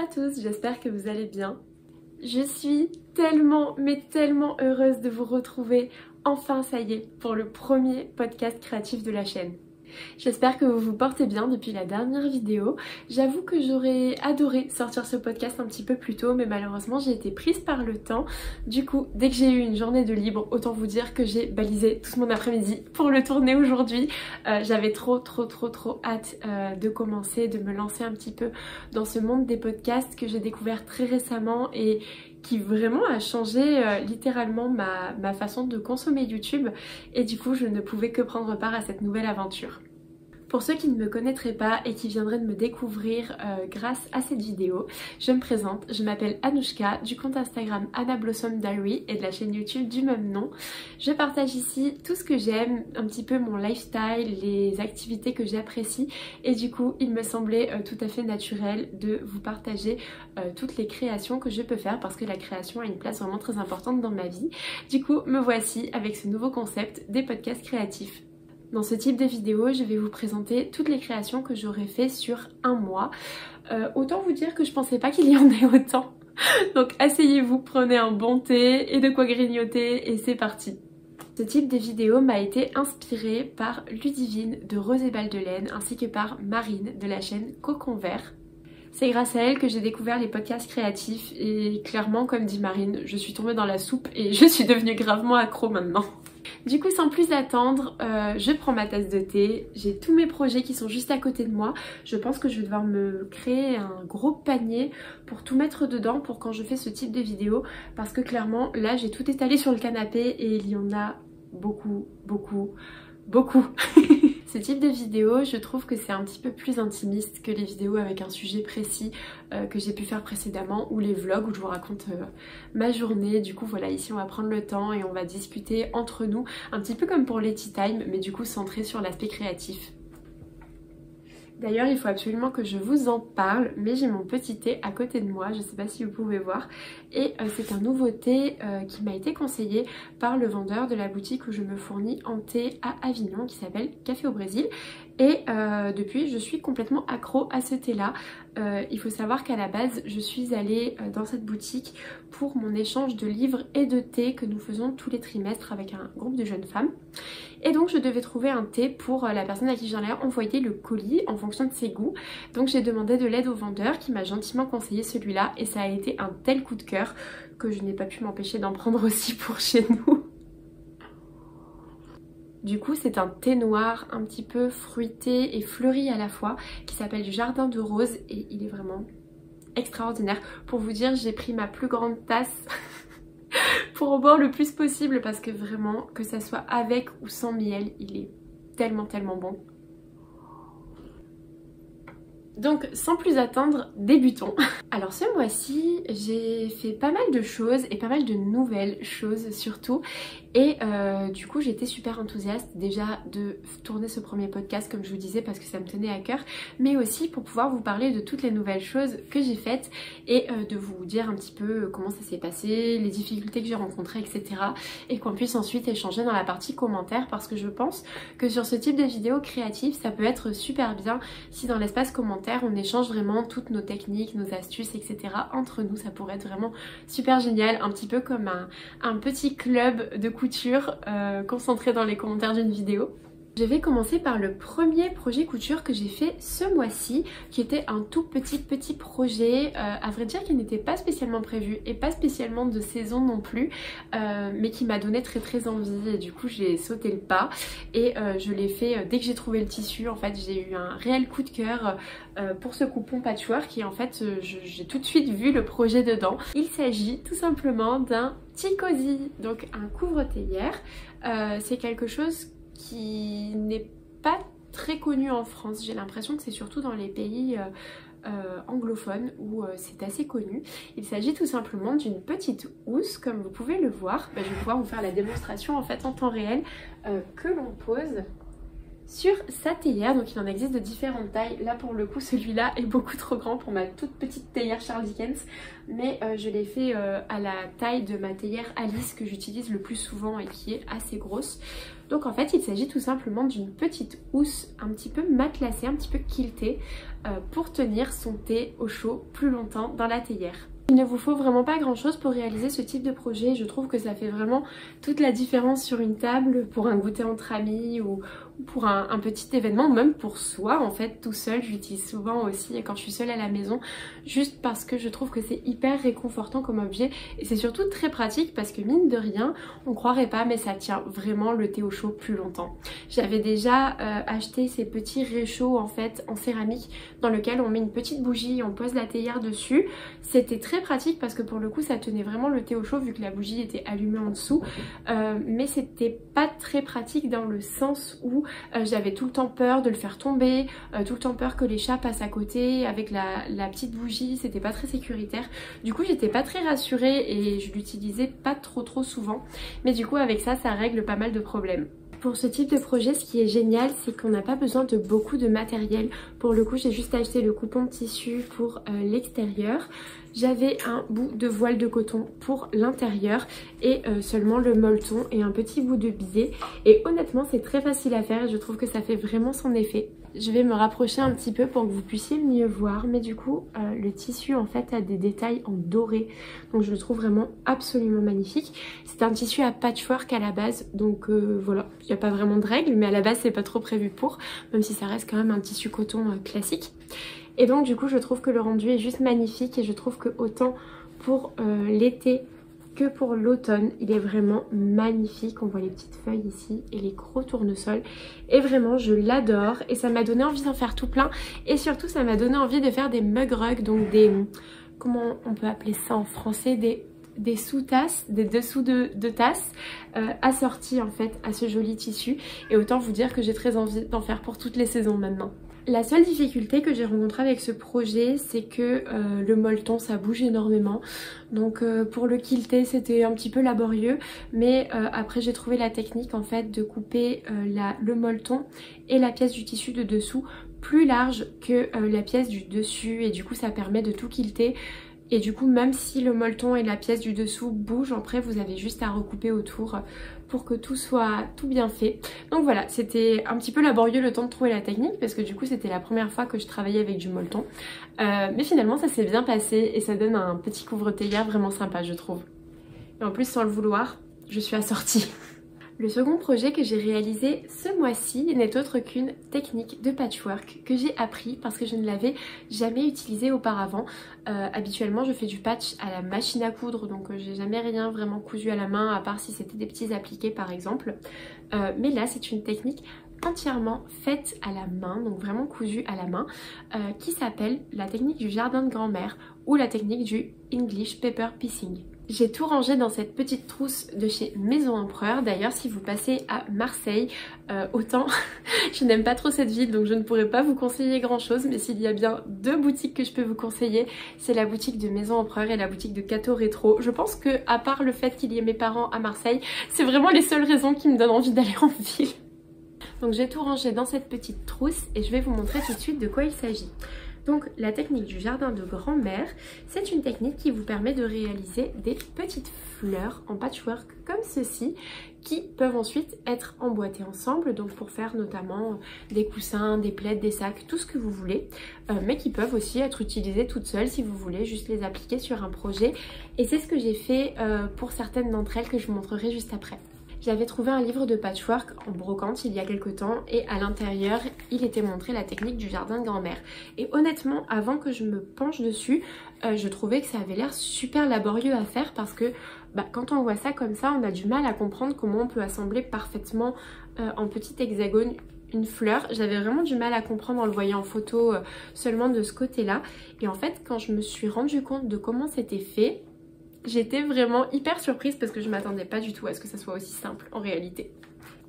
à tous, j'espère que vous allez bien. Je suis tellement heureuse de vous retrouver enfin, ça y est, pour le premier podcast créatif de la chaîne. J'espère que vous vous portez bien depuis la dernière vidéo. J'avoue que j'aurais adoré sortir ce podcast un petit peu plus tôt, mais malheureusement j'ai été prise par le temps. Du coup, dès que j'ai eu une journée de libre, autant vous dire que j'ai balisé tout mon après-midi pour le tourner aujourd'hui. J'avais trop hâte de commencer, de me lancer un petit peu dans ce monde des podcasts que j'ai découvert très récemment et qui vraiment a changé littéralement ma façon de consommer YouTube, et du coup je ne pouvais que prendre part à cette nouvelle aventure. Pour ceux qui ne me connaîtraient pas et qui viendraient de me découvrir grâce à cette vidéo, je me présente, je m'appelle Anouchka du compte Instagram Anna Blossom Diary et de la chaîne YouTube du même nom. Je partage ici tout ce que j'aime, un petit peu mon lifestyle, les activités que j'apprécie, et du coup il me semblait tout à fait naturel de vous partager toutes les créations que je peux faire, parce que la création a une place vraiment très importante dans ma vie. Du coup me voici avec ce nouveau concept des podcasts créatifs. Dans ce type de vidéo, je vais vous présenter toutes les créations que j'aurais fait sur un mois. Autant vous dire que je pensais pas qu'il y en ait autant. Donc asseyez-vous, prenez un bon thé et de quoi grignoter et c'est parti. Ce type de vidéo m'a été inspiré par Ludivine de Rose et Baldelaine ainsi que par Marine de la chaîne Cocon Vert. C'est grâce à elle que j'ai découvert les podcasts créatifs et clairement, comme dit Marine, je suis tombée dans la soupe et je suis devenue gravement accro maintenant. Du coup, sans plus attendre, je prends ma tasse de thé, j'ai tous mes projets qui sont juste à côté de moi. Je pense que je vais devoir me créer un gros panier pour tout mettre dedans pour quand je fais ce type de vidéo, parce que clairement, là j'ai tout étalé sur le canapé et il y en a beaucoup. Ce type de vidéo, je trouve que c'est un petit peu plus intimiste que les vidéos avec un sujet précis que j'ai pu faire précédemment, ou les vlogs où je vous raconte ma journée. Du coup voilà, ici on va prendre le temps et on va discuter entre nous, un petit peu comme pour les tea time, mais du coup centré sur l'aspect créatif. D'ailleurs, il faut absolument que je vous en parle, mais j'ai mon petit thé à côté de moi, je sais pas si vous pouvez voir, et c'est un nouveau thé qui m'a été conseillé par le vendeur de la boutique où je me fournis en thé à Avignon, qui s'appelle Café au Brésil, et depuis je suis complètement accro à ce thé là. Il faut savoir qu'à la base je suis allée dans cette boutique pour mon échange de livres et de thé que nous faisons tous les trimestres avec un groupe de jeunes femmes. Et donc je devais trouver un thé pour la personne à qui j'allais envoyer le colis en fonction de ses goûts. Donc j'ai demandé de l'aide au vendeur qui m'a gentiment conseillé celui-là, et ça a été un tel coup de cœur que je n'ai pas pu m'empêcher d'en prendre aussi pour chez nous. Du coup c'est un thé noir un petit peu fruité et fleuri à la fois qui s'appelle du Jardin de Rose, et il est vraiment extraordinaire. Pour vous dire, j'ai pris ma plus grande tasse pour en boire le plus possible, parce que vraiment, que ça soit avec ou sans miel, il est tellement bon. Donc sans plus attendre, débutons. Alors ce mois-ci, j'ai fait pas mal de choses et pas mal de nouvelles choses surtout. Et du coup j'étais super enthousiaste déjà de tourner ce premier podcast, comme je vous disais, parce que ça me tenait à cœur, mais aussi pour pouvoir vous parler de toutes les nouvelles choses que j'ai faites et de vous dire un petit peu comment ça s'est passé, les difficultés que j'ai rencontrées, etc. Et qu'on puisse ensuite échanger dans la partie commentaires, parce que je pense que sur ce type de vidéo créative, ça peut être super bien si dans l'espace commentaire on échange vraiment toutes nos techniques, nos astuces, etc. entre nous. Ça pourrait être vraiment super génial, un petit peu comme un petit club de couture concentré dans les commentaires d'une vidéo. Je vais commencer par le premier projet couture que j'ai fait ce mois-ci, qui était un tout petit projet, à vrai dire qui n'était pas spécialement prévu et pas spécialement de saison non plus, mais qui m'a donné très envie, et du coup j'ai sauté le pas et je l'ai fait dès que j'ai trouvé le tissu. En fait j'ai eu un réel coup de cœur pour ce coupon patchwork, et en fait j'ai tout de suite vu le projet dedans. Il s'agit tout simplement d'un tea cozy, donc un couvre-théière. C'est quelque chose qui n'est pas très connu en France. J'ai l'impression que c'est surtout dans les pays anglophones où c'est assez connu. Il s'agit tout simplement d'une petite housse, comme vous pouvez le voir. Je vais pouvoir vous faire la démonstration en fait en temps réel, que l'on pose sur sa théière. Donc il en existe de différentes tailles. Là pour le coup celui-là est beaucoup trop grand pour ma toute petite théière Charles Dickens, mais je l'ai fait à la taille de ma théière Alice que j'utilise le plus souvent et qui est assez grosse. Donc en fait il s'agit tout simplement d'une petite housse un petit peu matelassée, un petit peu quiltée pour tenir son thé au chaud plus longtemps dans la théière. Il ne vous faut vraiment pas grand chose pour réaliser ce type de projet. Je trouve que ça fait vraiment toute la différence sur une table pour un goûter entre amis ou pour un petit événement, ou même pour soi en fait tout seul. Je l'utilise souvent aussi quand je suis seule à la maison, juste parce que je trouve que c'est hyper réconfortant comme objet et c'est surtout très pratique parce que mine de rien, on croirait pas mais ça tient vraiment le thé au chaud plus longtemps. J'avais déjà acheté ces petits réchauds en fait en céramique dans lequel on met une petite bougie et on pose la théière dessus. C'était très pratique parce que pour le coup ça tenait vraiment le thé au chaud vu que la bougie était allumée en dessous, mais c'était pas très pratique dans le sens où j'avais tout le temps peur de le faire tomber, tout le temps peur que les chats passent à côté avec la petite bougie, c'était pas très sécuritaire. Du coup j'étais pas très rassurée et je l'utilisais pas trop souvent, mais du coup avec ça règle pas mal de problèmes. Pour ce type de projet, ce qui est génial, c'est qu'on n'a pas besoin de beaucoup de matériel. Pour le coup, j'ai juste acheté le coupon de tissu pour l'extérieur. J'avais un bout de voile de coton pour l'intérieur et seulement le molleton et un petit bout de biais. Et honnêtement, c'est très facile à faire et je trouve que ça fait vraiment son effet. Je vais me rapprocher un petit peu pour que vous puissiez mieux voir, mais du coup le tissu en fait a des détails en doré, donc je le trouve vraiment absolument magnifique. C'est un tissu à patchwork à la base, donc voilà, il n'y a pas vraiment de règles, mais à la base c'est pas trop prévu pour, même si ça reste quand même un tissu coton classique. Et donc du coup je trouve que le rendu est juste magnifique et je trouve que autant pour l'été que pour l'automne, il est vraiment magnifique. On voit les petites feuilles ici et les gros tournesols. Et vraiment, je l'adore. Et ça m'a donné envie d'en faire tout plein. Et surtout, ça m'a donné envie de faire des mug rugs. Donc des... comment on peut appeler ça en français, des sous-tasses, des dessous de tasses assorties en fait à ce joli tissu. Et autant vous dire que j'ai très envie d'en faire pour toutes les saisons maintenant. La seule difficulté que j'ai rencontrée avec ce projet, c'est que le molleton ça bouge énormément. Donc pour le quilter c'était un petit peu laborieux, mais après j'ai trouvé la technique en fait de couper le molleton et la pièce du tissu de dessous plus large que la pièce du dessus et du coup ça permet de tout quilter. Et du coup même si le molleton et la pièce du dessous bougent, après vous avez juste à recouper autour pour que tout soit tout bien fait. Donc voilà, c'était un petit peu laborieux le temps de trouver la technique parce que du coup c'était la première fois que je travaillais avec du molleton. Mais finalement ça s'est bien passé et ça donne un petit couvre-théière vraiment sympa je trouve. Et en plus sans le vouloir, je suis assortie. Le second projet que j'ai réalisé ce mois-ci n'est autre qu'une technique de patchwork que j'ai appris parce que je ne l'avais jamais utilisée auparavant. Habituellement je fais du patch à la machine à coudre, donc j'ai jamais rien vraiment cousu à la main à part si c'était des petits appliqués par exemple. Mais là c'est une technique entièrement faite à la main, donc vraiment cousue à la main, qui s'appelle la technique du jardin de grand-mère ou la technique du English Paper Piecing. J'ai tout rangé dans cette petite trousse de chez Maison Empereur. D'ailleurs si vous passez à Marseille, autant je n'aime pas trop cette ville donc je ne pourrais pas vous conseiller grand chose, mais s'il y a bien deux boutiques que je peux vous conseiller, c'est la boutique de Maison Empereur et la boutique de Cato Rétro. Je pense que à part le fait qu'il y ait mes parents à Marseille, c'est vraiment les seules raisons qui me donnent envie d'aller en ville. Donc j'ai tout rangé dans cette petite trousse et je vais vous montrer tout de suite de quoi il s'agit. Donc la technique du jardin de grand-mère, c'est une technique qui vous permet de réaliser des petites fleurs en patchwork comme ceci qui peuvent ensuite être emboîtées ensemble, donc pour faire notamment des coussins, des plaids, des sacs, tout ce que vous voulez, mais qui peuvent aussi être utilisées toutes seules si vous voulez juste les appliquer sur un projet. Et c'est ce que j'ai fait pour certaines d'entre elles que je vous montrerai juste après. J'avais trouvé un livre de patchwork en brocante il y a quelques temps et à l'intérieur il était montré la technique du jardin de grand-mère. Et honnêtement avant que je me penche dessus, je trouvais que ça avait l'air super laborieux à faire parce que quand on voit ça comme ça on a du mal à comprendre comment on peut assembler parfaitement en petit hexagone une fleur. J'avais vraiment du mal à comprendre en le voyant en photo seulement de ce côté là. Et en fait quand je me suis rendu compte de comment c'était fait, j'étais vraiment hyper surprise parce que je m'attendais pas du tout à ce que ça soit aussi simple en réalité.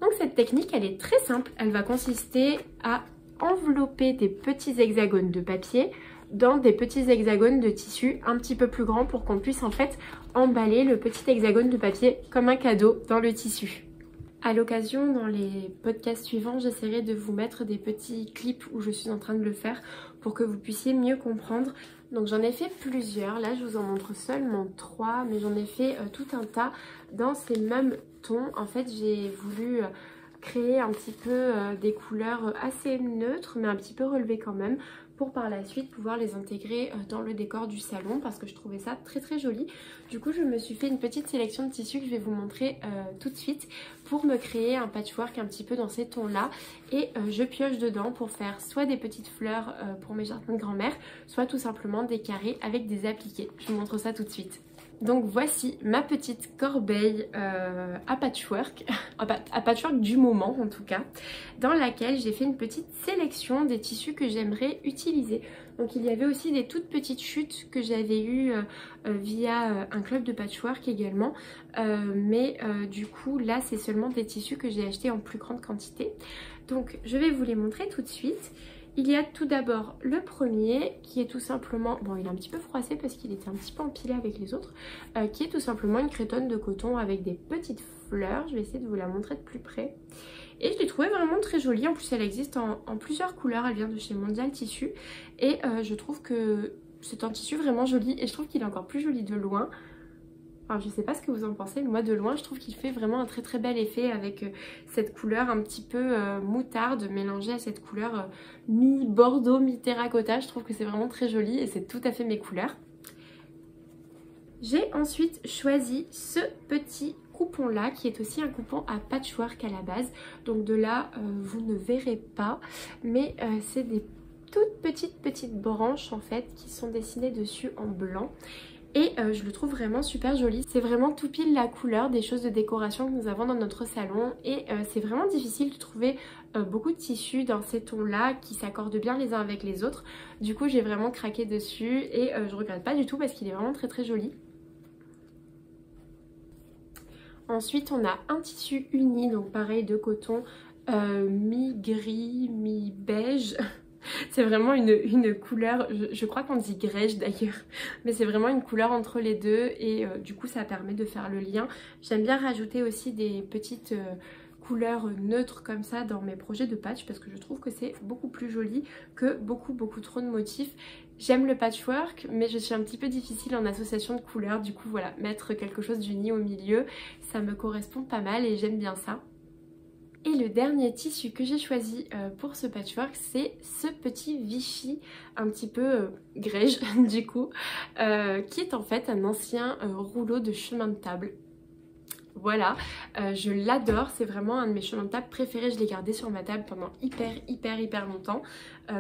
Donc cette technique elle est très simple, elle va consister à envelopper des petits hexagones de papier dans des petits hexagones de tissu un petit peu plus grands pour qu'on puisse en fait emballer le petit hexagone de papier comme un cadeau dans le tissu. À l'occasion, dans les podcasts suivants, j'essaierai de vous mettre des petits clips où je suis en train de le faire pour que vous puissiez mieux comprendre. Donc j'en ai fait plusieurs, là je vous en montre seulement 3, mais j'en ai fait tout un tas dans ces mêmes tons. En fait j'ai voulu créer un petit peu des couleurs assez neutres mais un petit peu relevées quand même, pour par la suite pouvoir les intégrer dans le décor du salon parce que je trouvais ça très très joli. Du coup je me suis fait une petite sélection de tissus que je vais vous montrer tout de suite pour me créer un patchwork un petit peu dans ces tons là, et je pioche dedans pour faire soit des petites fleurs pour mes jardins de grand-mère, soit tout simplement des carrés avec des appliqués. Je vous montre ça tout de suite. Donc voici ma petite corbeille à patchwork, à patchwork du moment en tout cas, dans laquelle j'ai fait une petite sélection des tissus que j'aimerais utiliser. Donc il y avait aussi des toutes petites chutes que j'avais eues via un club de patchwork également, mais du coup là c'est seulement des tissus que j'ai achetés en plus grande quantité. Donc je vais vous les montrer tout de suite. Il y a tout d'abord le premier qui est tout simplement, bon il est un petit peu froissé parce qu'il était un petit peu empilé avec les autres, qui est tout simplement une cretonne de coton avec des petites fleurs. Je vais essayer de vous la montrer de plus près. Et je l'ai trouvée vraiment très jolie, en plus elle existe en plusieurs couleurs, elle vient de chez Mondial Tissu. Et je trouve que c'est un tissu vraiment joli et je trouve qu'il est encore plus joli de loin. Enfin, je sais pas ce que vous en pensez, mais moi de loin je trouve qu'il fait vraiment un très très bel effet avec cette couleur un petit peu moutarde mélangée à cette couleur mi-bordeaux, mi-terracotta. Je trouve que c'est vraiment très joli et c'est tout à fait mes couleurs. J'ai ensuite choisi ce petit coupon là qui est aussi un coupon à patchwork à la base. Donc de là vous ne verrez pas, mais c'est des toutes petites branches en fait qui sont dessinées dessus en blanc. Et je le trouve vraiment super joli. C'est vraiment tout pile la couleur des choses de décoration que nous avons dans notre salon. Et c'est vraiment difficile de trouver beaucoup de tissus dans ces tons là qui s'accordent bien les uns avec les autres. Du coup j'ai vraiment craqué dessus et je regrette pas du tout parce qu'il est vraiment très très joli. Ensuite on a un tissu uni, donc pareil de coton mi-gris, mi-beige. C'est vraiment une couleur, je crois qu'on dit grège d'ailleurs, mais c'est vraiment une couleur entre les deux et du coup ça permet de faire le lien. J'aime bien rajouter aussi des petites couleurs neutres comme ça dans mes projets de patch parce que je trouve que c'est beaucoup plus joli que beaucoup trop de motifs. J'aime le patchwork mais je suis un petit peu difficile en association de couleurs, du coup voilà, mettre quelque chose d'uni au milieu ça me correspond pas mal et j'aime bien ça. Et le dernier tissu que j'ai choisi pour ce patchwork, c'est ce petit Vichy un petit peu grège du coup, qui est en fait un ancien rouleau de chemin de table. Voilà, je l'adore, c'est vraiment un de mes chemins de table préférés, je l'ai gardé sur ma table pendant hyper longtemps.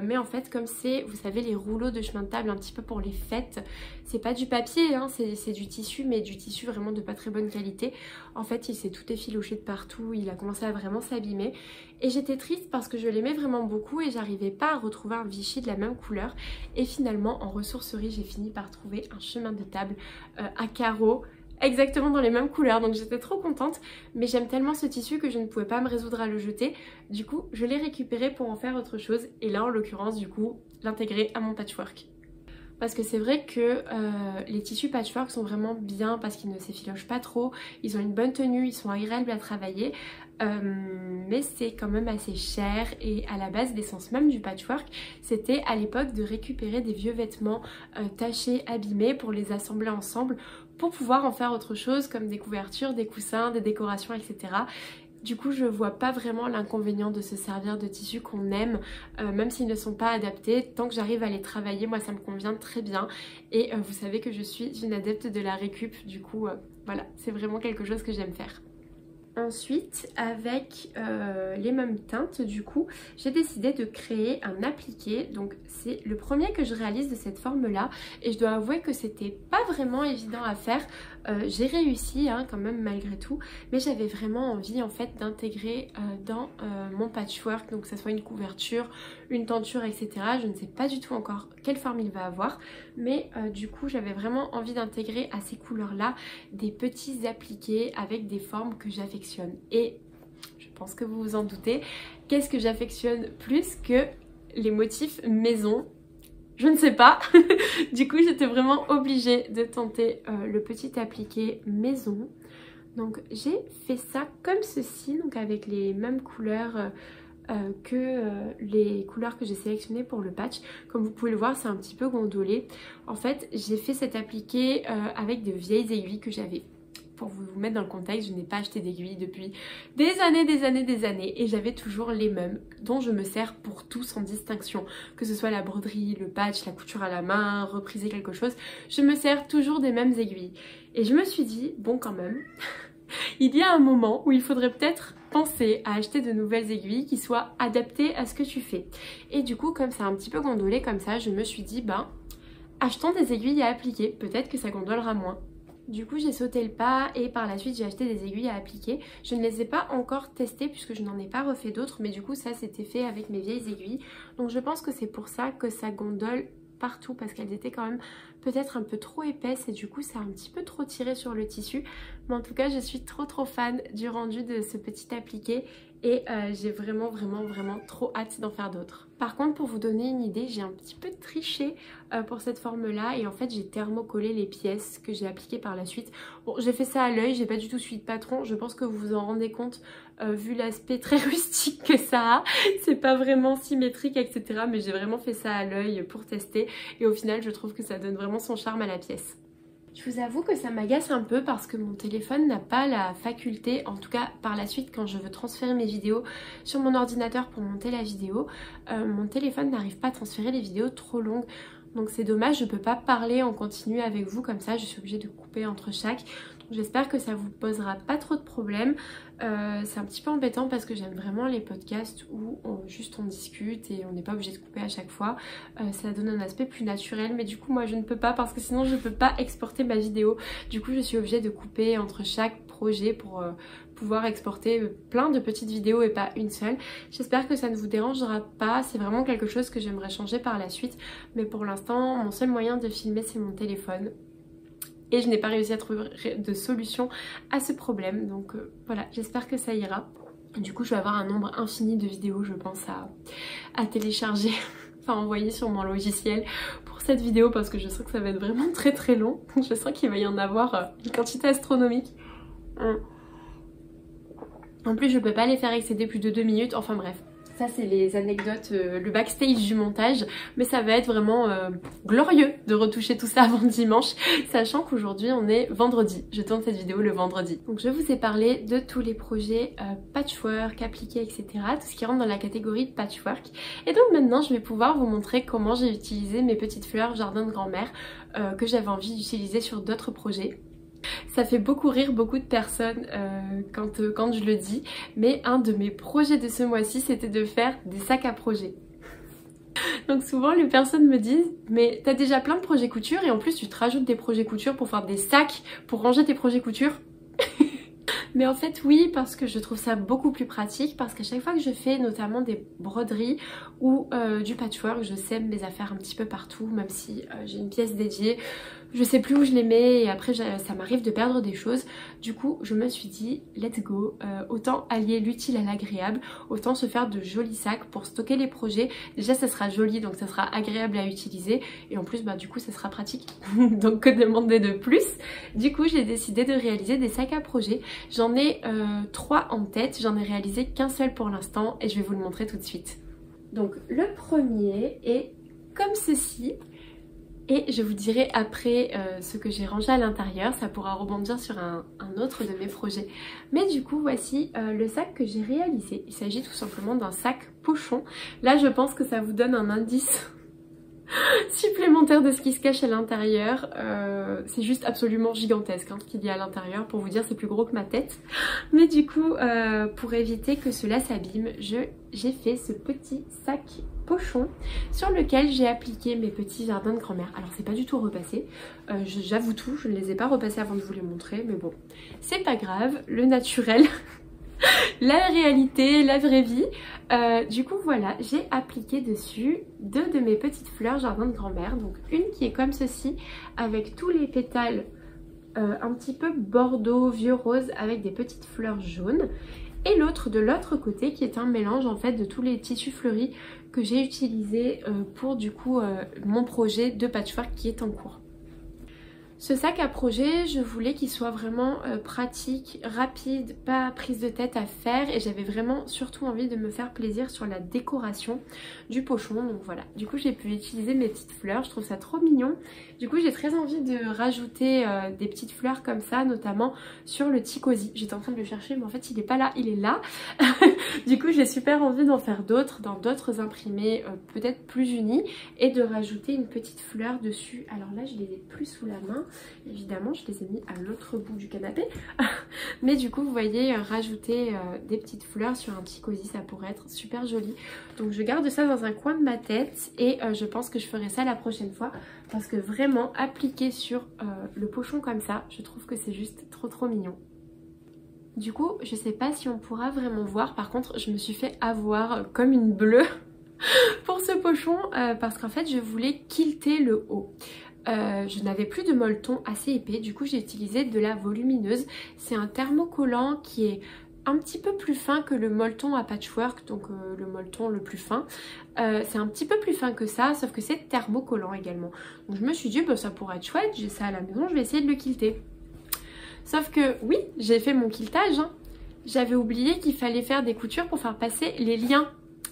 Mais en fait comme c'est, vous savez, les rouleaux de chemin de table un petit peu pour les fêtes, c'est pas du papier, hein, c'est du tissu, mais du tissu vraiment de pas très bonne qualité. En fait il s'est tout effiloché de partout, il a commencé à vraiment s'abîmer. Et j'étais triste parce que je l'aimais vraiment beaucoup et j'arrivais pas à retrouver un Vichy de la même couleur. Et finalement en ressourcerie j'ai fini par trouver un chemin de table à carreaux, exactement dans les mêmes couleurs, donc j'étais trop contente, mais j'aime tellement ce tissu que je ne pouvais pas me résoudre à le jeter. Du coup je l'ai récupéré pour en faire autre chose et là en l'occurrence du coup l'intégrer à mon patchwork. Parce que c'est vrai que les tissus patchwork sont vraiment bien parce qu'ils ne s'effilochent pas trop, ils ont une bonne tenue, ils sont agréables à travailler, mais c'est quand même assez cher. Et à la base l'essence même du patchwork c'était à l'époque de récupérer des vieux vêtements tachés, abîmés pour les assembler ensemble pour pouvoir en faire autre chose comme des couvertures, des coussins, des décorations, etc. Du coup je vois pas vraiment l'inconvénient de se servir de tissus qu'on aime, même s'ils ne sont pas adaptés. Tant que j'arrive à les travailler, moi ça me convient très bien. Et vous savez que je suis une adepte de la récup, du coup voilà, c'est vraiment quelque chose que j'aime faire. Ensuite, avec les mêmes teintes, du coup, j'ai décidé de créer un appliqué. Donc c'est le premier que je réalise de cette forme-là. Et je dois avouer que c'était pas vraiment évident à faire. J'ai réussi hein, quand même malgré tout. Mais j'avais vraiment envie en fait d'intégrer dans mon patchwork. Donc que ça soit une couverture, une tenture, etc. Je ne sais pas du tout encore quelle forme il va avoir. Mais du coup, j'avais vraiment envie d'intégrer à ces couleurs-là des petits appliqués avec des formes que j'affectionne. Et je pense que vous vous en doutez, qu'est-ce que j'affectionne plus que les motifs maison? Je ne sais pas. Du coup j'étais vraiment obligée de tenter le petit appliqué maison. Donc j'ai fait ça comme ceci, donc avec les mêmes couleurs que les couleurs que j'ai sélectionnées pour le patch. Comme vous pouvez le voir, c'est un petit peu gondolé. En fait, j'ai fait cet appliqué avec de vieilles aiguilles que j'avais. Pour vous mettre dans le contexte, je n'ai pas acheté d'aiguilles depuis des années et j'avais toujours les mêmes dont je me sers pour tout sans distinction. Que ce soit la broderie, le patch, la couture à la main, repriser quelque chose, je me sers toujours des mêmes aiguilles. Et je me suis dit, bon quand même, il y a un moment où il faudrait peut-être penser à acheter de nouvelles aiguilles qui soient adaptées à ce que tu fais. Et du coup, comme c'est un petit peu gondolé comme ça, je me suis dit, ben, achetons des aiguilles à appliquer, peut-être que ça gondolera moins. Du coup j'ai sauté le pas et par la suite j'ai acheté des aiguilles à appliquer. Je ne les ai pas encore testées puisque je n'en ai pas refait d'autres, mais du coup ça c'était fait avec mes vieilles aiguilles. Donc je pense que c'est pour ça que ça gondole partout, parce qu'elles étaient quand même peut-être un peu trop épaisses et du coup ça a un petit peu trop tiré sur le tissu. Mais en tout cas je suis trop fan du rendu de ce petit appliqué et j'ai vraiment trop hâte d'en faire d'autres. Par contre, pour vous donner une idée, j'ai un petit peu triché pour cette forme là et en fait j'ai thermocollé les pièces que j'ai appliquées par la suite. Bon, j'ai fait ça à l'œil, j'ai pas du tout suivi de patron, je pense que vous vous en rendez compte vu l'aspect très rustique que ça a. C'est pas vraiment symétrique etc, mais j'ai vraiment fait ça à l'œil pour tester et au final je trouve que ça donne vraiment son charme à la pièce. Je vous avoue que ça m'agace un peu parce que mon téléphone n'a pas la faculté, en tout cas par la suite quand je veux transférer mes vidéos sur mon ordinateur pour monter la vidéo, mon téléphone n'arrive pas à transférer les vidéos trop longues. Donc c'est dommage, je peux pas parler en continu avec vous comme ça, je suis obligée de couper entre chaque. Donc j'espère que ça vous posera pas trop de problèmes. C'est un petit peu embêtant parce que j'aime vraiment les podcasts où juste on discute et on n'est pas obligé de couper à chaque fois. Ça donne un aspect plus naturel, mais du coup moi je ne peux pas parce que sinon je ne peux pas exporter ma vidéo. Du coup je suis obligée de couper entre chaque projet pour pouvoir exporter plein de petites vidéos et pas une seule. J'espère que ça ne vous dérangera pas, c'est vraiment quelque chose que j'aimerais changer par la suite, mais pour l'instant mon seul moyen de filmer c'est mon téléphone et je n'ai pas réussi à trouver de solution à ce problème, donc voilà, j'espère que ça ira. Du coup je vais avoir un nombre infini de vidéos je pense à télécharger enfin envoyer sur mon logiciel pour cette vidéo parce que je sens que ça va être vraiment très long. Je sens qu'il va y en avoir une quantité astronomique. En plus je peux pas les faire excéder plus de 2 minutes, enfin bref. Ça c'est les anecdotes, le backstage du montage, mais ça va être vraiment glorieux de retoucher tout ça avant dimanche, sachant qu'aujourd'hui on est vendredi, je tourne cette vidéo le vendredi. Donc je vous ai parlé de tous les projets patchwork, appliqués, etc. Tout ce qui rentre dans la catégorie de patchwork. Et donc maintenant je vais pouvoir vous montrer comment j'ai utilisé mes petites fleurs jardin de grand-mère que j'avais envie d'utiliser sur d'autres projets. Ça fait beaucoup rire beaucoup de personnes quand je le dis, mais un de mes projets de ce mois-ci c'était de faire des sacs à projets. Donc souvent les personnes me disent mais t'as déjà plein de projets couture et en plus tu te rajoutes des projets couture pour faire des sacs pour ranger tes projets couture. Mais en fait oui, parce que je trouve ça beaucoup plus pratique, parce qu'à chaque fois que je fais notamment des broderies ou du patchwork, je sème mes affaires un petit peu partout, même si j'ai une pièce dédiée, je sais plus où je les mets et après ça m'arrive de perdre des choses. Du coup je me suis dit let's go, autant allier l'utile à l'agréable, autant se faire de jolis sacs pour stocker les projets. Déjà ça sera joli donc ça sera agréable à utiliser et en plus bah du coup ça sera pratique. Donc que demander de plus? Du coup j'ai décidé de réaliser des sacs à projets. J'en ai 3 en tête, j'en ai réalisé qu'un seul pour l'instant et je vais vous le montrer tout de suite. Donc le premier est comme ceci. Et je vous dirai après ce que j'ai rangé à l'intérieur, ça pourra rebondir sur un autre de mes projets. Mais du coup voici le sac que j'ai réalisé. Il s'agit tout simplement d'un sac pochon. Là je pense que ça vous donne un indice supplémentaire de ce qui se cache à l'intérieur. C'est juste absolument gigantesque ce qu'il y a à l'intérieur, pour vous dire c'est plus gros que ma tête. Mais du coup pour éviter que cela s'abîme, j'ai fait ce petit sac pochon sur lequel j'ai appliqué mes petits jardins de grand-mère. Alors c'est pas du tout repassé, j'avoue tout, je ne les ai pas repassés avant de vous les montrer, mais bon, c'est pas grave, le naturel, la réalité, la vraie vie. Du coup voilà, j'ai appliqué dessus 2 de mes petites fleurs jardin de grand-mère, donc une qui est comme ceci, avec tous les pétales un petit peu bordeaux, vieux rose, avec des petites fleurs jaunes. Et l'autre de l'autre côté qui est un mélange en fait de tous les tissus fleuris que j'ai utilisé pour du coup mon projet de patchwork qui est en cours. Ce sac à projet, je voulais qu'il soit vraiment pratique, rapide, pas prise de tête à faire et j'avais vraiment surtout envie de me faire plaisir sur la décoration du pochon. Donc voilà, du coup j'ai pu utiliser mes petites fleurs, je trouve ça trop mignon. Du coup j'ai très envie de rajouter des petites fleurs comme ça, notamment sur le Ticosi. J'étais en train de le chercher mais en fait il est pas là, il est là. Du coup j'ai super envie d'en faire d'autres, dans d'autres imprimés peut-être plus unis et de rajouter une petite fleur dessus. Alors là je les ai plus sous la main. Évidemment je les ai mis à l'autre bout du canapé mais du coup vous voyez rajouter des petites fleurs sur un Ticosi, ça pourrait être super joli. Donc je garde ça dans un coin de ma tête et je pense que je ferai ça la prochaine fois parce que vraiment appliquer sur le pochon comme ça, je trouve que c'est juste trop mignon. Du coup je sais pas si on pourra vraiment voir, par contre je me suis fait avoir comme une bleue pour ce pochon parce qu'en fait je voulais quilter le haut. Je n'avais plus de molleton assez épais, du coup j'ai utilisé de la volumineuse. C'est un thermocollant qui est un petit peu plus fin que le molleton à patchwork, donc le molleton le plus fin. C'est un petit peu plus fin que ça, sauf que c'est thermocollant également. Donc je me suis dit, bah, ça pourrait être chouette, j'ai ça à la maison, je vais essayer de le quilter. Sauf que oui, j'ai fait mon quiltage, hein. J'avais oublié qu'il fallait faire des coutures pour faire passer les liens,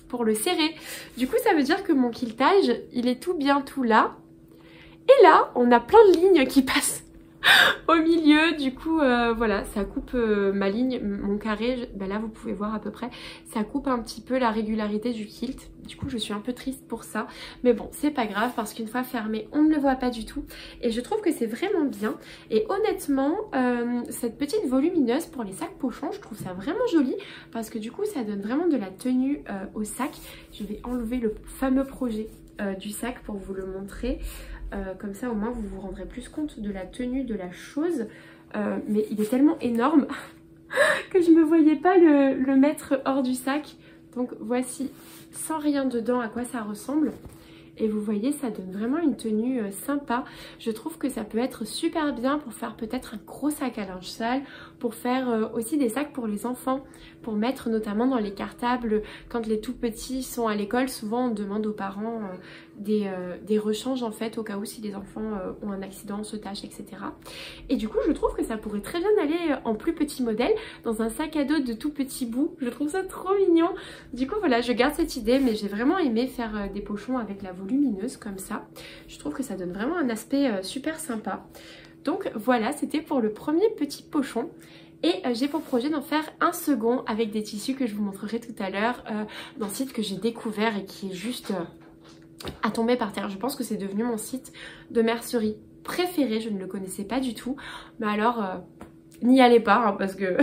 pour le serrer. Du coup ça veut dire que mon quiltage, il est tout bien tout là. Et là, on a plein de lignes qui passent au milieu. Du coup, voilà, ça coupe ma ligne, mon carré. Ben là, vous pouvez voir à peu près. Ça coupe un petit peu la régularité du kilt. Du coup, je suis un peu triste pour ça. Mais bon, c'est pas grave parce qu'une fois fermé, on ne le voit pas du tout. Et je trouve que c'est vraiment bien. Et honnêtement, cette petite volumineuse pour les sacs pochons, je trouve ça vraiment joli. Parce que du coup, ça donne vraiment de la tenue au sac. Je vais enlever le fameux projet du sac pour vous le montrer. Comme ça au moins vous vous rendrez plus compte de la tenue de la chose. Mais il est tellement énorme que je ne me voyais pas le mettre hors du sac. Donc voici sans rien dedans à quoi ça ressemble. Et vous voyez, ça donne vraiment une tenue sympa. Je trouve que ça peut être super bien pour faire peut-être un gros sac à linge sale, pour faire aussi des sacs pour les enfants, pour mettre notamment dans les cartables. Quand les tout petits sont à l'école, souvent on demande aux parents des rechanges en fait, au cas où si les enfants ont un accident, se tâchent, etc. Et du coup, je trouve que ça pourrait très bien aller en plus petit modèle, dans un sac à dos de tout petit bout. Je trouve ça trop mignon. Du coup, voilà, je garde cette idée, mais j'ai vraiment aimé faire des pochons avec la volumineuse comme ça. Je trouve que ça donne vraiment un aspect super sympa. Donc voilà, c'était pour le premier petit pochon. Et j'ai pour projet d'en faire un second avec des tissus que je vous montrerai tout à l'heure d'un site que j'ai découvert et qui est juste à tomber par terre. Je pense que c'est devenu mon site de mercerie préféré, je ne le connaissais pas du tout. Mais alors, n'y allez pas hein, parce que...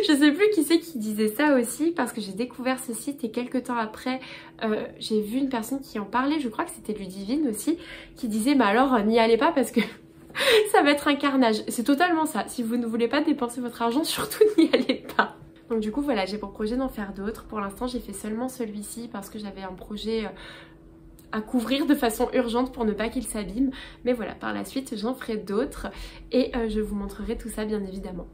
Je sais plus qui c'est qui disait ça aussi parce que j'ai découvert ce site et quelques temps après j'ai vu une personne qui en parlait, je crois que c'était Ludivine aussi, qui disait bah alors n'y allez pas parce que ça va être un carnage. C'est totalement ça, si vous ne voulez pas dépenser votre argent, surtout n'y allez pas. Donc du coup voilà, j'ai pour projet d'en faire d'autres. Pour l'instant j'ai fait seulement celui-ci parce que j'avais un projet à couvrir de façon urgente pour ne pas qu'il s'abîme. Mais voilà, par la suite j'en ferai d'autres et je vous montrerai tout ça bien évidemment.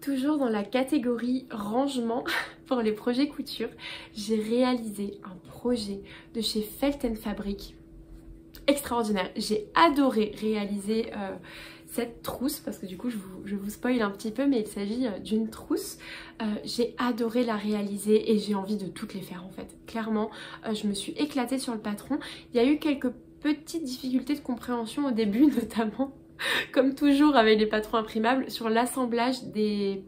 Toujours dans la catégorie rangement pour les projets couture, j'ai réalisé un projet de chez Felt & Fabric extraordinaire. J'ai adoré réaliser cette trousse parce que du coup je vous spoil un petit peu mais il s'agit d'une trousse. J'ai adoré la réaliser et j'ai envie de toutes les faire en fait. Clairement, je me suis éclatée sur le patron. Il y a eu quelques petites difficultés de compréhension au début notamment. Comme toujours avec les patrons imprimables, sur l'assemblage des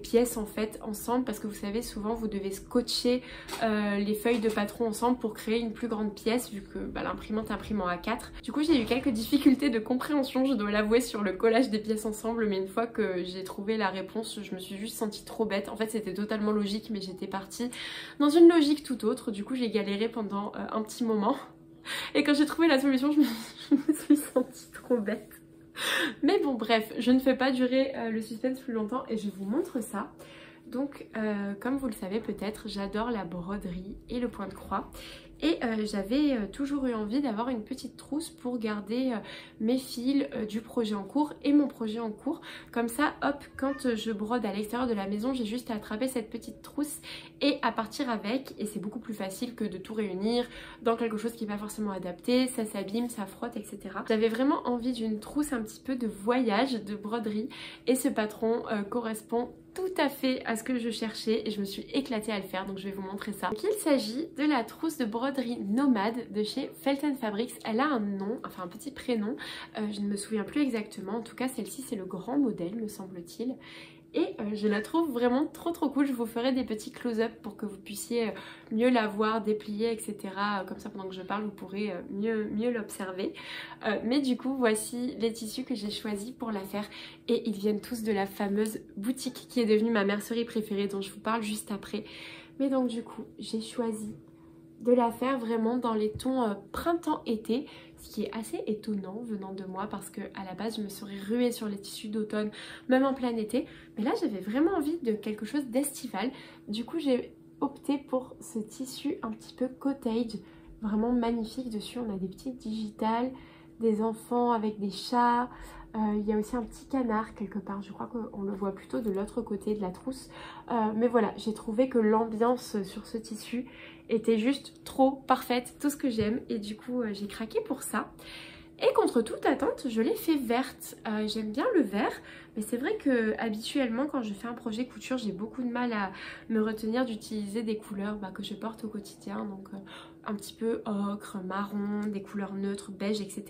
pièces en fait ensemble parce que vous savez souvent vous devez scotcher les feuilles de patron ensemble pour créer une plus grande pièce vu que bah, l'imprimante imprime en A4. Du coup j'ai eu quelques difficultés de compréhension, je dois l'avouer, sur le collage des pièces ensemble, mais une fois que j'ai trouvé la réponse je me suis juste sentie trop bête. En fait c'était totalement logique mais j'étais partie dans une logique tout autre. Du coup j'ai galéré pendant un petit moment et quand j'ai trouvé la solution je me suis sentie trop bête. Mais bon bref, je ne fais pas durer le suspense plus longtemps et je vous montre ça. Donc comme vous le savez peut-être, j'adore la broderie et le point de croix. Et j'avais toujours eu envie d'avoir une petite trousse pour garder mes fils du projet en cours et mon projet en cours. Comme ça, hop, quand je brode à l'extérieur de la maison, j'ai juste à attraper cette petite trousse et à partir avec. Et c'est beaucoup plus facile que de tout réunir dans quelque chose qui n'est pas forcément adapté, ça s'abîme, ça frotte, etc. J'avais vraiment envie d'une trousse un petit peu de voyage, de broderie, et ce patron correspond tout à fait à ce que je cherchais et je me suis éclatée à le faire, donc je vais vous montrer ça. Donc, il s'agit de la trousse de broderie nomade de chez Felton Fabrics. Elle a un nom, enfin un petit prénom, je ne me souviens plus exactement, en tout cas celle-ci c'est le grand modèle me semble-t-il. Et je la trouve vraiment trop cool. Je vous ferai des petits close-up pour que vous puissiez mieux la voir, déplier, etc. Comme ça pendant que je parle vous pourrez mieux l'observer. Mais du coup voici les tissus que j'ai choisis pour la faire. Et ils viennent tous de la fameuse boutique qui est devenue ma mercerie préférée dont je vous parle juste après. Mais donc du coup j'ai choisi de la faire vraiment dans les tons printemps-été, ce qui est assez étonnant venant de moi parce que à la base je me serais ruée sur les tissus d'automne même en plein été, mais là j'avais vraiment envie de quelque chose d'estival. Du coup j'ai opté pour ce tissu un petit peu cottage, vraiment magnifique. Dessus on a des petites digitales, des enfants avec des chats, il y a aussi un petit canard quelque part, je crois qu'on le voit plutôt de l'autre côté de la trousse, mais voilà, j'ai trouvé que l'ambiance sur ce tissu était juste trop parfaite, tout ce que j'aime, et du coup j'ai craqué pour ça. Et contre toute attente, je l'ai fait verte. J'aime bien le vert, mais c'est vrai que habituellement quand je fais un projet couture, j'ai beaucoup de mal à me retenir d'utiliser des couleurs que je porte au quotidien, donc un petit peu ocre, marron, des couleurs neutres, beige, etc.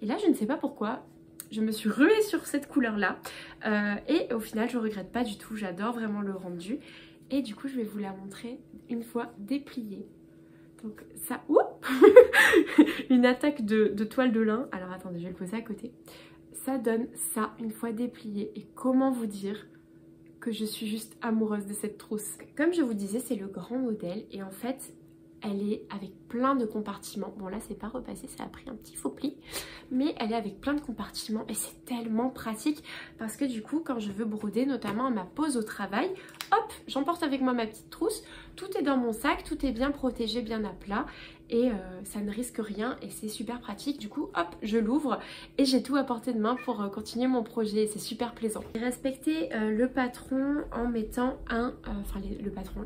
Et là je ne sais pas pourquoi, je me suis ruée sur cette couleur là et au final je regrette pas du tout, j'adore vraiment le rendu. Et du coup je vais vous la montrer une fois dépliée. Donc ça, une attaque de toile de lin. Alors attendez, je vais le poser à côté. Ça donne ça une fois déplié. Et comment vous dire que je suis juste amoureuse de cette trousse. Comme je vous disais, c'est le grand modèle et en fait elle est avec plein de compartiments. Bon là c'est pas repassé, ça a pris un petit faux pli, mais elle est avec plein de compartiments et c'est tellement pratique parce que du coup quand je veux broder, notamment à ma pause au travail, hop, j'emporte avec moi ma petite trousse, tout est dans mon sac, tout est bien protégé, bien à plat et ça ne risque rien et c'est super pratique. Du coup hop, je l'ouvre et j'ai tout à portée de main pour continuer mon projet, c'est super plaisant. J'ai respecté le patron en mettant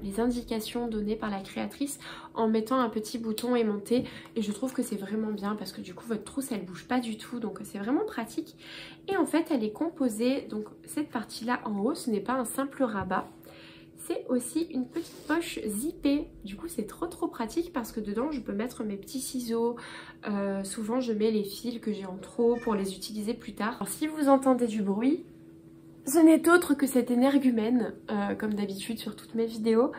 les indications données par la créatrice en mettant un petit bouton aimanté et je trouve que c'est vraiment bien parce que du coup votre trousse elle bouge pas du tout, donc c'est vraiment pratique. Et en fait elle est composée, donc cette partie là en haut ce n'est pas un simple rabat, c'est aussi une petite poche zippée. Du coup c'est trop pratique parce que dedans je peux mettre mes petits ciseaux, souvent je mets les fils que j'ai en trop pour les utiliser plus tard. Alors si vous entendez du bruit, ce n'est autre que cet énergumène, comme d'habitude sur toutes mes vidéos,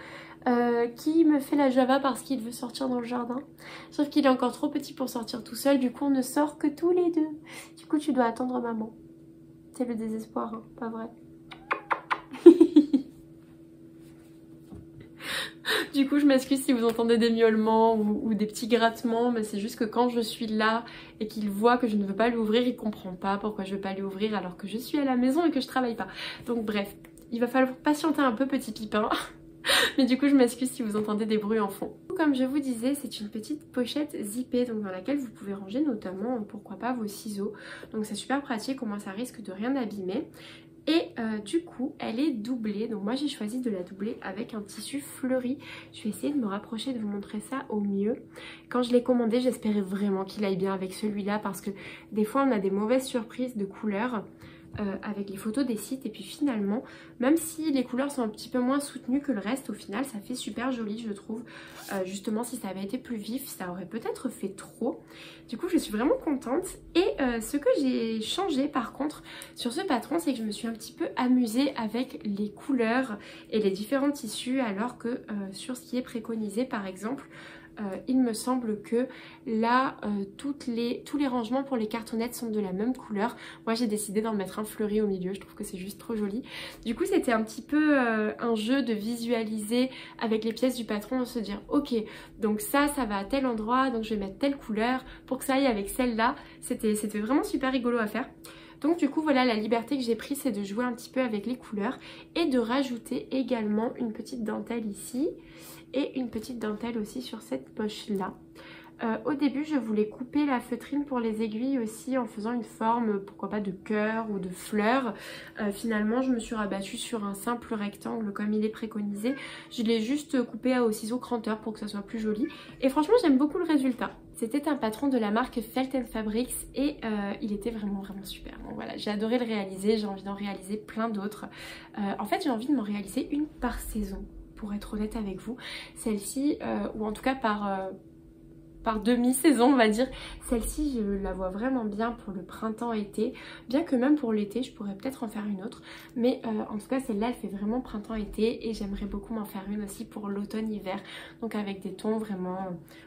qui me fait la java parce qu'il veut sortir dans le jardin. Sauf qu'il est encore trop petit pour sortir tout seul, du coup on ne sort que tous les deux. Du coup tu dois attendre maman. C'est le désespoir, hein, pas vrai? Du coup je m'excuse si vous entendez des miaulements ou des petits grattements, mais c'est juste que quand je suis là et qu'il voit que je ne veux pas lui ouvrir, il comprend pas pourquoi je veux pas lui ouvrir alors que je suis à la maison et que je travaille pas. Donc bref, il va falloir patienter un peu petit pipin. Mais du coup je m'excuse si vous entendez des bruits en fond. Comme je vous disais, c'est une petite pochette zippée donc dans laquelle vous pouvez ranger notamment, pourquoi pas, vos ciseaux. Donc c'est super pratique, au moins ça risque de rien abîmer. Et du coup elle est doublée, donc moi j'ai choisi de la doubler avec un tissu fleuri. Je vais essayer de me rapprocher de vous montrer ça au mieux. Quand je l'ai commandé j'espérais vraiment qu'il aille bien avec celui-là parce que des fois on a des mauvaises surprises de couleurs avec les photos des sites et puis finalement même si les couleurs sont un petit peu moins soutenues que le reste, au final ça fait super joli je trouve. Justement si ça avait été plus vif ça aurait peut-être fait trop. Du coup je suis vraiment contente et ce que j'ai changé par contre sur ce patron c'est que je me suis un petit peu amusée avec les couleurs et les différents tissus alors que sur ce qui est préconisé par exemple il me semble que là tous les rangements pour les cartonnettes sont de la même couleur. Moi j'ai décidé d'en mettre un fleuri au milieu, je trouve que c'est juste trop joli. Du coup c'était un petit peu un jeu de visualiser avec les pièces du patron, de se dire ok donc ça va à tel endroit donc je vais mettre telle couleur pour que ça aille avec celle-là. C'était vraiment super rigolo à faire. Donc du coup voilà, la liberté que j'ai prise c'est de jouer un petit peu avec les couleurs et de rajouter également une petite dentelle ici. et une petite dentelle aussi sur cette poche là. Au début je voulais couper la feutrine pour les aiguilles aussi en faisant une forme, pourquoi pas de cœur ou de fleur. Finalement je me suis rabattue sur un simple rectangle comme il est préconisé. Je l'ai juste coupé au ciseau cranteur pour que ça soit plus joli et franchement j'aime beaucoup le résultat. C'était un patron de la marque Felt & Fabrics et il était vraiment super. Donc voilà, j'ai adoré le réaliser, j'ai envie d'en réaliser plein d'autres. En fait j'ai envie de m'en réaliser une par saison pour être honnête avec vous. Celle-ci, ou en tout cas par demi-saison on va dire. Celle-ci je la vois vraiment bien pour le printemps-été, bien que même pour l'été je pourrais peut-être en faire une autre, mais en tout cas celle-là elle fait vraiment printemps-été et j'aimerais beaucoup m'en faire une aussi pour l'automne-hiver, donc avec des tons vraiment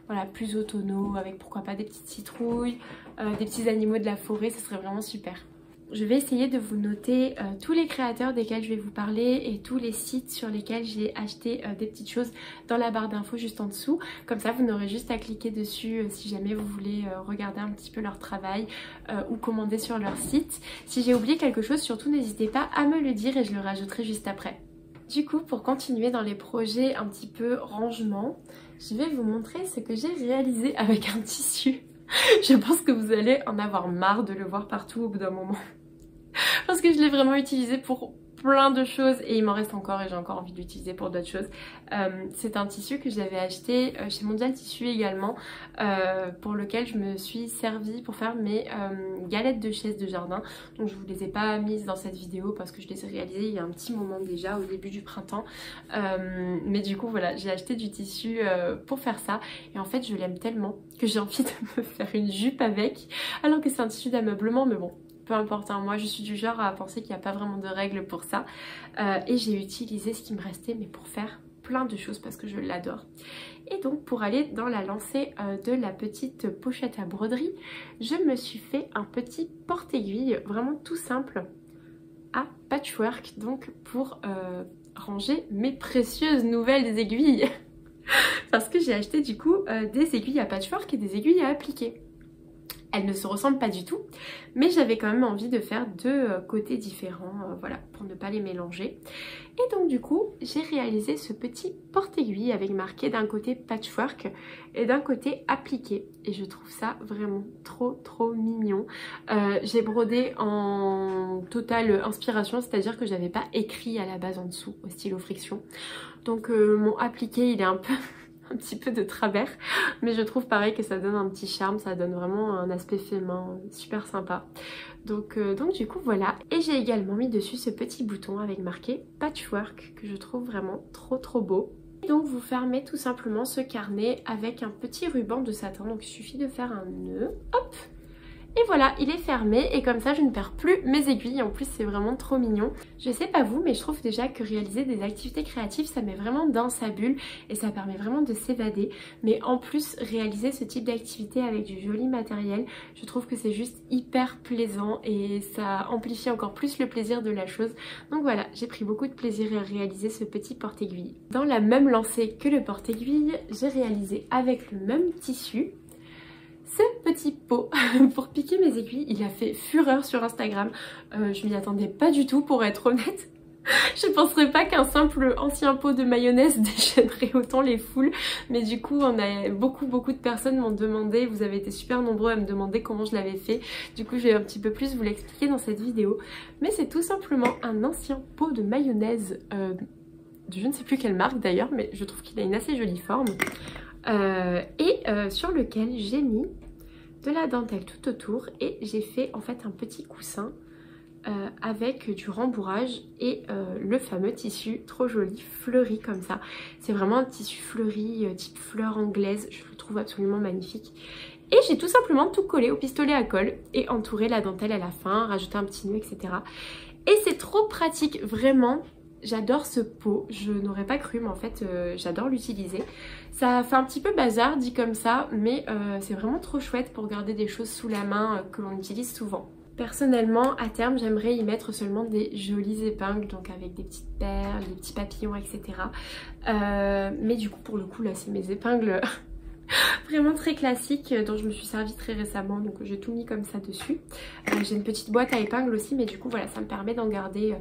voilà, plus automnaux, avec pourquoi pas des petites citrouilles, des petits animaux de la forêt, ce serait vraiment super. Je vais essayer de vous noter tous les créateurs desquels je vais vous parler et tous les sites sur lesquels j'ai acheté des petites choses dans la barre d'infos juste en dessous. Comme ça vous n'aurez juste à cliquer dessus si jamais vous voulez regarder un petit peu leur travail ou commander sur leur site. Si j'ai oublié quelque chose, surtout n'hésitez pas à me le dire et je le rajouterai juste après. Du coup, pour continuer dans les projets un petit peu rangement, je vais vous montrer ce que j'ai réalisé avec un tissu. Je pense que vous allez en avoir marre de le voir partout au bout d'un moment. Parce que je l'ai vraiment utilisé pour plein de choses et il m'en reste encore et j'ai encore envie de l'utiliser pour d'autres choses. C'est un tissu que j'avais acheté chez Mondial Tissu également, pour lequel je me suis servi pour faire mes galettes de chaises de jardin. Donc je vous les ai pas mises dans cette vidéo parce que je les ai réalisées il y a un petit moment déjà, au début du printemps. Mais du coup voilà, j'ai acheté du tissu pour faire ça et en fait je l'aime tellement que j'ai envie de me faire une jupe avec, alors que c'est un tissu d'ameublement, mais bon. Peu importe, hein. Moi je suis du genre à penser qu'il n'y a pas vraiment de règles pour ça. Et j'ai utilisé ce qui me restait mais pour faire plein de choses parce que je l'adore. Et donc pour aller dans la lancée de la petite pochette à broderie, je me suis fait un petit porte-aiguille vraiment tout simple à patchwork, donc pour ranger mes précieuses nouvelles aiguilles. Parce que j'ai acheté du coup des aiguilles à patchwork et des aiguilles à appliquer. Elles ne se ressemblent pas du tout, mais j'avais quand même envie de faire deux côtés différents, voilà, pour ne pas les mélanger. Et donc du coup, j'ai réalisé ce petit porte-aiguille avec marqué d'un côté patchwork et d'un côté appliqué. Et je trouve ça vraiment trop mignon. J'ai brodé en totale inspiration, c'est-à-dire que j'avais pas écrit à la base en dessous au stylo friction. Donc mon appliqué, il est un petit peu de travers, mais je trouve pareil que ça donne un petit charme, ça donne vraiment un aspect féminin super sympa. Donc du coup voilà, et j'ai également mis dessus ce petit bouton avec marqué patchwork que je trouve vraiment trop beau. Et donc vous fermez tout simplement ce carnet avec un petit ruban de satin, donc il suffit de faire un nœud, hop. Et voilà, il est fermé et comme ça je ne perds plus mes aiguilles. En plus c'est vraiment trop mignon. Je sais pas vous, mais je trouve déjà que réaliser des activités créatives ça met vraiment dans sa bulle et ça permet vraiment de s'évader. Mais en plus réaliser ce type d'activité avec du joli matériel, je trouve que c'est juste hyper plaisant et ça amplifie encore plus le plaisir de la chose. Donc voilà, j'ai pris beaucoup de plaisir à réaliser ce petit porte-aiguille. Dans la même lancée que le porte-aiguille, j'ai réalisé avec le même tissu ce petit pot pour piquer mes aiguilles. Il a fait fureur sur Instagram, je m'y attendais pas du tout pour être honnête. Je ne penserais pas qu'un simple ancien pot de mayonnaise déchaînerait autant les foules, mais du coup on a beaucoup de personnes m'ont demandé, vous avez été super nombreux à me demander comment je l'avais fait, du coup je vais un petit peu plus vous l'expliquer dans cette vidéo. Mais c'est tout simplement un ancien pot de mayonnaise, de je ne sais plus quelle marque d'ailleurs, mais je trouve qu'il a une assez jolie forme. Sur lequel j'ai mis de la dentelle tout autour et j'ai fait en fait un petit coussin avec du rembourrage et le fameux tissu trop joli fleuri comme ça. C'est vraiment un tissu fleuri type fleur anglaise, je le trouve absolument magnifique. Et j'ai tout simplement tout collé au pistolet à colle et entouré la dentelle à la fin, rajouté un petit nœud, etc. Et c'est trop pratique, vraiment. J'adore ce pot, je n'aurais pas cru mais en fait j'adore l'utiliser. Ça fait un petit peu bazar dit comme ça, mais c'est vraiment trop chouette pour garder des choses sous la main que l'on utilise souvent. Personnellement à terme j'aimerais y mettre seulement des jolies épingles, donc avec des petites perles, des petits papillons, etc. Mais du coup pour le coup là c'est mes épingles vraiment très classique dont je me suis servi très récemment, donc j'ai tout mis comme ça dessus. J'ai une petite boîte à épingles aussi, mais du coup voilà, ça me permet d'en garder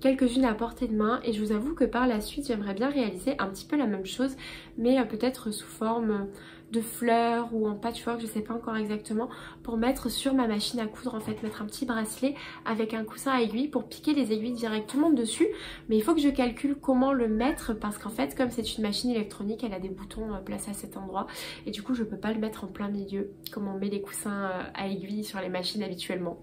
quelques-unes à portée de main. Et je vous avoue que par la suite j'aimerais bien réaliser un petit peu la même chose, mais peut-être sous forme de fleurs ou en patchwork, je sais pas encore exactement, pour mettre sur ma machine à coudre, en fait, mettre un petit bracelet avec un coussin à aiguille pour piquer les aiguilles directement dessus. Mais il faut que je calcule comment le mettre, parce qu'en fait, comme c'est une machine électronique, elle a des boutons placés à cet endroit, et du coup je peux pas le mettre en plein milieu comme on met les coussins à aiguille sur les machines habituellement.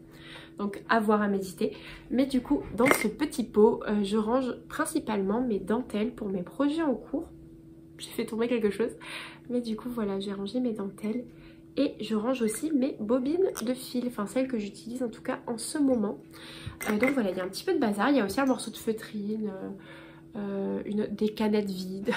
Donc à voir, à méditer. Mais du coup, dans ce petit pot, je range principalement mes dentelles pour mes projets en cours. J'ai fait tomber quelque chose, mais du coup voilà, j'ai rangé mes dentelles et je range aussi mes bobines de fil, enfin celles que j'utilise en tout cas en ce moment. Donc voilà, il y a un petit peu de bazar, il y a aussi un morceau de feutrine, des canettes vides.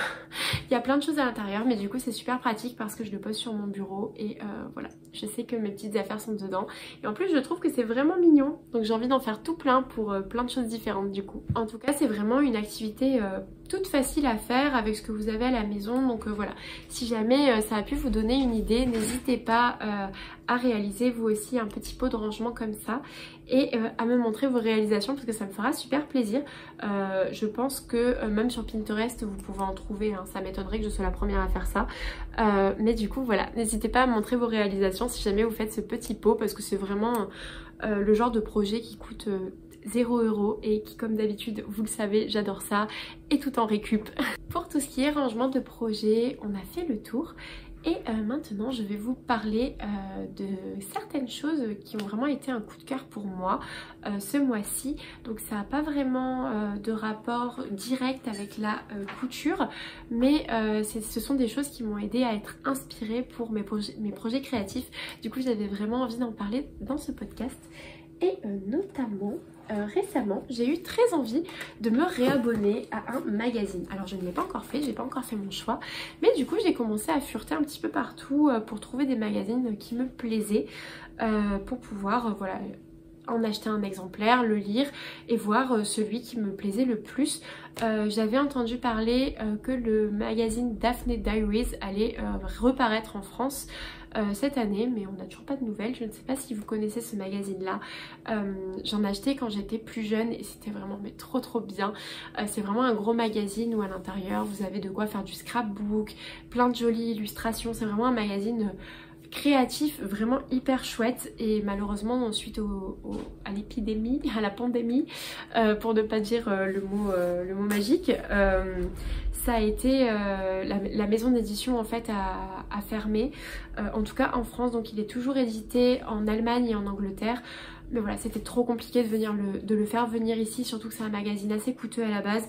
Il y a plein de choses à l'intérieur, mais du coup c'est super pratique parce que je le pose sur mon bureau et voilà, je sais que mes petites affaires sont dedans. Et en plus je trouve que c'est vraiment mignon, donc j'ai envie d'en faire tout plein pour plein de choses différentes du coup. En tout cas c'est vraiment une activité toute facile à faire avec ce que vous avez à la maison, donc voilà, si jamais ça a pu vous donner une idée, n'hésitez pas à réaliser vous aussi un petit pot de rangement comme ça et à me montrer vos réalisations parce que ça me fera super plaisir. Je pense que même sur Pinterest vous pouvez en trouver, hein. Ça m'étonnerait que je sois la première à faire ça, mais du coup voilà, n'hésitez pas à me montrer vos réalisations si jamais vous faites ce petit pot, parce que c'est vraiment le genre de projet qui coûte 0 € et qui, comme d'habitude, vous le savez, j'adore ça, et tout en récup. Pour tout ce qui est rangement de projet, on a fait le tour. Et maintenant je vais vous parler de certaines choses qui ont vraiment été un coup de cœur pour moi ce mois-ci. Donc ça n'a pas vraiment de rapport direct avec la couture, mais ce sont des choses qui m'ont aidé à être inspirée pour mes projets créatifs. Du coup j'avais vraiment envie d'en parler dans ce podcast. Et notamment, récemment, j'ai eu très envie de me réabonner à un magazine. Alors je ne l'ai pas encore fait, j'ai pas encore fait mon choix, mais du coup j'ai commencé à fureter un petit peu partout pour trouver des magazines qui me plaisaient, pour pouvoir voilà, en acheter un exemplaire, le lire et voir celui qui me plaisait le plus. J'avais entendu parler que le magazine Daphne Diaries allait reparaître en France cette année, mais on n'a toujours pas de nouvelles. Je ne sais pas si vous connaissez ce magazine là. J'en ai acheté quand j'étais plus jeune et c'était vraiment mais trop bien. C'est vraiment un gros magazine où à l'intérieur vous avez de quoi faire du scrapbook, plein de jolies illustrations. C'est vraiment un magazine créatif, vraiment hyper chouette. Et malheureusement suite à l'épidémie, à la pandémie, pour ne pas dire le mot magique, ça a été la maison d'édition en fait a fermé, en tout cas en France. Donc il est toujours édité en Allemagne et en Angleterre, mais voilà, c'était trop compliqué de le faire venir ici, surtout que c'est un magazine assez coûteux à la base.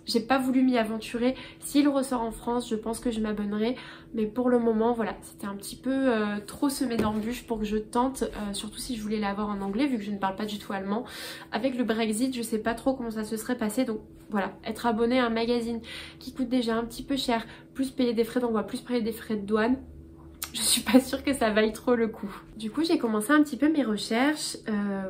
J'ai pas voulu m'y aventurer. S'il ressort en France, je pense que je m'abonnerai. Mais pour le moment, voilà, c'était un petit peu trop semé d'embûches pour que je tente. Surtout si je voulais l'avoir en anglais, vu que je ne parle pas du tout allemand. Avec le Brexit, je sais pas trop comment ça se serait passé. Donc voilà, être abonné à un magazine qui coûte déjà un petit peu cher, plus payer des frais d'envoi, plus payer des frais de douane, je suis pas sûre que ça vaille trop le coup. Du coup j'ai commencé un petit peu mes recherches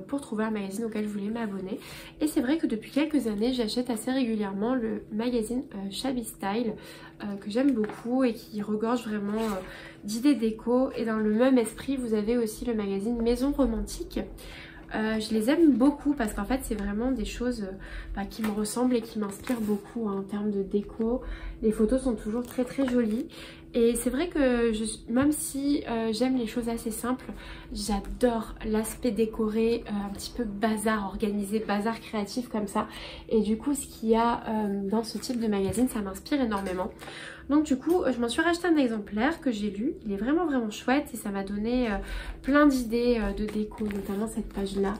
pour trouver un magazine auquel je voulais m'abonner. Et c'est vrai que depuis quelques années j'achète assez régulièrement le magazine Shabby Style, que j'aime beaucoup et qui regorge vraiment d'idées déco. Et dans le même esprit vous avez aussi le magazine Maison Romantique. Je les aime beaucoup parce qu'en fait c'est vraiment des choses qui me ressemblent et qui m'inspirent beaucoup en termes de déco. Les photos sont toujours très jolies. Et c'est vrai que même si j'aime les choses assez simples, j'adore l'aspect décoré, un petit peu bazar organisé, bazar créatif comme ça. Et du coup ce qu'il y a dans ce type de magazine, ça m'inspire énormément. Donc du coup je m'en suis racheté un exemplaire que j'ai lu, il est vraiment chouette et ça m'a donné plein d'idées de déco, notamment cette page là.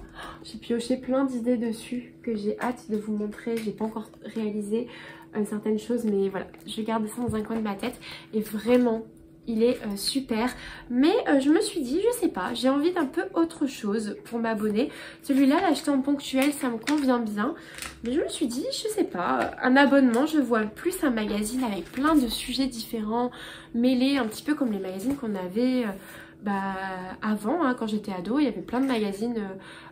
J'ai pioché plein d'idées dessus que j'ai hâte de vous montrer, j'ai pas encore réalisé certaines choses, mais voilà, je garde ça dans un coin de ma tête et vraiment il est super. Mais je me suis dit, je sais pas, j'ai envie d'un peu autre chose pour m'abonner. Celui-là, l'acheter en ponctuel, ça me convient bien. Mais je me suis dit, je sais pas, un abonnement, je vois plus un magazine avec plein de sujets différents, mêlés, un petit peu comme les magazines qu'on avait avant, hein, quand j'étais ado. Il y avait plein de magazines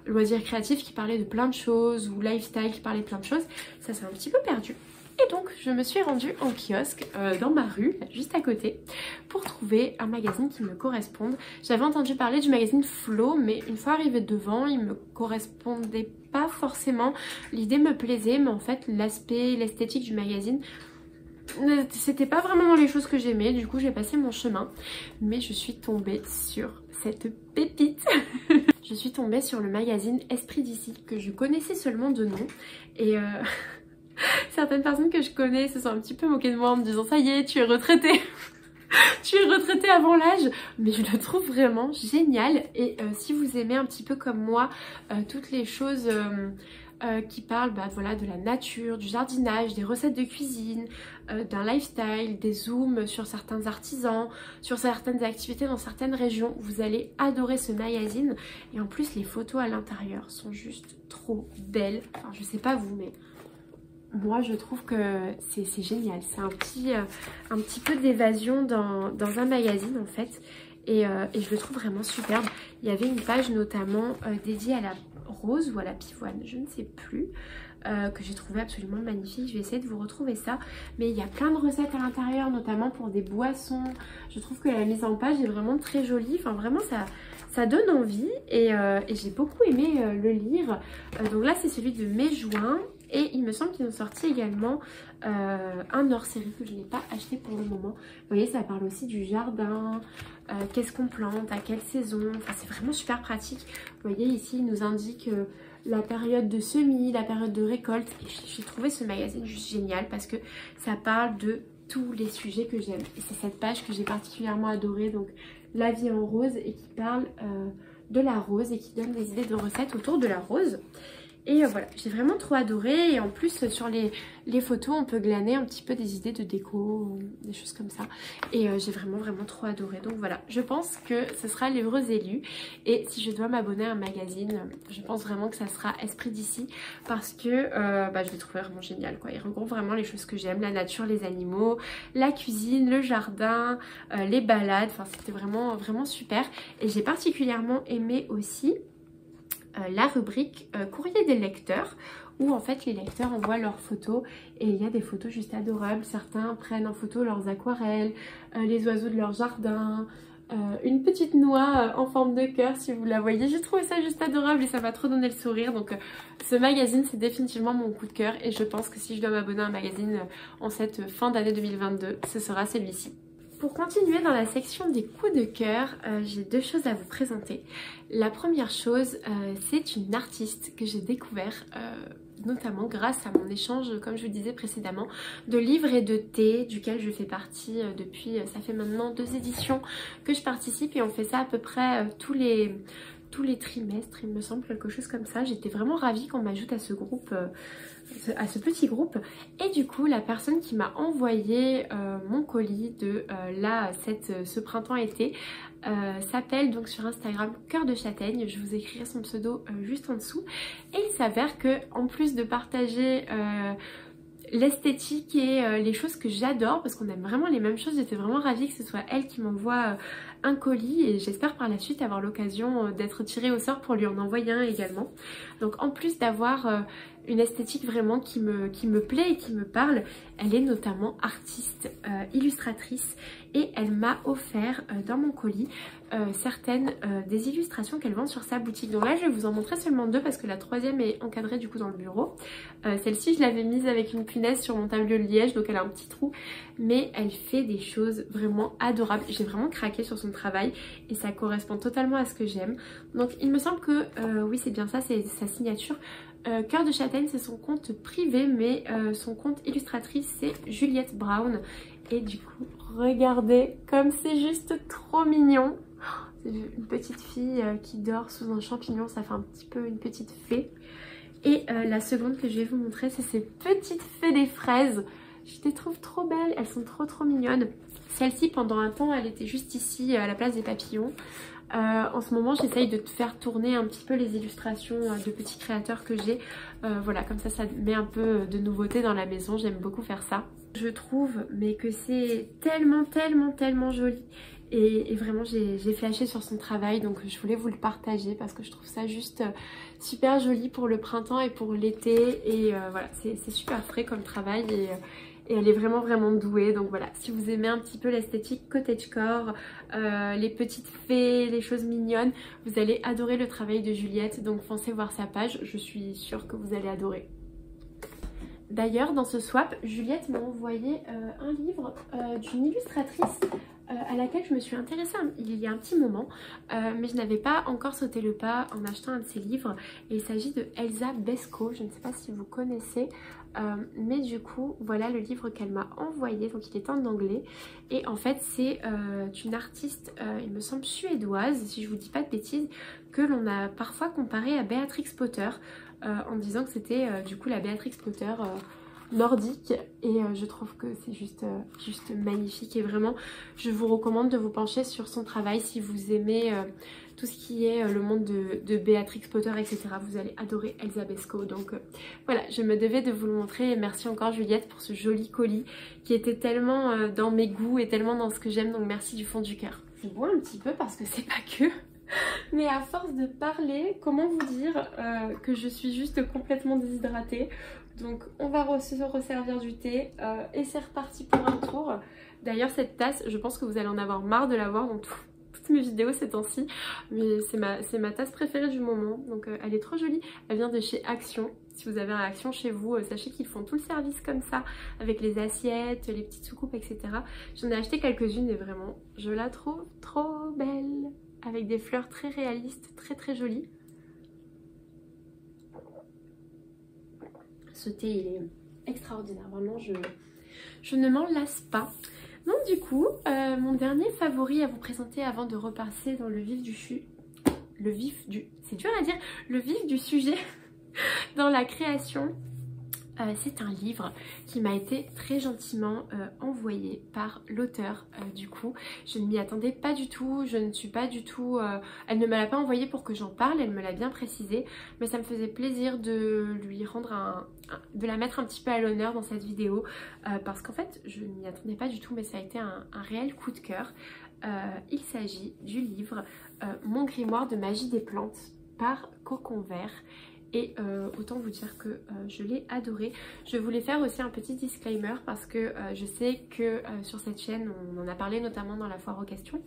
loisirs créatifs qui parlaient de plein de choses, ou lifestyle qui parlait de plein de choses. Ça s'est un petit peu perdu. Et donc je me suis rendue en kiosque dans ma rue, juste à côté, pour trouver un magazine qui me corresponde. J'avais entendu parler du magazine Flo, mais une fois arrivée devant, il me correspondait pas forcément. L'idée me plaisait, mais en fait l'aspect, l'esthétique du magazine, c'était pas vraiment dans les choses que j'aimais. Du coup j'ai passé mon chemin, mais je suis tombée sur cette pépite. Je suis tombée sur le magazine Esprit d'ici, que je connaissais seulement de nom, et certaines personnes que je connais se sont un petit peu moquées de moi en me disant ça y est, tu es retraitée. Tu es retraitée avant l'âge, mais je le trouve vraiment génial. Et si vous aimez un petit peu comme moi toutes les choses qui parlent voilà, de la nature, du jardinage, des recettes de cuisine, d'un lifestyle, des zooms sur certains artisans, sur certaines activités dans certaines régions, vous allez adorer ce magazine. Et en plus les photos à l'intérieur sont juste trop belles. Enfin je sais pas vous, mais moi je trouve que c'est génial. C'est un petit peu d'évasion dans un magazine en fait. Et je le trouve vraiment superbe. Il y avait une page notamment dédiée à la rose ou à la pivoine, je ne sais plus, que j'ai trouvé absolument magnifique. Je vais essayer de vous retrouver ça. Mais il y a plein de recettes à l'intérieur, notamment pour des boissons. Je trouve que la mise en page est vraiment très jolie. Enfin vraiment ça donne envie. Et j'ai beaucoup aimé le lire. Donc là c'est celui de mai-juin. Et il me semble qu'ils ont sorti également un hors-série que je n'ai pas acheté pour le moment. Vous voyez, ça parle aussi du jardin, qu'est-ce qu'on plante, à quelle saison. Enfin, c'est vraiment super pratique. Vous voyez, ici, il nous indique la période de semis, la période de récolte. Et j'ai trouvé ce magazine juste génial parce que ça parle de tous les sujets que j'aime. Et c'est cette page que j'ai particulièrement adorée, donc La vie en rose, et qui parle de la rose et qui donne des idées de recettes autour de la rose. Et voilà, j'ai vraiment trop adoré. Et en plus sur les photos on peut glaner un petit peu des idées de déco, des choses comme ça. Et j'ai vraiment trop adoré. Donc voilà, je pense que ce sera l'heureuse élue. Et si je dois m'abonner à un magazine, je pense vraiment que ça sera Esprit d'ici. Parce que je l'ai trouvé vraiment génial quoi. Il regroupe vraiment les choses que j'aime, la nature, les animaux, la cuisine, le jardin, les balades. Enfin c'était vraiment super. Et j'ai particulièrement aimé aussi la rubrique courrier des lecteurs, où en fait les lecteurs envoient leurs photos et il y a des photos juste adorables. Certains prennent en photo leurs aquarelles, les oiseaux de leur jardin, une petite noix en forme de cœur si vous la voyez. J'ai trouvé ça juste adorable et ça m'a trop donné le sourire. Donc ce magazine c'est définitivement mon coup de cœur et je pense que si je dois m'abonner à un magazine en cette fin d'année 2022, ce sera celui-ci. Pour continuer dans la section des coups de cœur, j'ai deux choses à vous présenter. La première chose, c'est une artiste que j'ai découvert notamment grâce à mon échange, comme je vous disais précédemment, de livres et de thé, duquel je fais partie depuis, ça fait maintenant 2 éditions que je participe et on fait ça à peu près tous les trimestres, il me semble, quelque chose comme ça. J'étais vraiment ravie qu'on m'ajoute à ce groupe, à ce petit groupe. Et du coup, la personne qui m'a envoyé mon colis de ce printemps-été s'appelle donc sur Instagram Cœur de Châtaigne. Je vous écrirai son pseudo juste en dessous. Et il s'avère que en plus de partager l'esthétique et les choses que j'adore, parce qu'on aime vraiment les mêmes choses, j'étais vraiment ravie que ce soit elle qui m'envoie un colis et j'espère par la suite avoir l'occasion d'être tirée au sort pour lui en envoyer un également. Donc en plus d'avoir une esthétique vraiment qui me plaît et qui me parle, elle est notamment artiste, illustratrice, et elle m'a offert dans mon colis certaines des illustrations qu'elle vend sur sa boutique. Donc là je vais vous en montrer seulement 2 parce que la 3e est encadrée du coup dans le bureau. Celle-ci je l'avais mise avec une punaise sur mon tableau de liège, donc elle a un petit trou, mais elle fait des choses vraiment adorables. J'ai vraiment craqué sur son travail et ça correspond totalement à ce que j'aime. Donc il me semble que oui c'est bien ça, c'est sa signature. Cœur de Châtaigne c'est son compte privé, mais son compte illustratrice c'est Juliette Brown. Et du coup regardez comme c'est juste trop mignon. C'est une petite fille qui dort sous un champignon, ça fait un petit peu une petite fée. Et la seconde que je vais vous montrer, c'est ces petites fées des fraises. Je les trouve trop belles, elles sont trop mignonnes. Celle-ci pendant un temps elle était juste ici à la place des papillons. En ce moment j'essaye de faire tourner un petit peu les illustrations de petits créateurs que j'ai. Voilà, comme ça met un peu de nouveauté dans la maison, j'aime beaucoup faire ça. Je trouve mais que c'est tellement joli. Et vraiment j'ai flashé sur son travail, donc je voulais vous le partager parce que je trouve ça juste super joli pour le printemps et pour l'été. Et voilà, c'est super frais comme travail et elle est vraiment douée. Donc voilà, si vous aimez un petit peu l'esthétique cottagecore, les petites fées, les choses mignonnes, vous allez adorer le travail de Juliette. Donc foncez voir sa page, je suis sûre que vous allez adorer. D'ailleurs dans ce swap, Juliette m'a envoyé un livre d'une illustratrice à laquelle je me suis intéressée il y a un petit moment, mais je n'avais pas encore sauté le pas en achetant un de ses livres. Et il s'agit de Elsa Beskow, je ne sais pas si vous connaissez, mais du coup voilà le livre qu'elle m'a envoyé, donc il est en anglais. Et en fait c'est une artiste, il me semble suédoise, si je vous dis pas de bêtises, que l'on a parfois comparée à Beatrix Potter, en disant que c'était du coup la Beatrix Potter nordique. Et je trouve que c'est juste magnifique. Et vraiment je vous recommande de vous pencher sur son travail si vous aimez tout ce qui est le monde de Beatrix Potter, etc. Vous allez adorer Elsa Beskow. Donc voilà, je me devais de vous le montrer. Et merci encore Juliette pour ce joli colis qui était tellement dans mes goûts et tellement dans ce que j'aime. Donc merci du fond du cœur. Je bois un petit peu parce que c'est pas que... Mais à force de parler, comment vous dire que je suis juste complètement déshydratée. Donc on va se resservir du thé et c'est reparti pour un tour. D'ailleurs cette tasse, je pense que vous allez en avoir marre de la voir dans toutes mes vidéos ces temps-ci. Mais c'est ma tasse préférée du moment. Donc elle est trop jolie. Elle vient de chez Action. Si vous avez un Action chez vous, sachez qu'ils font tout le service comme ça, avec les assiettes, les petites soucoupes, etc. J'en ai acheté quelques-unes et vraiment, je la trouve trop belle. Avec des fleurs très réalistes, très jolies. Ce thé il est extraordinaire, vraiment je ne m'en lasse pas. Donc du coup, mon dernier favori à vous présenter avant de repasser dans le vif du c'est dur à dire, le vif du sujet dans la création. C'est un livre qui m'a été très gentiment envoyé par l'auteur. Du coup, je ne m'y attendais pas du tout, je ne suis pas du tout... elle ne me l'a pas envoyé pour que j'en parle, elle me l'a bien précisé, mais ça me faisait plaisir de lui rendre de la mettre un petit peu à l'honneur dans cette vidéo, parce qu'en fait, je ne m'y attendais pas du tout, mais ça a été un réel coup de cœur. Il s'agit du livre Mon grimoire de magie des plantes par Cocon Vert. Et autant vous dire que je l'ai adoré. Je voulais faire aussi un petit disclaimer parce que je sais que sur cette chaîne, on en a parlé notamment dans la foire aux questions.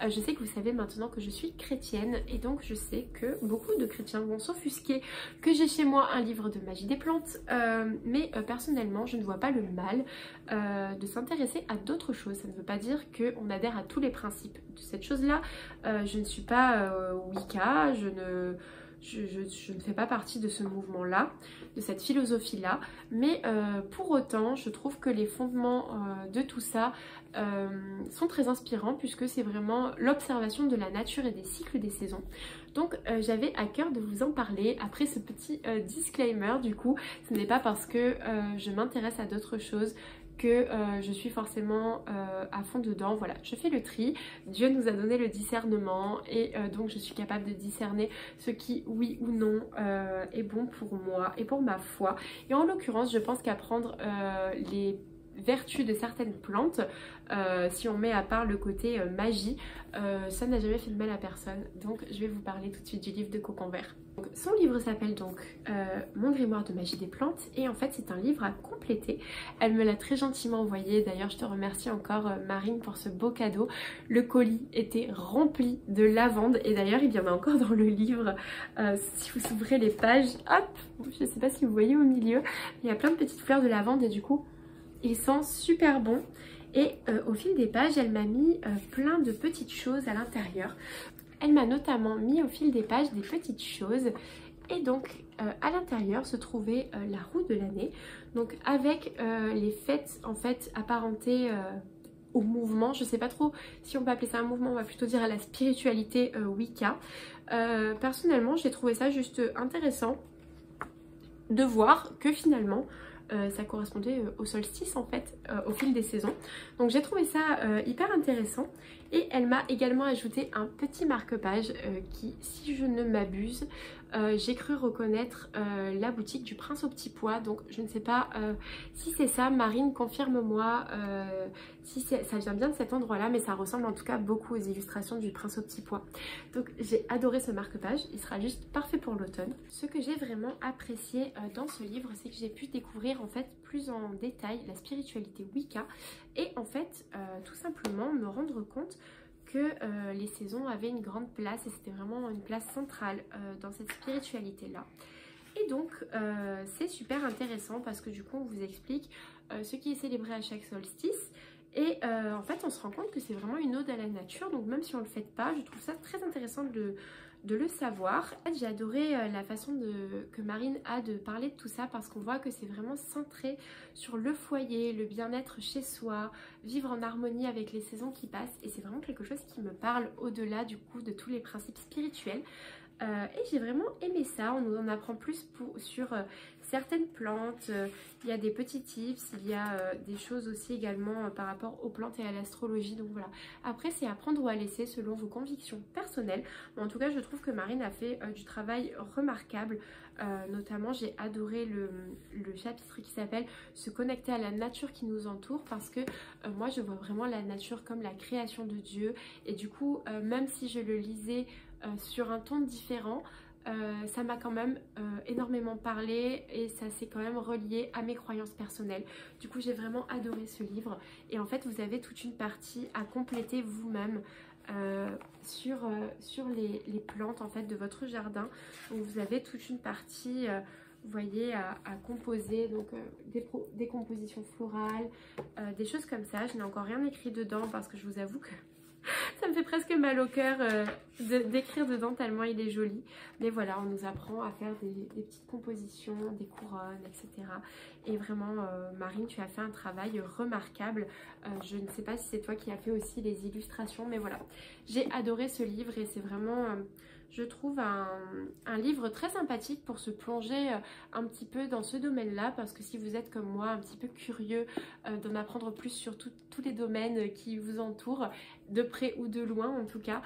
Je sais que vous savez maintenant que je suis chrétienne et donc je sais que beaucoup de chrétiens vont s'offusquer que j'ai chez moi un livre de magie des plantes. Mais personnellement, je ne vois pas le mal de s'intéresser à d'autres choses. Ça ne veut pas dire qu'on adhère à tous les principes de cette chose-là. Je ne suis pas Wicca, je ne fais pas partie de ce mouvement-là, de cette philosophie-là, mais pour autant, je trouve que les fondements de tout ça sont très inspirants puisque c'est vraiment l'observation de la nature et des cycles des saisons. Donc j'avais à cœur de vous en parler après ce petit disclaimer. Du coup, ce n'est pas parce que je m'intéresse à d'autres choses que je suis forcément à fond dedans. Voilà, je fais le tri. Dieu nous a donné le discernement et donc je suis capable de discerner ce qui, oui ou non, est bon pour moi et pour ma foi. Et en l'occurrence, je pense qu'apprendre les vertus de certaines plantes, si on met à part le côté magie, ça n'a jamais fait de mal à personne. Donc je vais vous parler tout de suite du livre de Cocon Vert. Donc, son livre s'appelle donc Mon grimoire de magie des plantes et en fait c'est un livre à compléter. Elle me l'a très gentiment envoyé. D'ailleurs je te remercie encore Marine pour ce beau cadeau. Le colis était rempli de lavande et d'ailleurs il y en a encore dans le livre. Si vous ouvrez les pages, hop, je sais pas si vous voyez au milieu, il y a plein de petites fleurs de lavande et du coup il sent super bon. Et au fil des pages, elle m'a mis plein de petites choses à l'intérieur. Elle m'a notamment mis au fil des pages des petites choses. Et donc à l'intérieur se trouvait la roue de l'année. Donc avec les fêtes en fait apparentées au mouvement. Je sais pas trop si on peut appeler ça un mouvement, on va plutôt dire à la spiritualité Wicca. Personnellement j'ai trouvé ça juste intéressant de voir que finalement ça correspondait au solstice en fait, au fil des saisons. Donc j'ai trouvé ça hyper intéressant. Et elle m'a également ajouté un petit marque-page qui, si je ne m'abuse, j'ai cru reconnaître la boutique du Prince au Petit Pois. Donc je ne sais pas si c'est ça, Marine, confirme-moi si ça vient bien de cet endroit-là, mais ça ressemble en tout cas beaucoup aux illustrations du Prince au Petit Pois. Donc j'ai adoré ce marque-page, il sera juste parfait pour l'automne. Ce que j'ai vraiment apprécié dans ce livre, c'est que j'ai pu découvrir en fait plus en détail la spiritualité Wicca et en fait tout simplement me rendre compte que les saisons avaient une grande place et c'était vraiment une place centrale dans cette spiritualité là. Et donc c'est super intéressant parce que du coup on vous explique ce qui est célébré à chaque solstice. Et en fait on se rend compte que c'est vraiment une ode à la nature, donc même si on ne le fait pas, je trouve ça très intéressant de le savoir. En fait, j'ai adoré la façon que Marine a de parler de tout ça parce qu'on voit que c'est vraiment centré sur le foyer, le bien-être chez soi, vivre en harmonie avec les saisons qui passent, et c'est vraiment quelque chose qui me parle au-delà du coup de tous les principes spirituels. Et j'ai vraiment aimé ça, on nous en apprend plus sur certaines plantes, il y a des petits tips, il y a des choses aussi également par rapport aux plantes et à l'astrologie, donc voilà. Après c'est à prendre ou à laisser selon vos convictions personnelles, mais en tout cas je trouve que Marine a fait du travail remarquable, notamment j'ai adoré le chapitre qui s'appelle se connecter à la nature qui nous entoure, parce que moi je vois vraiment la nature comme la création de Dieu, et du coup même si je le lisais sur un ton différent, ça m'a quand même énormément parlé et ça s'est quand même relié à mes croyances personnelles. Du coup j'ai vraiment adoré ce livre, et en fait vous avez toute une partie à compléter vous-même sur les plantes en fait de votre jardin. Donc vous avez toute une partie vous voyez à composer, donc des compositions florales, des choses comme ça. Je n'ai encore rien écrit dedans parce que je vous avoue que ça me fait presque mal au cœur d'écrire dedans tellement il est joli. Mais voilà, on nous apprend à faire des petites compositions, des couronnes, etc. Et vraiment, Marine, tu as fait un travail remarquable. Je ne sais pas si c'est toi qui as fait aussi les illustrations, mais voilà. J'ai adoré ce livre et c'est vraiment... je trouve un livre très sympathique pour se plonger un petit peu dans ce domaine-là, parce que si vous êtes comme moi un petit peu curieux d'en apprendre plus sur tous les domaines qui vous entourent, de près ou de loin en tout cas,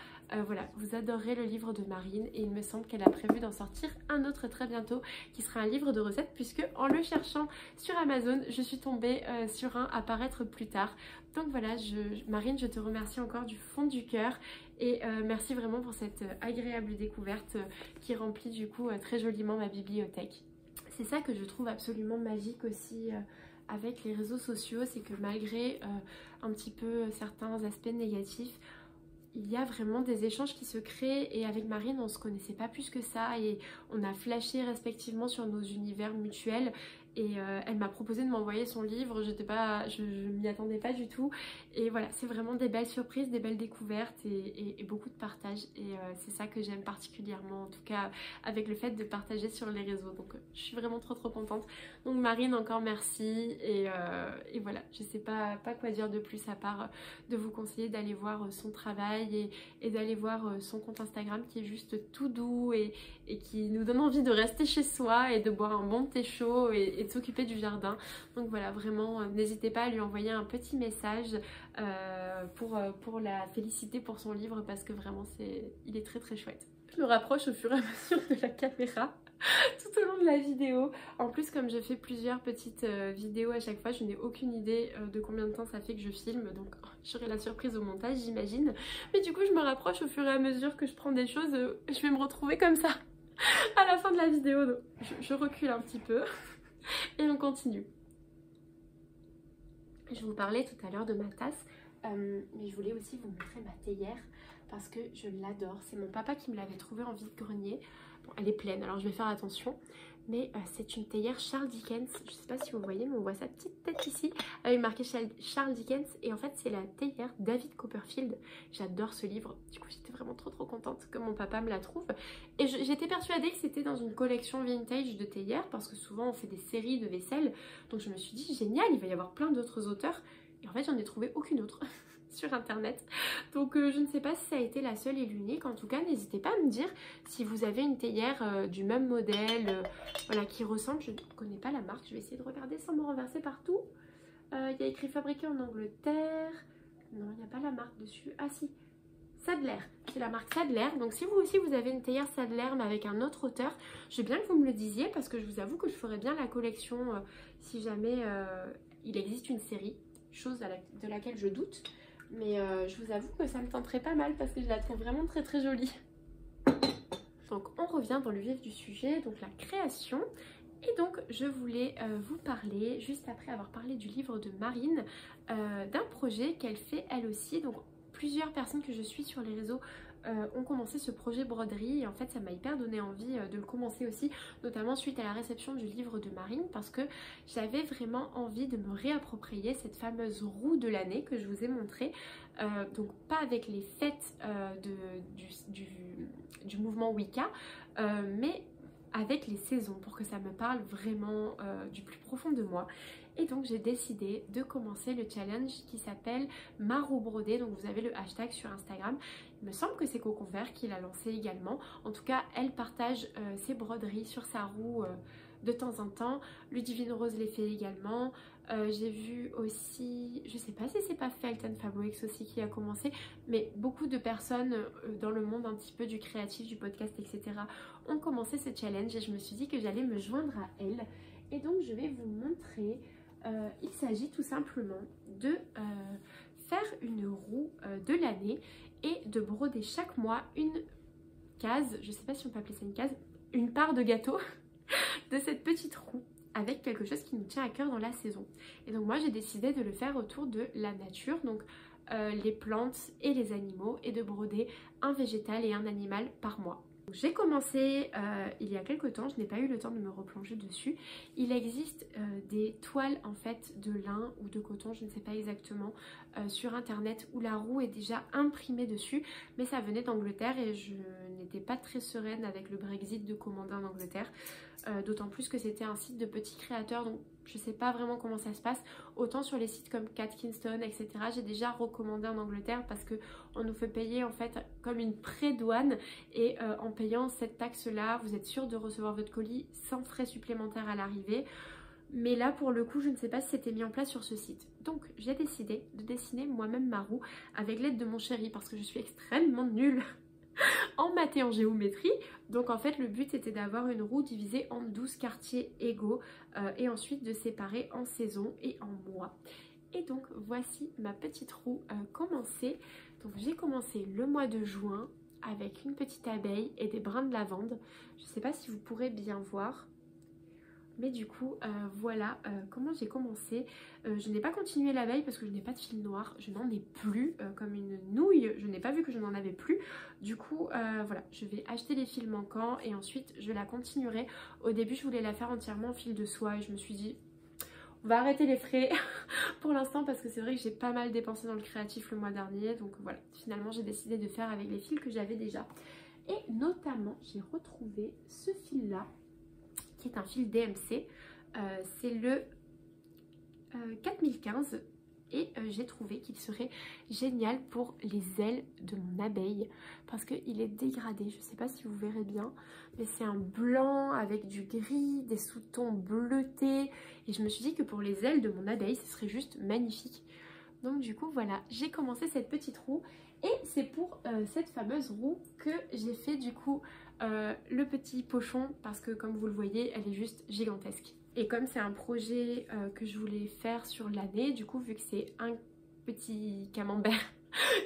voilà, vous adorerez le livre de Marine, et il me semble qu'elle a prévu d'en sortir un autre très bientôt qui sera un livre de recettes, puisque en le cherchant sur Amazon, je suis tombée sur un à paraître plus tard. Donc voilà, Marine, je te remercie encore du fond du cœur. Et merci vraiment pour cette agréable découverte qui remplit du coup très joliment ma bibliothèque. C'est ça que je trouve absolument magique aussi avec les réseaux sociaux, c'est que malgré un petit peu certains aspects négatifs, il y a vraiment des échanges qui se créent, et avec Marine on se connaissait pas plus que ça et on a flashé respectivement sur nos univers mutuels. Et elle m'a proposé de m'envoyer son livre, je m'y attendais pas du tout. Et voilà, c'est vraiment des belles surprises, des belles découvertes et beaucoup de partage. Et c'est ça que j'aime particulièrement, en tout cas avec le fait de partager sur les réseaux. Donc je suis vraiment trop contente. Donc Marine, encore merci. Et voilà, je sais pas quoi dire de plus à part de vous conseiller d'aller voir son travail et d'aller voir son compte Instagram qui est juste tout doux et qui nous donne envie de rester chez soi et de boire un bon thé chaud et de s'occuper du jardin. Donc voilà, vraiment n'hésitez pas à lui envoyer un petit message pour la féliciter pour son livre, parce que vraiment il est très chouette. Je me rapproche au fur et à mesure de la caméra tout au long de la vidéo. En plus, comme je fais plusieurs petites vidéos à chaque fois, je n'ai aucune idée de combien de temps ça fait que je filme, donc j'aurai la surprise au montage, j'imagine. Mais du coup je me rapproche au fur et à mesure que je prends des choses, je vais me retrouver comme ça à la fin de la vidéo. Donc je recule un petit peu et on continue. Je vous parlais tout à l'heure de ma tasse, mais je voulais aussi vous montrer ma théière parce que je l'adore. C'est mon papa qui me l'avait trouvée en vide-grenier. Bon, elle est pleine, alors je vais faire attention. Mais c'est une théière Charles Dickens. Je sais pas si vous voyez, mais on voit sa petite tête ici avec marqué Charles Dickens. Et en fait, c'est la théière David Copperfield. J'adore ce livre. Du coup, j'étais vraiment trop contente que mon papa me la trouve. Et j'étais persuadée que c'était dans une collection vintage de théières, parce que souvent on fait des séries de vaisselle. Donc je me suis dit, génial, il va y avoir plein d'autres auteurs. Et en fait, j'en ai trouvé aucune autre. sur internet. Donc je ne sais pas si ça a été la seule et l'unique. En tout cas, n'hésitez pas à me dire si vous avez une théière du même modèle, voilà, qui ressemble. Je ne connais pas la marque, je vais essayer de regarder sans me renverser partout. Il y a écrit fabriqué en Angleterre. Non, il n'y a pas la marque dessus. Ah si, Sadler, c'est la marque Sadler. Donc si vous aussi vous avez une théière Sadler mais avec un autre auteur, je veux bien que vous me le disiez parce que je vous avoue que je ferais bien la collection si jamais il existe une série, chose de laquelle je doute. Mais je vous avoue que ça me tenterait pas mal parce que je la trouve vraiment très très jolie. Donc on revient dans le vif du sujet, donc la création. Et donc je voulais vous parler, juste après avoir parlé du livre de Marine, d'un projet qu'elle fait elle aussi. Donc plusieurs personnes que je suis sur les réseaux ont commencé ce projet broderie et en fait ça m'a hyper donné envie de le commencer aussi, notamment suite à la réception du livre de Marine, parce que j'avais vraiment envie de me réapproprier cette fameuse roue de l'année que je vous ai montrée, donc pas avec les fêtes du mouvement Wicca, mais avec les saisons pour que ça me parle vraiment du plus profond de moi. Et donc j'ai décidé de commencer le challenge qui s'appelle Ma roue brodée. Donc vous avez le hashtag sur Instagram. Il me semble que c'est Coco Vert qui l'a lancé également. En tout cas, elle partage ses broderies sur sa roue de temps en temps. Ludivine Rose les fait également. J'ai vu aussi, je sais pas si c'est pas Felton Fabrics aussi qui a commencé, mais beaucoup de personnes dans le monde un petit peu du créatif, du podcast, etc. ont commencé ce challenge et je me suis dit que j'allais me joindre à elle. Et donc je vais vous montrer, il s'agit tout simplement de faire une roue de l'année et de broder chaque mois une case, je sais pas si on peut appeler ça une case, une part de gâteau de cette petite roue avec quelque chose qui nous tient à cœur dans la saison. Et donc moi j'ai décidé de le faire autour de la nature, donc les plantes et les animaux, et de broder un végétal et un animal par mois. J'ai commencé il y a quelques temps, je n'ai pas eu le temps de me replonger dessus. Il existe des toiles en fait de lin ou de coton, je ne sais pas exactement, sur internet où la roue est déjà imprimée dessus, mais ça venait d'Angleterre et je n'étais pas très sereine avec le Brexit de commander en Angleterre, d'autant plus que c'était un site de petits créateurs, donc je sais pas vraiment comment ça se passe. Autant sur les sites comme Cat Kingston, etc. j'ai déjà recommandé en Angleterre parce que on nous fait payer en fait comme une pré-douane et en payant cette taxe là vous êtes sûr de recevoir votre colis sans frais supplémentaires à l'arrivée. Mais là pour le coup je ne sais pas si c'était mis en place sur ce site. Donc j'ai décidé de dessiner moi-même ma roue avec l'aide de mon chéri parce que je suis extrêmement nulle en maths et en géométrie. Donc en fait le but était d'avoir une roue divisée en 12 quartiers égaux et ensuite de séparer en saison et en mois. Et donc voici ma petite roue commencée. Donc j'ai commencé le mois de juin avec une petite abeille et des brins de lavande. Je ne sais pas si vous pourrez bien voir. Mais du coup voilà comment j'ai commencé. Je n'ai pas continué la veille parce que je n'ai pas de fil noir, je n'en ai plus comme une nouille, je n'ai pas vu que je n'en avais plus. Du coup voilà, je vais acheter les fils manquants et ensuite je la continuerai. Au début je voulais la faire entièrement en fil de soie et je me suis dit on va arrêter les frais pour l'instant parce que c'est vrai que j'ai pas mal dépensé dans le créatif le mois dernier. Donc voilà, finalement j'ai décidé de faire avec les fils que j'avais déjà. Et notamment j'ai retrouvé ce fil là qui est un fil DMC, c'est le 4015 et j'ai trouvé qu'il serait génial pour les ailes de mon abeille parce qu'il est dégradé, je ne sais pas si vous verrez bien, mais c'est un blanc avec du gris, des sous-tons bleutés et je me suis dit que pour les ailes de mon abeille ce serait juste magnifique. Donc du coup voilà, j'ai commencé cette petite roue et c'est pour cette fameuse roue que j'ai fait du coup le petit pochon parce que comme vous le voyez elle est juste gigantesque. Et comme c'est un projet que je voulais faire sur l'année, du coup vu que c'est un petit camembert,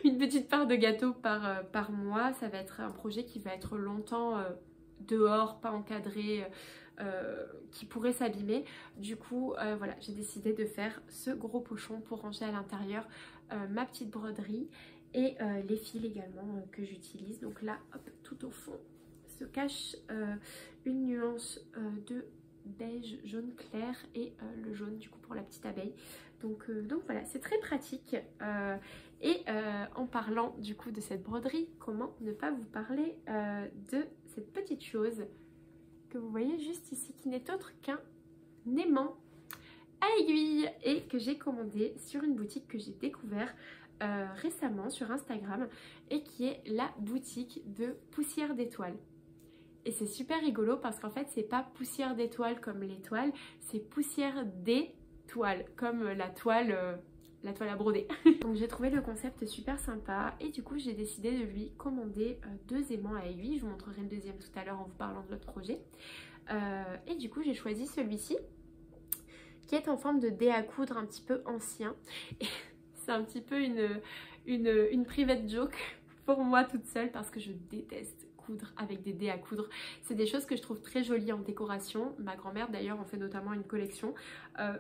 une petite part de gâteau par mois, ça va être un projet qui va être longtemps dehors, pas encadré, qui pourrait s'abîmer. Du coup voilà, j'ai décidé de faire ce gros pochon pour ranger à l'intérieur ma petite broderie et les fils également que j'utilise. Donc là hop, tout au fond se cache une nuance de beige jaune clair et le jaune du coup pour la petite abeille. Donc voilà, c'est très pratique. Et en parlant du coup de cette broderie, comment ne pas vous parler de cette petite chose que vous voyez juste ici, qui n'est autre qu'un aimant à aiguille et que j'ai commandé sur une boutique que j'ai découvert récemment sur Instagram et qui est la boutique de Poussière d'étoiles. Et c'est super rigolo parce qu'en fait c'est pas poussière d'étoiles comme l'étoile, c'est poussière d'étoiles comme la toile à broder. Donc j'ai trouvé le concept super sympa et du coup j'ai décidé de lui commander 2 aimants à aiguille. Je vous montrerai le deuxième tout à l'heure en vous parlant de l'autre projet. Et du coup j'ai choisi celui-ci qui est en forme de dé à coudre un petit peu ancien. C'est un petit peu une private joke pour moi toute seule parce que je déteste coudre avec des dés à coudre. C'est des choses que je trouve très jolies en décoration. Ma grand-mère d'ailleurs en fait notamment une collection.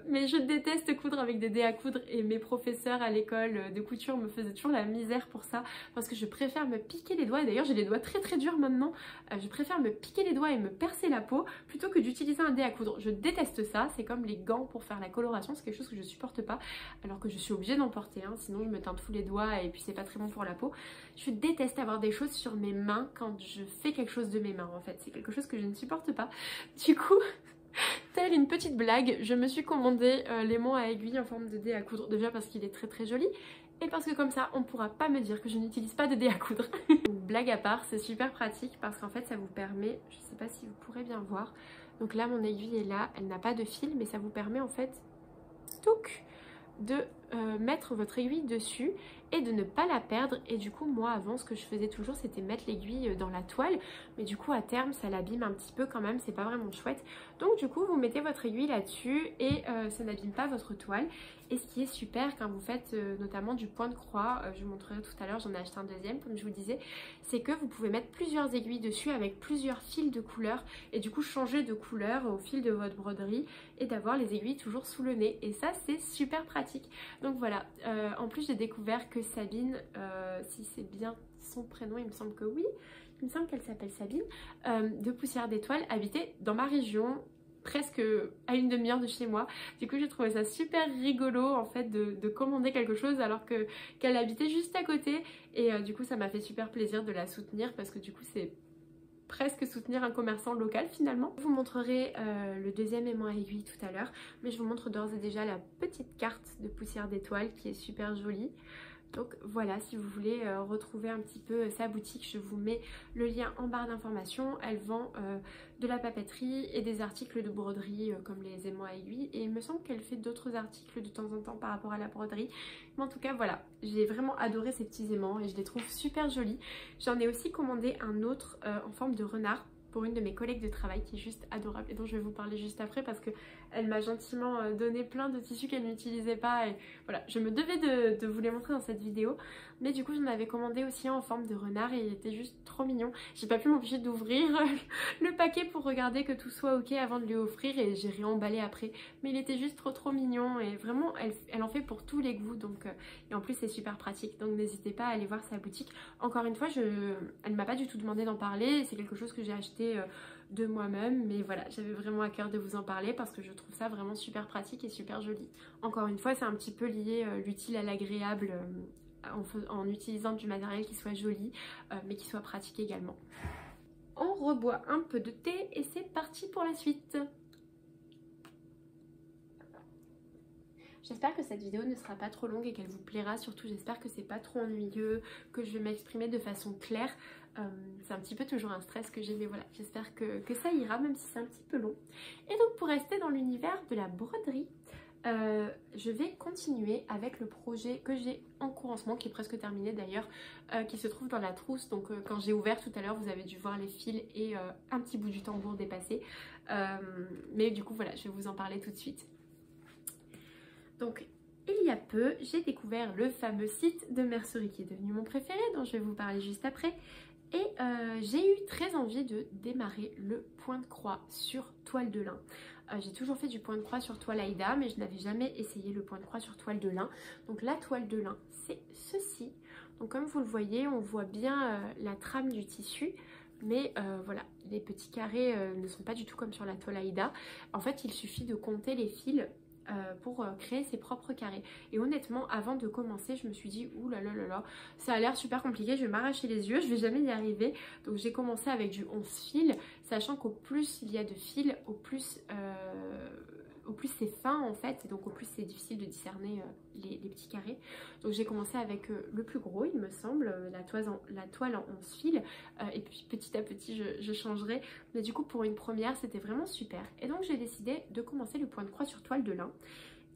Mais je déteste coudre avec des dés à coudre et mes professeurs à l'école de couture me faisaient toujours la misère pour ça parce que je préfère me piquer les doigts. Et d'ailleurs j'ai les doigts très très durs maintenant. Je préfère me piquer les doigts et me percer la peau plutôt que d'utiliser un dé à coudre. Je déteste ça. C'est comme les gants pour faire la coloration. C'est quelque chose que je supporte pas alors que je suis obligée d'en porter un. Sinon je me teinte tous les doigts et puis c'est pas très bon pour la peau. Je déteste avoir des choses sur mes mains quand je fais quelque chose de mes mains en fait. C'est quelque chose que je ne supporte pas. Du coup, telle une petite blague, je me suis commandé l'aimant à aiguille en forme de dé à coudre. Déjà parce qu'il est très très joli et parce que comme ça on pourra pas me dire que je n'utilise pas de dé à coudre. Blague à part, c'est super pratique parce qu'en fait ça vous permet, je sais pas si vous pourrez bien voir, donc là mon aiguille est là, elle n'a pas de fil mais ça vous permet en fait touc, de mettre votre aiguille dessus et de ne pas la perdre. Et du coup moi avant ce que je faisais toujours c'était mettre l'aiguille dans la toile, mais du coup à terme ça l'abîme un petit peu quand même, c'est pas vraiment chouette. Donc du coup vous mettez votre aiguille là-dessus et ça n'abîme pas votre toile. Et ce qui est super quand vous faites notamment du point de croix, je vous montrerai tout à l'heure, j'en ai acheté un deuxième comme je vous le disais, c'est que vous pouvez mettre plusieurs aiguilles dessus avec plusieurs fils de couleur et du coup changer de couleur au fil de votre broderie et d'avoir les aiguilles toujours sous le nez. Et ça c'est super pratique. Donc voilà, en plus j'ai découvert que Sabine, si c'est bien son prénom, il me semble que oui, il me semble qu'elle s'appelle Sabine, de Poussière d'étoiles, habitait dans ma région, presque à une demi-heure de chez moi. Du coup j'ai trouvé ça super rigolo en fait de commander quelque chose alors qu'elle habitait juste à côté et du coup ça m'a fait super plaisir de la soutenir parce que du coup c'est presque soutenir un commerçant local finalement. Je vous montrerai le deuxième aimant à aiguille tout à l'heure, mais je vous montre d'ores et déjà la petite carte de Poussière d'étoiles qui est super jolie. Donc voilà, si vous voulez retrouver un petit peu sa boutique, je vous mets le lien en barre d'informations. Elle vend de la papeterie et des articles de broderie comme les aimants à aiguille. Et il me semble qu'elle fait d'autres articles de temps en temps par rapport à la broderie. Mais en tout cas voilà, j'ai vraiment adoré ces petits aimants et je les trouve super jolis. J'en ai aussi commandé un autre en forme de renard pour une de mes collègues de travail qui est juste adorable et dont je vais vous parler juste après parce que elle m'a gentiment donné plein de tissus qu'elle n'utilisait pas et voilà, je me devais de vous les montrer dans cette vidéo. Mais du coup j'en avais commandé aussi en forme de renard et il était juste trop mignon. J'ai pas pu m'empêcher d'ouvrir le paquet pour regarder que tout soit ok avant de lui offrir et j'ai réemballé après, mais il était juste trop mignon et vraiment elle en fait pour tous les goûts. Donc et en plus c'est super pratique, donc n'hésitez pas à aller voir sa boutique. Encore une fois elle m'a pas du tout demandé d'en parler, c'est quelque chose que j'ai acheté de moi-même, mais voilà, j'avais vraiment à cœur de vous en parler parce que je trouve ça vraiment super pratique et super joli. Encore une fois c'est un petit peu lié l'utile à l'agréable en utilisant du matériel qui soit joli mais qui soit pratique également. On reboit un peu de thé et c'est parti pour la suite. J'espère que cette vidéo ne sera pas trop longue et qu'elle vous plaira, surtout j'espère que c'est pas trop ennuyeux, que je vais m'exprimer de façon claire. C'est un petit peu toujours un stress que j'ai, mais voilà, j'espère que ça ira même si c'est un petit peu long. Et donc pour rester dans l'univers de la broderie, je vais continuer avec le projet que j'ai en cours en ce moment, qui est presque terminé d'ailleurs, qui se trouve dans la trousse. Donc quand j'ai ouvert tout à l'heure vous avez dû voir les fils et un petit bout du tambour dépassé, mais du coup voilà, je vais vous en parler tout de suite. Donc il y a peu j'ai découvert le fameux site de mercerie qui est devenu mon préféré, dont je vais vous parler juste après. Et j'ai eu très envie de démarrer le point de croix sur toile de lin. J'ai toujours fait du point de croix sur toile Aïda, mais je n'avais jamais essayé le point de croix sur toile de lin. Donc la toile de lin, c'est ceci. Donc comme vous le voyez, on voit bien la trame du tissu. Mais voilà, les petits carrés ne sont pas du tout comme sur la toile Aïda. En fait, il suffit de compter les fils pour créer ses propres carrés. Et honnêtement, avant de commencer, je me suis dit ouh là là là là, ça a l'air super compliqué, je vais m'arracher les yeux, je vais jamais y arriver. Donc j'ai commencé avec du 11 fils, sachant qu'au plus il y a de fils, au plus au plus c'est fin en fait, et donc au plus c'est difficile de discerner les petits carrés. Donc j'ai commencé avec le plus gros il me semble, la toile en 11 fils, et puis petit à petit je changerai. Mais du coup pour une première c'était vraiment super. Et donc j'ai décidé de commencer le point de croix sur toile de lin.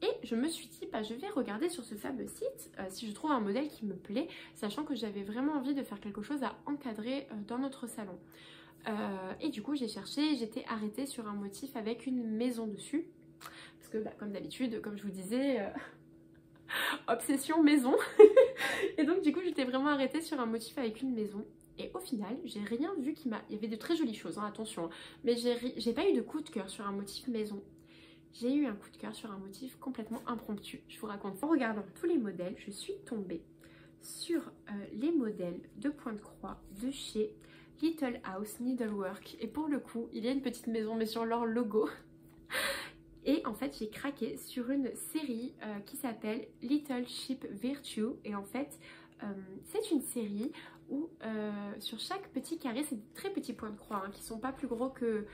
Et je me suis dit, bah, je vais regarder sur ce fameux site si je trouve un modèle qui me plaît, sachant que j'avais vraiment envie de faire quelque chose à encadrer dans notre salon. Et du coup j'ai cherché, j'étais arrêtée sur un motif avec une maison dessus. Parce que bah, comme d'habitude, comme je vous disais, obsession maison. Et donc du coup j'étais vraiment arrêtée sur un motif avec une maison. Et au final, j'ai rien vu qui m'a... Il y avait de très jolies choses, hein, attention. Mais j'ai pas eu de coup de cœur sur un motif maison. J'ai eu un coup de cœur sur un motif complètement impromptu. Je vous raconte. En regardant tous les modèles, je suis tombée sur les modèles de point de croix de chez Little House Needlework. Et pour le coup, il y a une petite maison, mais sur leur logo. Et en fait, j'ai craqué sur une série qui s'appelle Little Ship Virtue. Et en fait, c'est une série où sur chaque petit carré, c'est des très petits points de croix, hein, qui sont pas plus gros que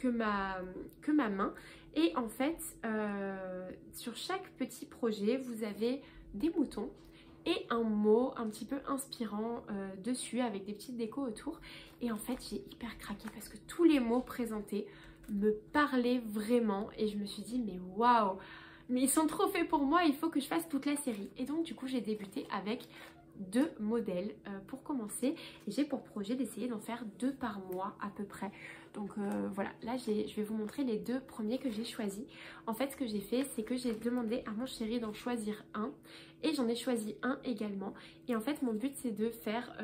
ma main. Et en fait, sur chaque petit projet, vous avez des moutons et un mot un petit peu inspirant dessus avec des petites décos autour. Et en fait, j'ai hyper craqué parce que tous les mots présentés me parlaient vraiment. Et je me suis dit, mais waouh! Mais ils sont trop faits pour moi, il faut que je fasse toute la série. Et donc du coup, j'ai débuté avec 2 modèles pour commencer, et j'ai pour projet d'essayer d'en faire 2 par mois à peu près. Donc voilà, là je vais vous montrer les 2 premiers que j'ai choisis. En fait ce que j'ai fait, c'est que j'ai demandé à mon chéri d'en choisir un, et j'en ai choisi un également. Et en fait mon but c'est de faire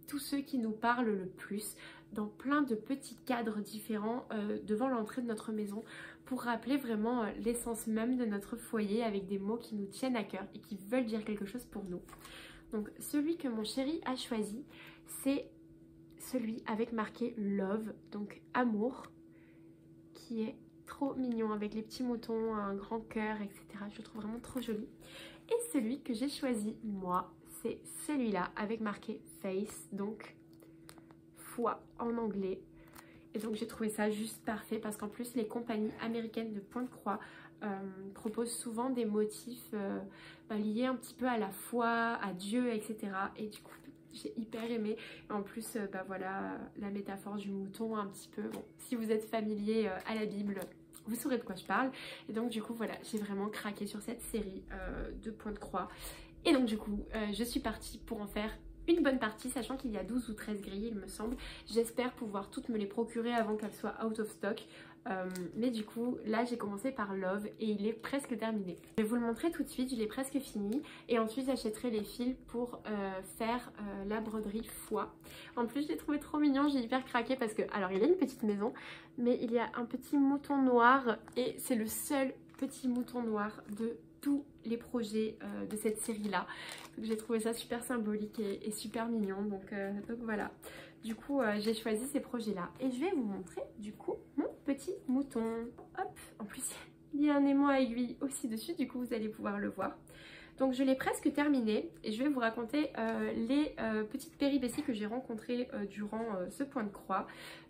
tous ceux qui nous parlent le plus dans plein de petits cadres différents devant l'entrée de notre maison, pour rappeler vraiment l'essence même de notre foyer, avec des mots qui nous tiennent à cœur et qui veulent dire quelque chose pour nous. Donc celui que mon chéri a choisi, c'est celui avec marqué Love, donc amour, qui est trop mignon avec les petits moutons, un grand cœur, etc. Je le trouve vraiment trop joli. Et celui que j'ai choisi moi, c'est celui-là avec marqué Face, donc foi en anglais. Et donc j'ai trouvé ça juste parfait parce qu'en plus les compagnies américaines de point de croix proposent souvent des motifs liés un petit peu à la foi, à Dieu, etc. Et du coup j'ai hyper aimé. Et en plus voilà la métaphore du mouton un petit peu. Bon, si vous êtes familier à la Bible, vous saurez de quoi je parle. Et donc du coup voilà, j'ai vraiment craqué sur cette série de point de croix. Et donc du coup je suis partie pour en faire une bonne partie, sachant qu'il y a 12 ou 13 grilles il me semble. J'espère pouvoir toutes me les procurer avant qu'elles soient out of stock. Mais du coup là j'ai commencé par Love et il est presque terminé. Je vais vous le montrer tout de suite, je l'ai presque fini. Et ensuite j'achèterai les fils pour faire la broderie foi. En plus je l'ai trouvé trop mignon, j'ai hyper craqué parce que, alors il a une petite maison, mais il y a un petit mouton noir et c'est le seul petit mouton noir de tous les projets de cette série là. J'ai trouvé ça super symbolique et super mignon, donc voilà. Du coup j'ai choisi ces projets là et je vais vous montrer du coup mon petit mouton. Hop, en plus il y a un aimant à aiguille aussi dessus, du coup vous allez pouvoir le voir. Donc je l'ai presque terminé et je vais vous raconter les petites péripéties que j'ai rencontrées durant ce point de croix.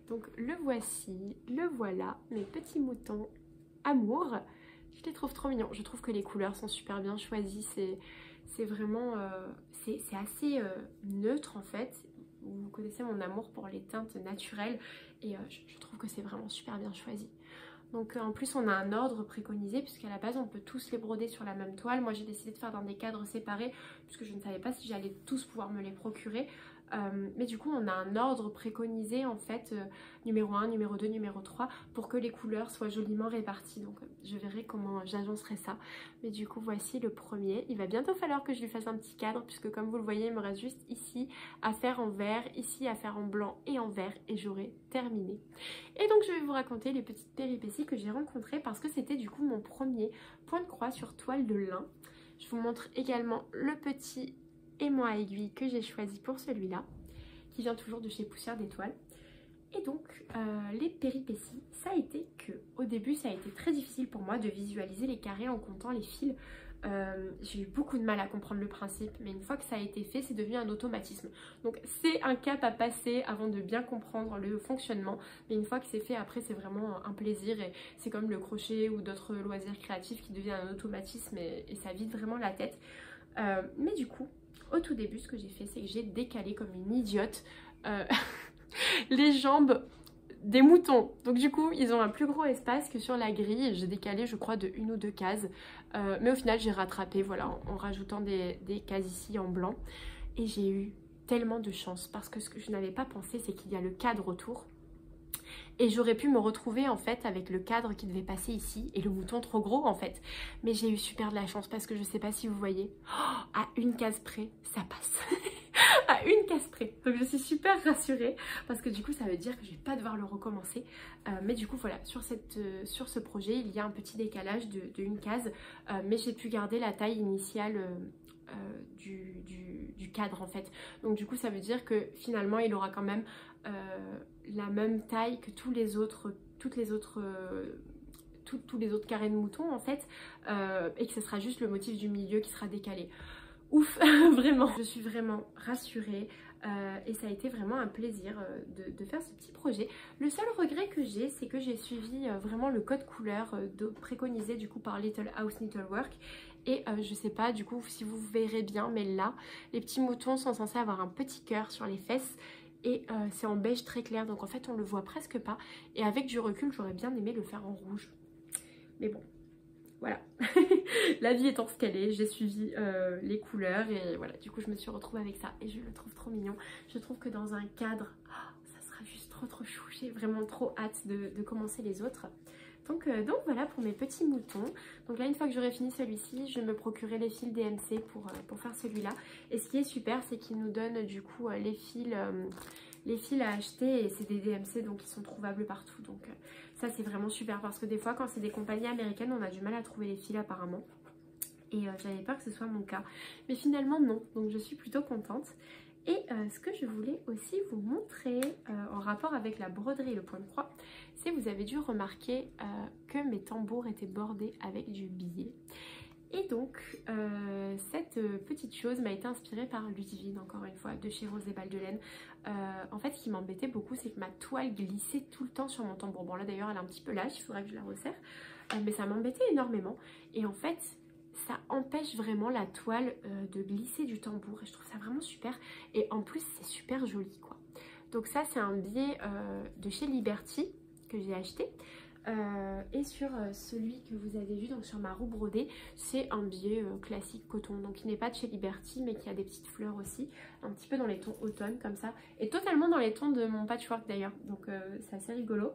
Donc le voici, le voilà, mes petits moutons amour. Je les trouve trop mignons. Je trouve que les couleurs sont super bien choisies. C'est vraiment... c'est assez neutre en fait. Vous connaissez mon amour pour les teintes naturelles. Et je trouve que c'est vraiment super bien choisi. Donc en plus on a un ordre préconisé, puisqu'à la base on peut tous les broder sur la même toile. Moi j'ai décidé de faire dans des cadres séparés, puisque je ne savais pas si j'allais tous pouvoir me les procurer. Mais du coup on a un ordre préconisé en fait, numéro 1, numéro 2, numéro 3, pour que les couleurs soient joliment réparties. Donc je verrai comment j'agencerai ça. Mais du coup voici le premier. Il va bientôt falloir que je lui fasse un petit cadre, puisque comme vous le voyez il me reste juste ici à faire en vert, ici à faire en blanc et en vert, et j'aurai terminé. Et donc je vais vous raconter les petites péripéties que j'ai rencontrées, parce que c'était du coup mon premier point de croix sur toile de lin. Je vous montre également le petit aimant à aiguille que j'ai choisi pour celui-là, qui vient toujours de chez Poussière d'Étoile. Et donc les péripéties, ça a été que au début ça a été très difficile pour moi de visualiser les carrés en comptant les fils j'ai eu beaucoup de mal à comprendre le principe, mais une fois que ça a été fait, c'est devenu un automatisme. Donc c'est un cap à passer avant de bien comprendre le fonctionnement, mais une fois que c'est fait, après c'est vraiment un plaisir et c'est comme le crochet ou d'autres loisirs créatifs qui deviennent un automatisme et ça vide vraiment la tête. Mais du coup, au tout début, ce que j'ai fait, c'est que j'ai décalé comme une idiote les jambes des moutons. Donc du coup, ils ont un plus gros espace que sur la grille. J'ai décalé, je crois, de 1 ou 2 cases. Mais au final, j'ai rattrapé, voilà, en rajoutant des cases ici en blanc. Et j'ai eu tellement de chance parce que ce que je n'avais pas pensé, c'est qu'il y a le cadre autour. Et j'aurais pu me retrouver en fait avec le cadre qui devait passer ici et le mouton trop gros en fait. Mais j'ai eu super de la chance parce que je sais pas si vous voyez, à une case près, ça passe. À une case près. Donc je suis super rassurée parce que du coup ça veut dire que je vais pas devoir le recommencer. Mais du coup voilà, sur ce projet il y a un petit décalage de une case. Mais j'ai pu garder la taille initiale du cadre en fait. Donc du coup ça veut dire que finalement il aura quand même la même taille que tous les autres carrés de moutons en fait, et que ce sera juste le motif du milieu qui sera décalé. Ouf, vraiment, je suis vraiment rassurée et ça a été vraiment un plaisir de faire ce petit projet. Le seul regret que j'ai, c'est que j'ai suivi vraiment le code couleur préconisé du coup par Little House Needlework et je sais pas du coup si vous verrez bien, mais là les petits moutons sont censés avoir un petit cœur sur les fesses et c'est en beige très clair, donc en fait on le voit presque pas et avec du recul j'aurais bien aimé le faire en rouge, mais bon. Voilà, la vie étant ce qu'elle est, j'ai suivi les couleurs et voilà, du coup je me suis retrouvée avec ça et je le trouve trop mignon. Je trouve que dans un cadre, ça sera juste trop chou, j'ai vraiment trop hâte de commencer les autres. Donc voilà pour mes petits moutons. Donc là une fois que j'aurai fini celui-ci, je vais me procurer les fils DMC pour faire celui-là. Et ce qui est super, c'est qu'ils nous donnent du coup les fils à acheter et c'est des DMC donc ils sont trouvables partout. Donc ça c'est vraiment super parce que des fois quand c'est des compagnies américaines on a du mal à trouver les fils apparemment. Et j'avais peur que ce soit mon cas. Mais finalement non, donc je suis plutôt contente. Et ce que je voulais aussi vous montrer en rapport avec la broderie et le point de croix, c'est vous avez dû remarquer que mes tambours étaient bordés avec du billet. Et donc cette petite chose m'a été inspirée par Ludivine, encore une fois, de chez Rose et Balles de Laine. En fait ce qui m'embêtait beaucoup c'est que ma toile glissait tout le temps sur mon tambour. Bon là d'ailleurs elle est un petit peu lâche, il faudra que je la resserre. Mais ça m'embêtait énormément. Et en fait ça empêche vraiment la toile de glisser du tambour et je trouve ça vraiment super et en plus c'est super joli quoi. Donc ça c'est un billet de chez Liberty que j'ai acheté et sur celui que vous avez vu donc sur ma roue brodée, c'est un billet classique coton, donc qui n'est pas de chez Liberty mais qui a des petites fleurs aussi, un petit peu dans les tons automne comme ça et totalement dans les tons de mon patchwork d'ailleurs, donc c'est assez rigolo.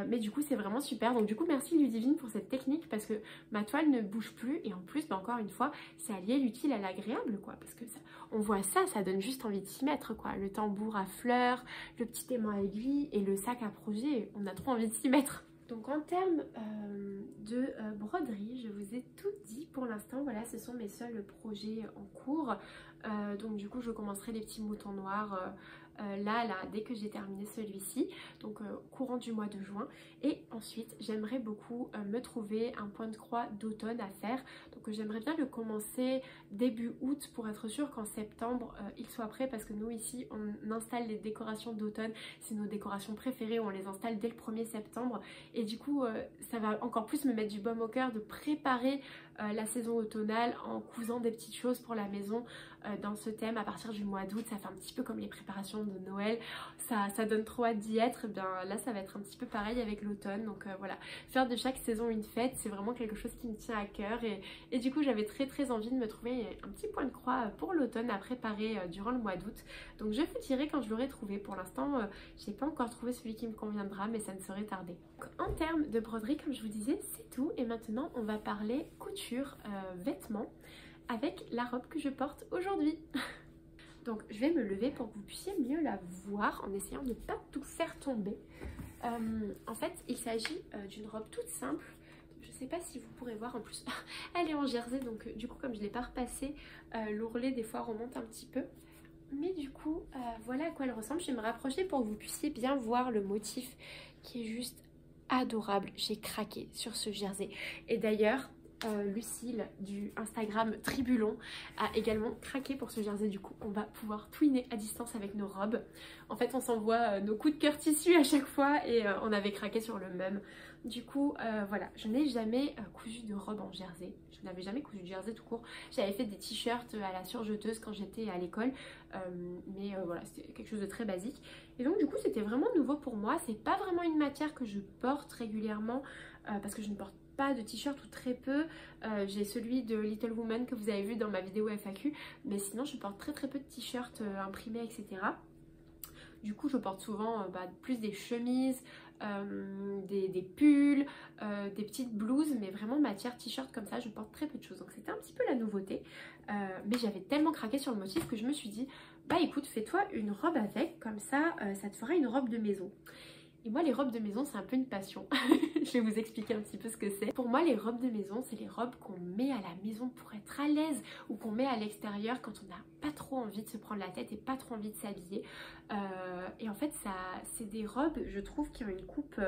Mais du coup c'est vraiment super, donc du coup merci Ludivine pour cette technique parce que ma toile ne bouge plus et en plus bah, encore une fois c'est allié l'utile à l'agréable quoi, parce que ça, on voit ça, ça donne juste envie de s'y mettre quoi, le tambour à fleurs, le petit aimant à aiguille et le sac à projet, on a trop envie de s'y mettre. Donc en termes de broderie, je vous ai tout dit pour l'instant. Voilà, ce sont mes seuls projets en cours. Donc du coup, je commencerai les petits moutons noirs là, dès que j'ai terminé celui-ci. Donc courant du mois de juin. Et ensuite, j'aimerais beaucoup me trouver un point de croix d'automne à faire. Donc j'aimerais bien le commencer début août pour être sûr qu'en septembre, il soit prêt. Parce que nous ici, on installe les décorations d'automne. C'est nos décorations préférées. On les installe dès le 1er septembre. Et du coup, ça va encore plus me mettre du baume au cœur de préparer la saison automnale en cousant des petites choses pour la maison dans ce thème à partir du mois d'août. Ça fait un petit peu comme les préparations de Noël. Ça donne trop hâte d'y être. Bien, là, ça va être un petit peu pareil avec l'automne. Donc voilà, faire de chaque saison une fête, c'est vraiment quelque chose qui me tient à cœur. Et du coup, j'avais très envie de me trouver un petit point de croix pour l'automne à préparer durant le mois d'août. Donc je vous dirai quand je l'aurai trouvé. Pour l'instant, je n'ai pas encore trouvé celui qui me conviendra, mais ça ne saurait tarder. Donc, en termes de broderie, comme je vous disais, c'est tout. Et maintenant, on va parler couture, vêtements, avec la robe que je porte aujourd'hui. Donc, je vais me lever pour que vous puissiez mieux la voir en essayant de ne pas tout faire tomber. En fait, il s'agit d'une robe toute simple. Je ne sais pas si vous pourrez voir, en plus, elle est en jersey, donc du coup, comme je ne l'ai pas repassée, l'ourlet des fois remonte un petit peu. Mais du coup, voilà à quoi elle ressemble. Je vais me rapprocher pour que vous puissiez bien voir le motif qui est juste adorable. J'ai craqué sur ce jersey. Et d'ailleurs, Lucille du Instagram Tribulon a également craqué pour ce jersey. Du coup on va pouvoir twinner à distance avec nos robes. En fait on s'envoie nos coups de cœur tissu à chaque fois et on avait craqué sur le même. Du coup voilà, je n'ai jamais cousu de robe en jersey. Je n'avais jamais cousu de jersey tout court. J'avais fait des t-shirts à la surjeteuse quand j'étais à l'école, mais voilà, c'était quelque chose de très basique. Et donc du coup c'était vraiment nouveau pour moi. C'est pas vraiment une matière que je porte régulièrement parce que je ne porte pas de t-shirt ou très peu. J'ai celui de Little Woman que vous avez vu dans ma vidéo FAQ, mais sinon je porte très peu de t-shirts imprimés, etc. Du coup je porte souvent plus des chemises, des pulls, des petites blouses, mais vraiment matière t-shirt comme ça je porte très peu de choses. Donc c'était un petit peu la nouveauté, mais j'avais tellement craqué sur le motif que je me suis dit bah écoute, fais-toi une robe avec, comme ça ça te fera une robe de maison. Et moi les robes de maison c'est un peu une passion. Je vais vous expliquer un petit peu ce que c'est. Pour moi les robes de maison c'est les robes qu'on met à la maison pour être à l'aise ou qu'on met à l'extérieur quand on n'a pas trop envie de se prendre la tête et pas trop envie de s'habiller. Et en fait c'est des robes je trouve qui ont une coupe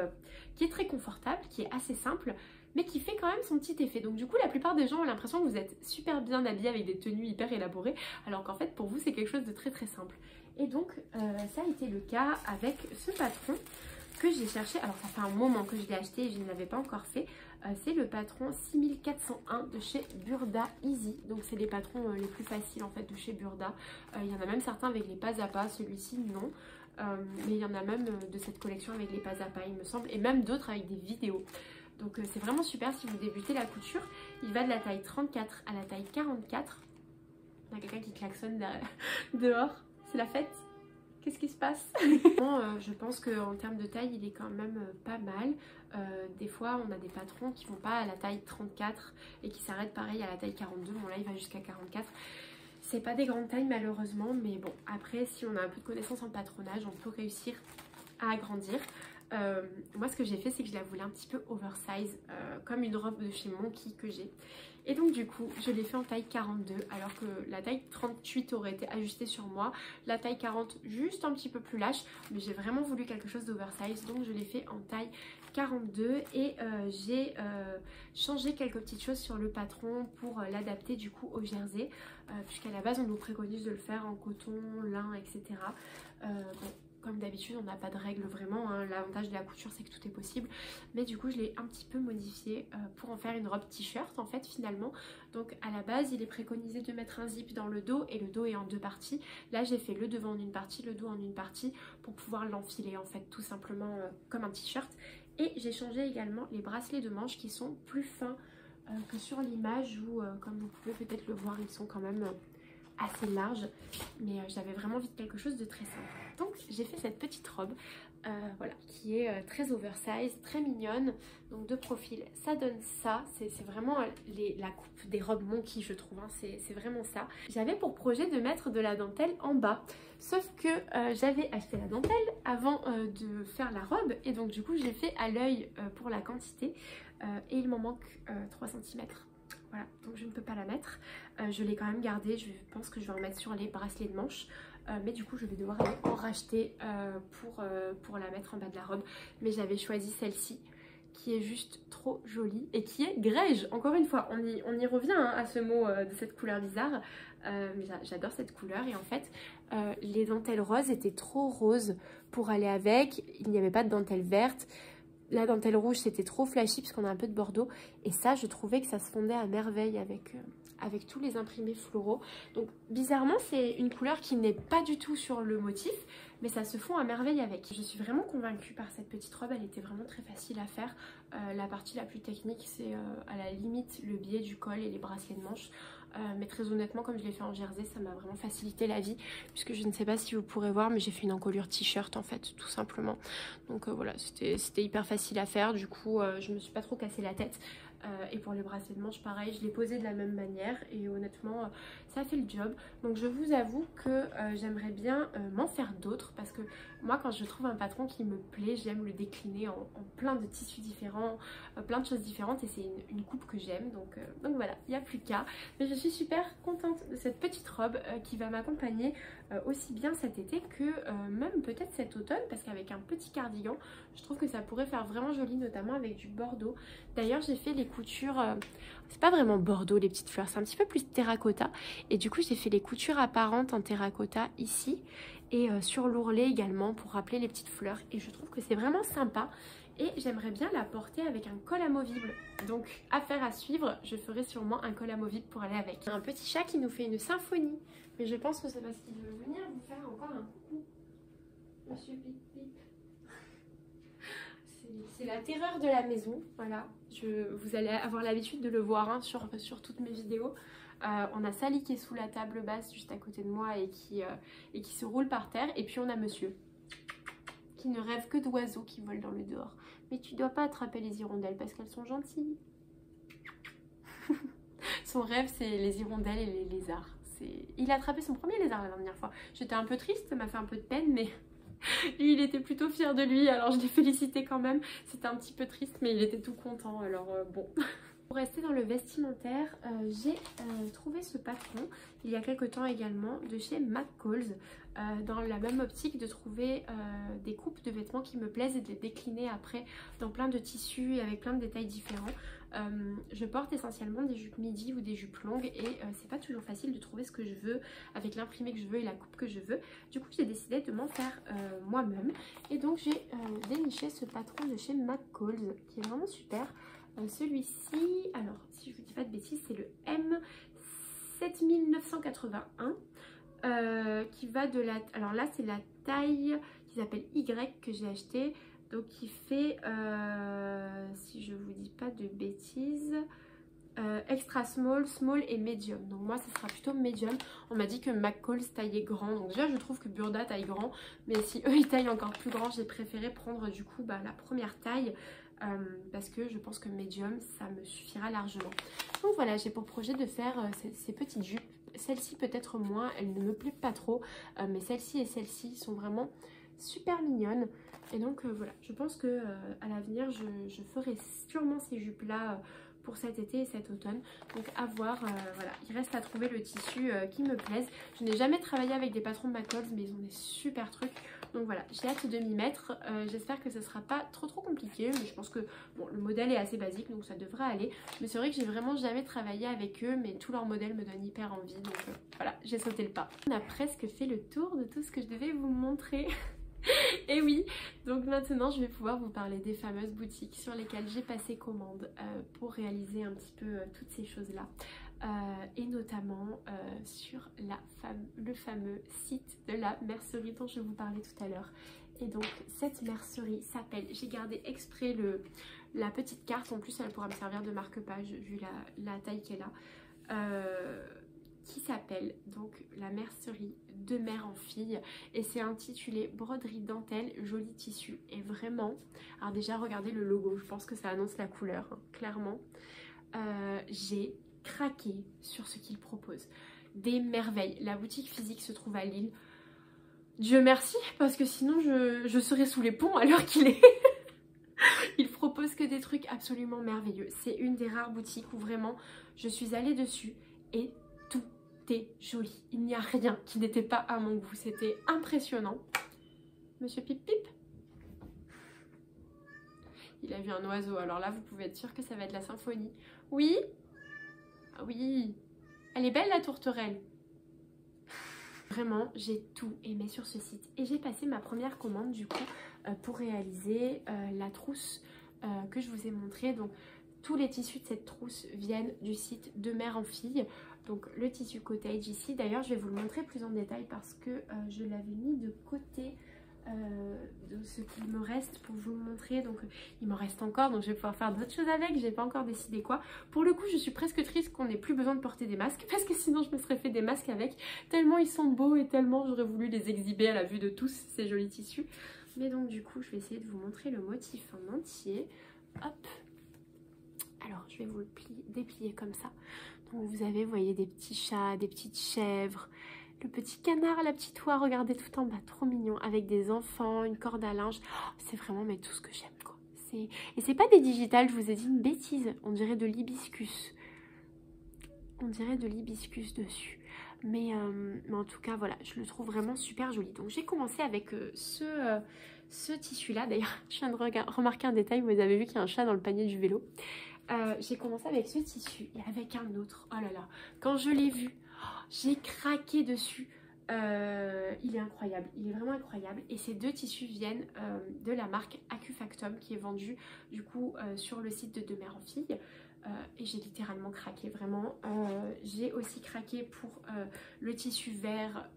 qui est très confortable, qui est assez simple, mais qui fait quand même son petit effet. Donc du coup la plupart des gens ont l'impression que vous êtes super bien habillés avec des tenues hyper élaborées, alors qu'en fait pour vous c'est quelque chose de très simple. Et donc ça a été le cas avec ce patron que j'ai cherché. Alors ça fait un moment que je l'ai acheté et je ne l'avais pas encore fait. C'est le patron 6401 de chez Burda Easy. Donc c'est les patrons les plus faciles en fait de chez Burda. Il y en a même certains avec les pas à pas, celui-ci non. Mais il y en a même de cette collection avec les pas à pas il me semble, et même d'autres avec des vidéos. Donc c'est vraiment super si vous débutez la couture. Il va de la taille 34 à la taille 44. Il y a quelqu'un qui klaxonne dehors, c'est la fête. Qu'est-ce qui se passe? Je pense qu'en termes de taille il est quand même pas mal. Des fois on a des patrons qui vont pas à la taille 34 et qui s'arrêtent pareil à la taille 42. Bon là il va jusqu'à 44. C'est pas des grandes tailles malheureusement, mais bon après si on a un peu de connaissance en patronage on peut réussir à agrandir. Moi ce que j'ai fait c'est que je la voulais un petit peu oversize, comme une robe de chez Monkey que j'ai, et donc du coup je l'ai fait en taille 42 alors que la taille 38 aurait été ajustée sur moi, la taille 40 juste un petit peu plus lâche, mais j'ai vraiment voulu quelque chose d'oversize donc je l'ai fait en taille 42 et j'ai changé quelques petites choses sur le patron pour l'adapter du coup au jersey, puisqu'à la base on nous préconise de le faire en coton, lin, etc. Bon, comme d'habitude on n'a pas de règles vraiment, hein. L'avantage de la couture c'est que tout est possible, mais du coup je l'ai un petit peu modifié pour en faire une robe t-shirt en fait finalement. Donc à la base il est préconisé de mettre un zip dans le dos et le dos est en deux parties. Là j'ai fait le devant en une partie, le dos en une partie pour pouvoir l'enfiler en fait tout simplement comme un t-shirt. Et j'ai changé également les bracelets de manches qui sont plus fins que sur l'image où comme vous pouvez peut-être le voir ils sont quand même assez large, mais j'avais vraiment envie de quelque chose de très simple. Donc j'ai fait cette petite robe voilà, qui est très oversize, très mignonne. Donc de profil ça donne ça, c'est vraiment la coupe des robes Monkey je trouve, hein. C'est vraiment ça. J'avais pour projet de mettre de la dentelle en bas, sauf que j'avais acheté la dentelle avant de faire la robe et donc du coup j'ai fait à l'œil pour la quantité et il m'en manque 3 cm. Voilà, donc je ne peux pas la mettre. Je l'ai quand même gardée, je pense que je vais en mettre sur les bracelets de manche. Mais du coup je vais devoir aller en racheter pour la mettre en bas de la robe. Mais j'avais choisi celle-ci qui est juste trop jolie et qui est grège. Encore une fois, on y revient hein, à ce mot de cette couleur bizarre. Mais j'adore cette couleur et en fait les dentelles roses étaient trop roses pour aller avec. Il n'y avait pas de dentelle verte. La dentelle rouge c'était trop flashy parce qu'on a un peu de bordeaux et ça je trouvais que ça se fondait à merveille avec tous les imprimés floraux. Donc bizarrement c'est une couleur qui n'est pas du tout sur le motif mais ça se fond à merveille avec. Je suis vraiment convaincue par cette petite robe, elle était vraiment très facile à faire. La partie la plus technique c'est à la limite le biais du col et les bracelets de manche. Mais très honnêtement comme je l'ai fait en jersey ça m'a vraiment facilité la vie puisque je ne sais pas si vous pourrez voir mais j'ai fait une encolure t-shirt en fait tout simplement. Donc voilà c'était hyper facile à faire, du coup je me suis pas trop cassé la tête. Et pour les bracelets de manche pareil je l'ai posé de la même manière et honnêtement ça a fait le job. Donc je vous avoue que j'aimerais bien m'en faire d'autres parce que moi quand je trouve un patron qui me plaît j'aime le décliner en plein de tissus différents, plein de choses différentes et c'est une coupe que j'aime donc voilà il n'y a plus qu'à. Mais je suis super contente de cette petite robe qui va m'accompagner aussi bien cet été que même peut-être cet automne parce qu'avec un petit cardigan je trouve que ça pourrait faire vraiment joli notamment avec du bordeaux. D'ailleurs j'ai fait les coutures, c'est pas vraiment bordeaux les petites fleurs, c'est un petit peu plus terracotta. Et du coup j'ai fait les coutures apparentes en terracotta ici et sur l'ourlet également pour rappeler les petites fleurs. Et je trouve que c'est vraiment sympa. Et j'aimerais bien la porter avec un col amovible. Donc affaire à suivre, je ferai sûrement un col amovible pour aller avec. Un petit chat qui nous fait une symphonie. Mais je pense que c'est parce qu'il veut venir vous faire encore un coucou. Monsieur Pip Pip. C'est la terreur de la maison. Voilà. Vous allez avoir l'habitude de le voir hein, sur toutes mes vidéos. On a Sally qui est sous la table basse juste à côté de moi et qui se roule par terre. Et puis on a monsieur qui ne rêve que d'oiseaux qui volent dans le dehors. Mais tu dois pas attraper les hirondelles parce qu'elles sont gentilles. Son rêve c'est les hirondelles et les lézards. Il a attrapé son premier lézard la dernière fois. J'étais un peu triste, ça m'a fait un peu de peine, mais lui il était plutôt fier de lui, alors je l'ai félicité quand même. C'était un petit peu triste, mais il était tout content, alors bon. Pour rester dans le vestimentaire, j'ai trouvé ce patron il y a quelques temps également de chez McCall's, dans la même optique de trouver des coupes de vêtements qui me plaisent et de les décliner après dans plein de tissus et avec plein de détails différents. Je porte essentiellement des jupes midi ou des jupes longues et c'est pas toujours facile de trouver ce que je veux avec l'imprimé que je veux et la coupe que je veux. Du coup j'ai décidé de m'en faire moi-même et donc j'ai déniché ce patron de chez McCall's qui est vraiment super. Celui-ci, alors si je vous dis pas de bêtises, c'est le M7981 qui va de la... Alors là c'est la taille qui s'appelle Y que j'ai acheté. Donc qui fait, si je vous dis pas de bêtises, extra small, small et medium. Donc moi ce sera plutôt medium. On m'a dit que McCall's taillait grand. Donc déjà je trouve que Burda taille grand. Mais si eux ils taillent encore plus grand, j'ai préféré prendre du coup la première taille. Parce que je pense que medium ça me suffira largement. Donc voilà, j'ai pour projet de faire ces petites jupes. Celle-ci peut-être moins, elle ne me plaît pas trop. Mais celle-ci et celle-ci sont vraiment super mignonnes. Et donc voilà, je pense que à l'avenir je ferai sûrement ces jupes là pour cet été et cet automne. Donc à voir, voilà, il reste à trouver le tissu qui me plaise. Je n'ai jamais travaillé avec des patrons de McCall's mais ils ont des super trucs. Donc voilà, j'ai hâte de m'y mettre. J'espère que ce sera pas trop compliqué, mais je pense que bon, le modèle est assez basique donc ça devrait aller. Mais c'est vrai que j'ai vraiment jamais travaillé avec eux, mais tous leurs modèles me donnent hyper envie. Donc voilà, j'ai sauté le pas. On a presque fait le tour de tout ce que je devais vous montrer. Et oui, donc maintenant je vais pouvoir vous parler des fameuses boutiques sur lesquelles j'ai passé commande pour réaliser un petit peu toutes ces choses là. Et notamment sur le fameux site de la mercerie dont je vous parlais tout à l'heure. Et donc cette mercerie s'appelle, j'ai gardé exprès la petite carte, en plus elle pourra me servir de marque-page vu la taille qu'elle a. Qui s'appelle donc la mercerie de mère en fille et c'est intitulé broderie dentelle joli tissu. Et vraiment, alors déjà regardez le logo, je pense que ça annonce la couleur hein, clairement. J'ai craqué sur ce qu'ils proposent, des merveilles. La boutique physique se trouve à Lille, Dieu merci, parce que sinon je serais sous les ponts à l'heure qu'il est. Ils proposent que des trucs absolument merveilleux. C'est une des rares boutiques où vraiment je suis allée dessus et tout est joli. Il n'y a rien qui n'était pas à mon goût. C'était impressionnant. Monsieur Pip Pip, il a vu un oiseau. Alors là, vous pouvez être sûr que ça va être la symphonie. Oui? Ah oui. Elle est belle la tourterelle. Vraiment, j'ai tout aimé sur ce site. Et j'ai passé ma première commande du coup pour réaliser la trousse que je vous ai montrée. Donc tous les tissus de cette trousse viennent du site de mère en fille. Donc le tissu cottage ici, d'ailleurs je vais vous le montrer plus en détail parce que je l'avais mis de côté de ce qu'il me reste pour vous le montrer. Donc il m'en reste encore, donc je vais pouvoir faire d'autres choses avec, j'ai pas encore décidé quoi. Pour le coup je suis presque triste qu'on n'ait plus besoin de porter des masques parce que sinon je me serais fait des masques avec, tellement ils sont beaux et tellement j'aurais voulu les exhiber à la vue de tous ces jolis tissus. Mais donc du coup je vais essayer de vous montrer le motif en entier. Hop, alors je vais vous le déplier comme ça. Donc vous avez, vous voyez, des petits chats, des petites chèvres, le petit canard, la petite oie, regardez tout en bas, trop mignon, avec des enfants, une corde à linge. Oh, c'est vraiment mais tout ce que j'aime quoi. Et c'est pas des digitales, je vous ai dit une bêtise, on dirait de l'hibiscus. On dirait de l'hibiscus dessus. Mais en tout cas, voilà, je le trouve vraiment super joli. Donc j'ai commencé avec ce tissu là. D'ailleurs, je viens de remarquer un détail, vous avez vu qu'il y a un chat dans le panier du vélo. j'ai commencé avec ce tissu et avec un autre. Oh là là, quand je l'ai vu, j'ai craqué dessus. Il est incroyable, il est vraiment incroyable. Et ces deux tissus viennent de la marque Acufactum qui est vendue du coup sur le site de Mère en Fille. Et j'ai littéralement craqué, vraiment. J'ai aussi craqué pour le tissu vert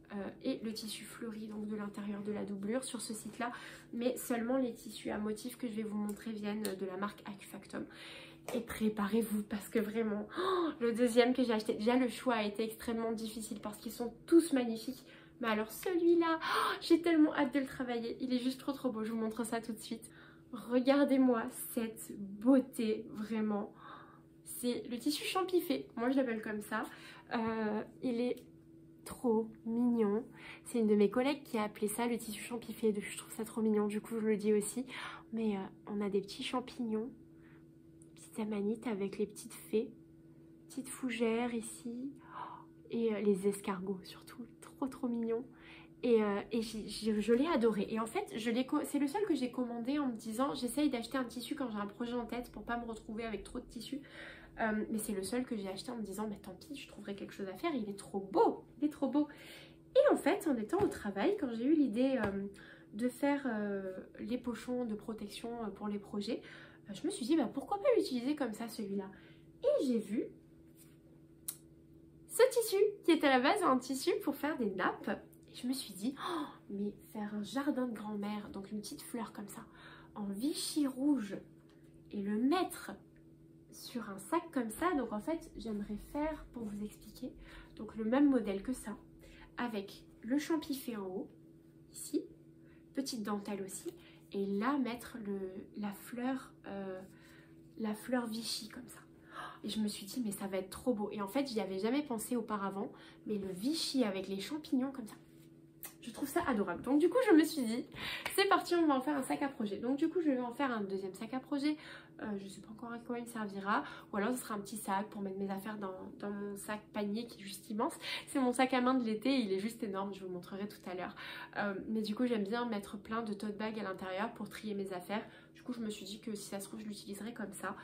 et le tissu fleuri, donc de l'intérieur de la doublure sur ce site-là. Mais seulement les tissus à motifs que je vais vous montrer viennent de la marque Acufactum. Et préparez-vous parce que vraiment, le deuxième que j'ai acheté, déjà le choix a été extrêmement difficile parce qu'ils sont tous magnifiques. Mais alors celui-là, j'ai tellement hâte de le travailler. Il est juste trop beau, je vous montre ça tout de suite. Regardez-moi cette beauté, vraiment. C'est le tissu champifé, moi je l'appelle comme ça. Il est trop mignon. C'est une de mes collègues qui a appelé ça le tissu champifé. Je trouve ça trop mignon, du coup je le dis aussi. Mais on a des petits champignons, petites amanites avec les petites fées, petites fougères ici. Et les escargots surtout, trop mignon. Et je l'ai adoré. Et en fait, c'est le seul que j'ai commandé en me disant j'essaye d'acheter un tissu quand j'ai un projet en tête pour pas me retrouver avec trop de tissus. Mais c'est le seul que j'ai acheté en me disant mais tant pis, je trouverai quelque chose à faire, il est trop beau, il est trop beau. Et en fait, en étant au travail, quand j'ai eu l'idée de faire les pochons de protection pour les projets, je me suis dit bah, pourquoi pas l'utiliser comme ça celui-là. Et j'ai vu ce tissu qui est à la base un tissu pour faire des nappes. Et je me suis dit, oh, mais faire un jardin de grand-mère, donc une petite fleur comme ça, en Vichy rouge, et le mettre sur un sac comme ça. Donc en fait, j'aimerais faire, pour vous expliquer, donc le même modèle que ça, avec le champifé en haut, ici, petite dentelle aussi, et là mettre la fleur Vichy comme ça. Et je me suis dit mais ça va être trop beau. Et en fait j'y avais jamais pensé auparavant, mais le Vichy avec les champignons comme ça, je trouve ça adorable. Donc du coup je me suis dit c'est parti, on va en faire un sac à projet. Donc du coup je vais en faire un deuxième sac à projet. Je sais pas encore à quoi il servira, ou alors ce sera un petit sac pour mettre mes affaires dans mon sac panier qui est juste immense. C'est mon sac à main de l'été, il est juste énorme, je vous montrerai tout à l'heure. Mais du coup j'aime bien mettre plein de tote bags à l'intérieur pour trier mes affaires. Du coup je me suis dit que si ça se trouve je l'utiliserai comme ça.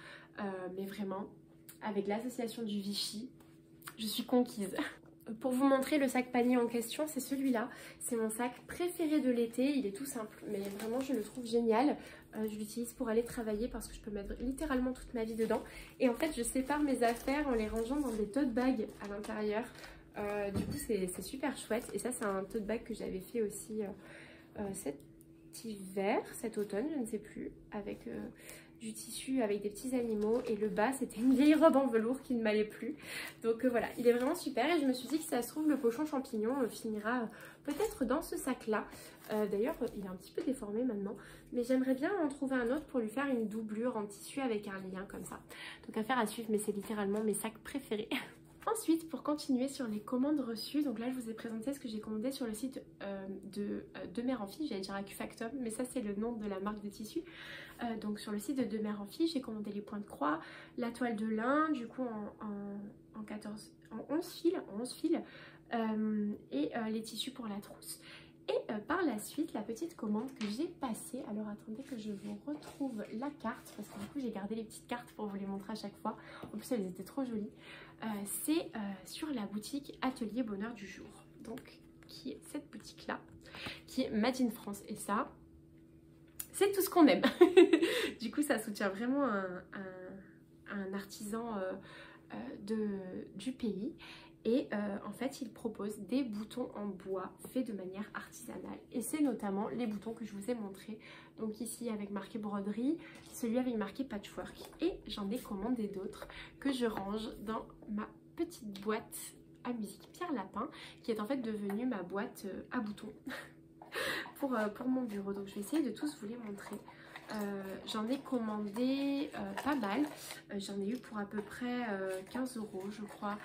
Mais vraiment avec l'association du Vichy, je suis conquise. Pour vous montrer le sac panier en question, c'est celui-là. C'est mon sac préféré de l'été. Il est tout simple, mais vraiment je le trouve génial. Je l'utilise pour aller travailler parce que je peux mettre littéralement toute ma vie dedans. Et en fait, je sépare mes affaires en les rangeant dans des tote bags à l'intérieur. Du coup, c'est super chouette. Et ça, c'est un tote bag que j'avais fait aussi cet hiver, cet automne, je ne sais plus, avec du tissu avec des petits animaux, et le bas c'était une vieille robe en velours qui ne m'allait plus. Donc voilà, il est vraiment super. Et je me suis dit que si ça se trouve le pochon champignon finira peut-être dans ce sac là. D'ailleurs il est un petit peu déformé maintenant, mais j'aimerais bien en trouver un autre pour lui faire une doublure en tissu avec un lien comme ça. Donc affaire à suivre, mais c'est littéralement mes sacs préférés. Ensuite, pour continuer sur les commandes reçues, donc là je vous ai présenté ce que j'ai commandé sur le site de Mère en Fille, j'allais dire Acufactum, mais ça c'est le nom de la marque de tissu. Donc sur le site de Mère en Fille, j'ai commandé les points de croix, la toile de lin, du coup en 11 fils, et les tissus pour la trousse. Et par la suite, la petite commande que j'ai passée, alors attendez que je vous retrouve la carte, parce que du coup j'ai gardé les petites cartes pour vous les montrer à chaque fois. En plus elles étaient trop jolies. C'est sur la boutique Atelier Bonheur du Jour, donc qui est cette boutique là, qui est Made in France. Et ça, c'est tout ce qu'on aime. Du coup ça soutient vraiment un artisan du pays. Et en fait, il propose des boutons en bois faits de manière artisanale. Et c'est notamment les boutons que je vous ai montrés. Donc ici avec marqué broderie, celui avec marqué patchwork. Et j'en ai commandé d'autres que je range dans ma petite boîte à musique Pierre Lapin, qui est en fait devenue ma boîte à boutons pour mon bureau. Donc je vais essayer de tous vous les montrer. J'en ai commandé pas mal, j'en ai eu pour à peu près 15 € je crois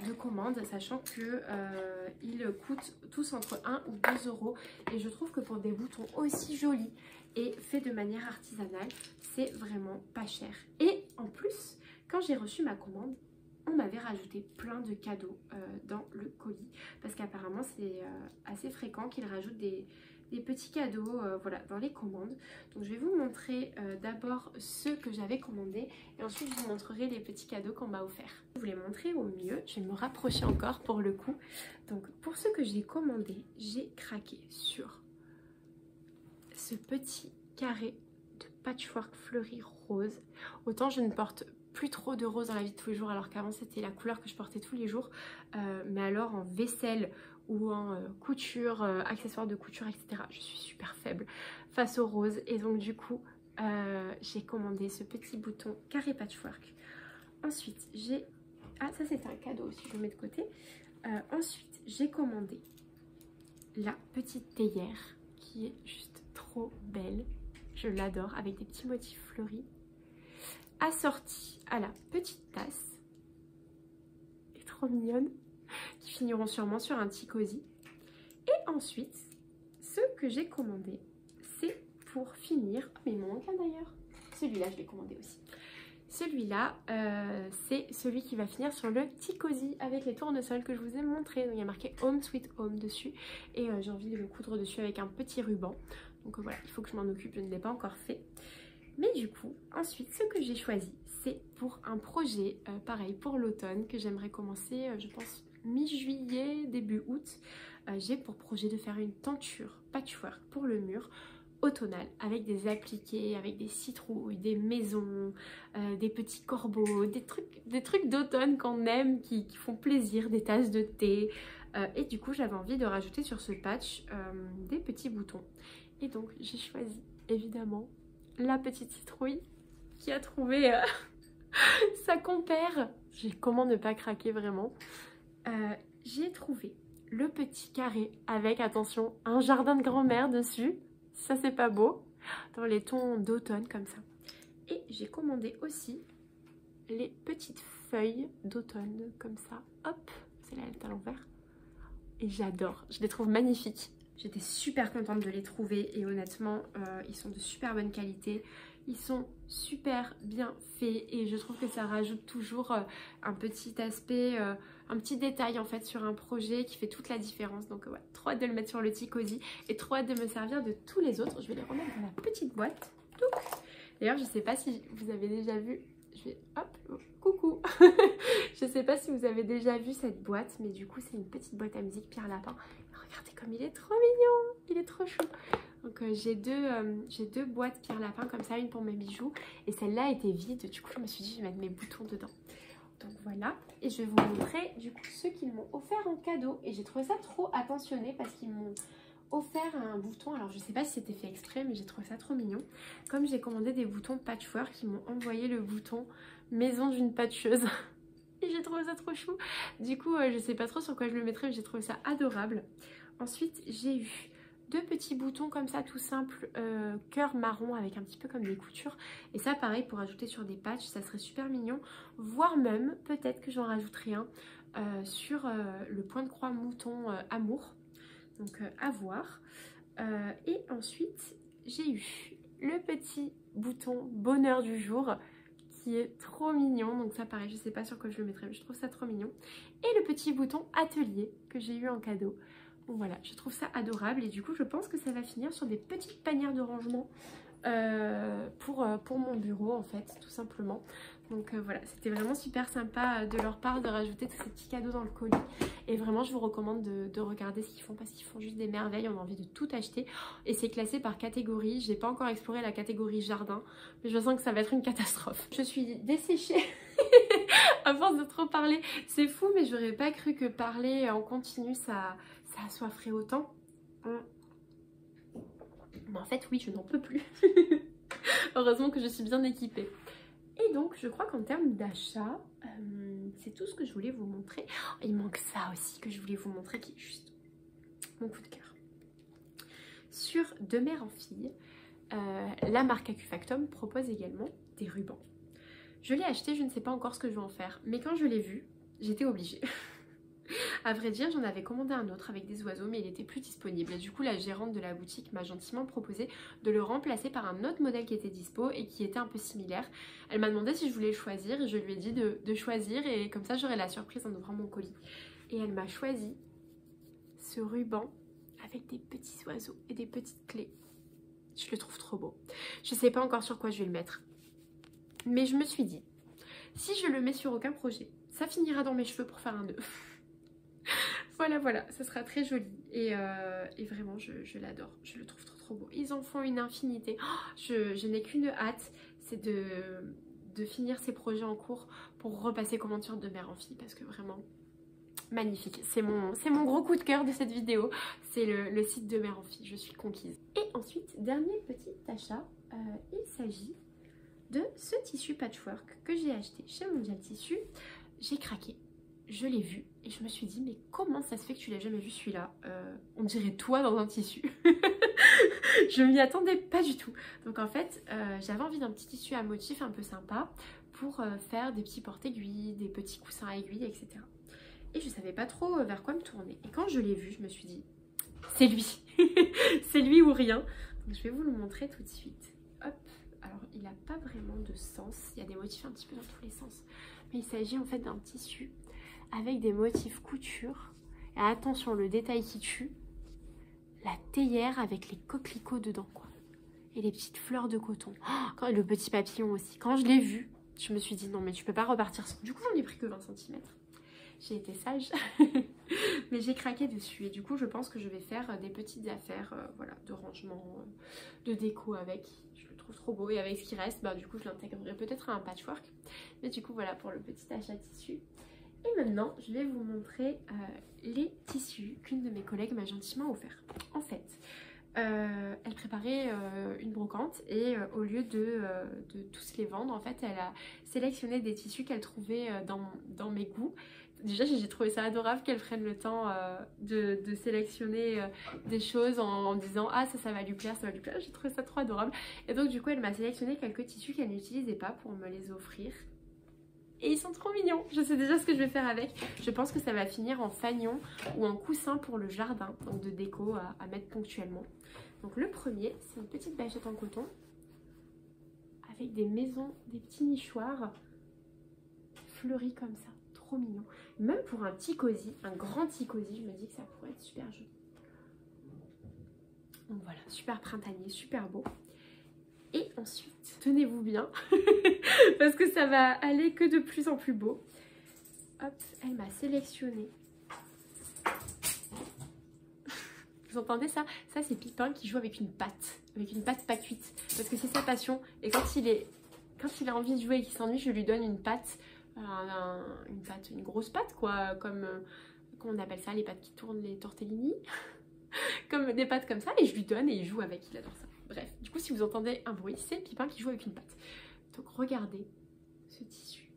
de commande, sachant que ils coûtent tous entre 1 ou 2 € et je trouve que pour des boutons aussi jolis et faits de manière artisanale, c'est vraiment pas cher. Et en plus, quand j'ai reçu ma commande, on m'avait rajouté plein de cadeaux dans le colis, parce qu'apparemment c'est assez fréquent qu'ils rajoutent des des petits cadeaux voilà, dans les commandes. Donc je vais vous montrer d'abord ceux que j'avais commandés et ensuite je vous montrerai les petits cadeaux qu'on m'a offerts. Je vais vous les montrer au mieux, je vais me rapprocher encore pour le coup. Donc pour ceux que j'ai commandés, j'ai craqué sur ce petit carré de patchwork fleuri rose. Autant je ne porte plus trop de rose dans la vie de tous les jours alors qu'avant c'était la couleur que je portais tous les jours, mais alors en vaisselle ou en couture, accessoires de couture, etc. je suis super faible face au rose et donc du coup j'ai commandé ce petit bouton carré patchwork. Ensuite j'ai... Ah ça c'était un cadeau aussi, je le mets de côté. Ensuite j'ai commandé la petite théière qui est juste trop belle, je l'adore, avec des petits motifs fleuris, assortie à la petite tasse, elle est trop mignonne, qui finiront sûrement sur un petit cosy. Et ensuite, ce que j'ai commandé, c'est pour finir, oh mais il m'en manque un d'ailleurs, celui-là je l'ai commandé aussi. Celui-là, c'est celui qui va finir sur le petit cosy avec les tournesols que je vous ai montré. Donc il y a marqué Home Sweet Home dessus et j'ai envie de le coudre dessus avec un petit ruban. Donc voilà, il faut que je m'en occupe, je ne l'ai pas encore fait. Mais du coup, ensuite, ce que j'ai choisi, c'est pour un projet, pareil, pour l'automne, que j'aimerais commencer, je pense, mi-juillet, début août. J'ai pour projet de faire une tenture patchwork pour le mur, automnale, avec des appliqués, avec des citrouilles, des maisons, des petits corbeaux, des trucs d'automne qu'on aime, qui font plaisir, des tasses de thé. Et du coup, j'avais envie de rajouter sur ce patch des petits boutons. Et donc, j'ai choisi, évidemment, la petite citrouille qui a trouvé sa compère. Comment ne pas craquer vraiment. J'ai trouvé le petit carré avec, attention, un jardin de grand-mère dessus. Ça c'est pas beau, dans les tons d'automne comme ça. Et j'ai commandé aussi les petites feuilles d'automne comme ça. Hop, c'est là, elle est à l'envers. Et j'adore, je les trouve magnifiques. J'étais super contente de les trouver et honnêtement, ils sont de super bonne qualité. Ils sont super bien faits et je trouve que ça rajoute toujours un petit aspect, un petit détail en fait sur un projet qui fait toute la différence. Donc ouais, trop hâte de le mettre sur le petit cosy et trop hâte de me servir de tous les autres. Je vais les remettre dans la petite boîte. D'ailleurs, je sais pas si vous avez déjà vu, je vais, hop, oh, coucou. Je sais pas si vous avez déjà vu cette boîte, mais du coup c'est une petite boîte à musique Pierre Lapin. Regardez comme il est trop mignon, il est trop chou. Donc j'ai deux boîtes Pierre Lapin comme ça, une pour mes bijoux et celle-là était vide, du coup je me suis dit je vais mettre mes boutons dedans. Donc voilà, et je vais vous montrer du coup ceux qu'ils m'ont offert en cadeau et j'ai trouvé ça trop attentionné parce qu'ils m'ont offert un bouton, alors je sais pas si c'était fait exprès mais j'ai trouvé ça trop mignon. Comme j'ai commandé des boutons patchwork, ils m'ont envoyé le bouton maison d'une patcheuse. Et j'ai trouvé ça trop chou. Du coup, je sais pas trop sur quoi je le mettrai, mais j'ai trouvé ça adorable. Ensuite, j'ai eu deux petits boutons comme ça, tout simple, cœur marron avec un petit peu comme des coutures. Et ça, pareil, pour ajouter sur des patchs, ça serait super mignon. Voire même, peut-être que j'en rajouterai un sur le point de croix mouton amour. Donc, à voir. Et ensuite, j'ai eu le petit bouton bonheur du jour, qui est trop mignon, donc ça pareil, je sais pas sur quoi je le mettrai, mais je trouve ça trop mignon. Et le petit bouton atelier que j'ai eu en cadeau. Donc voilà, je trouve ça adorable et du coup je pense que ça va finir sur des petites panières de rangement pour mon bureau en fait, tout simplement. Donc voilà, c'était vraiment super sympa de leur part de rajouter tous ces petits cadeaux dans le colis. Et vraiment, je vous recommande de regarder ce qu'ils font parce qu'ils font juste des merveilles. On a envie de tout acheter. Et c'est classé par catégorie. J'ai pas encore exploré la catégorie jardin, mais je sens que ça va être une catastrophe. Je suis desséchée à force de trop parler. C'est fou, mais j'aurais pas cru que parler en continu, ça assoifferait autant. Mais en fait, oui, je n'en peux plus. Heureusement que je suis bien équipée. Et donc, je crois qu'en termes d'achat, c'est tout ce que je voulais vous montrer. Oh, il manque ça aussi que je voulais vous montrer, qui est juste mon coup de cœur. Sur De Mère en Fille, la marque Acufactum propose également des rubans. Je l'ai acheté, je ne sais pas encore ce que je vais en faire, mais quand je l'ai vu, j'étais obligée. À vrai dire, j'en avais commandé un autre avec des oiseaux, mais il était plus disponible. Et du coup, la gérante de la boutique m'a gentiment proposé de le remplacer par un autre modèle qui était dispo et qui était un peu similaire. Elle m'a demandé si je voulais le choisir et je lui ai dit de choisir et comme ça, j'aurai la surprise en ouvrant mon colis. Et elle m'a choisi ce ruban avec des petits oiseaux et des petites clés. Je le trouve trop beau. Je sais pas encore sur quoi je vais le mettre. Mais je me suis dit, si je le mets sur aucun projet, ça finira dans mes cheveux pour faire un nœud. Voilà, ça sera très joli. Et vraiment, je l'adore. Je le trouve trop beau. Ils en font une infinité. Oh, je n'ai qu'une hâte, c'est de finir ces projets en cours pour repasser commandeur de mère en fille. Parce que vraiment, magnifique. C'est mon gros coup de cœur de cette vidéo. C'est le site de mère en fille. Je suis conquise. Et ensuite, dernier petit achat, il s'agit de ce tissu patchwork que j'ai acheté chez Mondial Tissu. J'ai craqué. Je l'ai vu et je me suis dit mais comment ça se fait que tu l'as jamais vu celui-là, on dirait toi dans un tissu. Je m'y attendais pas du tout. Donc en fait j'avais envie d'un petit tissu à motif un peu sympa pour faire des petits porte-aiguilles, des petits coussins à aiguilles, etc. Et je savais pas trop vers quoi me tourner. Et quand je l'ai vu je me suis dit c'est lui. C'est lui ou rien. Donc je vais vous le montrer tout de suite. Hop. Alors il n'a pas vraiment de sens, il y a des motifs un petit peu dans tous les sens. Mais il s'agit en fait d'un tissu avec des motifs couture. Et attention, le détail qui tue, la théière avec les coquelicots dedans, quoi. Et les petites fleurs de coton. Oh, le petit papillon aussi. Quand je l'ai vu, je me suis dit non mais tu peux pas repartir sans. Du coup j'en ai pris que 20 cm. J'ai été sage. Mais j'ai craqué dessus. Et du coup je pense que je vais faire des petites affaires voilà, de rangement, de déco avec. Je le trouve trop beau. Et avec ce qui reste, bah, du coup je l'intégrerai peut-être à un patchwork. Mais du coup voilà pour le petit achat tissu. Et maintenant, je vais vous montrer les tissus qu'une de mes collègues m'a gentiment offert. En fait, elle préparait une brocante et au lieu de tous les vendre, en fait, elle a sélectionné des tissus qu'elle trouvait dans mes goûts. Déjà, j'ai trouvé ça adorable qu'elle prenne le temps de sélectionner des choses en disant « Ah, ça va lui plaire, ça va lui plaire ». J'ai trouvé ça trop adorable. Et donc, du coup, elle m'a sélectionné quelques tissus qu'elle n'utilisait pas pour me les offrir. Et ils sont trop mignons, je sais déjà ce que je vais faire avec. Je pense que ça va finir en fanion ou en coussin pour le jardin, donc de déco à mettre ponctuellement. Donc le premier, c'est une petite bâchette en coton avec des maisons, des petits nichoirs fleuris comme ça, trop mignon. Même pour un petit cosy, un grand petit cosy, je me dis que ça pourrait être super joli. Donc voilà, super printanier, super beau. Et ensuite, tenez-vous bien, parce que ça va aller que de plus en plus beau. Hop, elle m'a sélectionné. Vous entendez ça? Ça, c'est Pipin qui joue avec une pâte pas cuite. Parce que c'est sa passion. Et quand il a envie de jouer et qu'il s'ennuie, je lui donne une pâte, une grosse pâte, quoi, comme, comment on appelle ça, les pâtes qui tournent, les tortellini. Comme des pâtes comme ça, et je lui donne et il joue avec, il adore ça. Bref, du coup si vous entendez un bruit, c'est Pipin qui joue avec une pâte. Donc regardez ce tissu,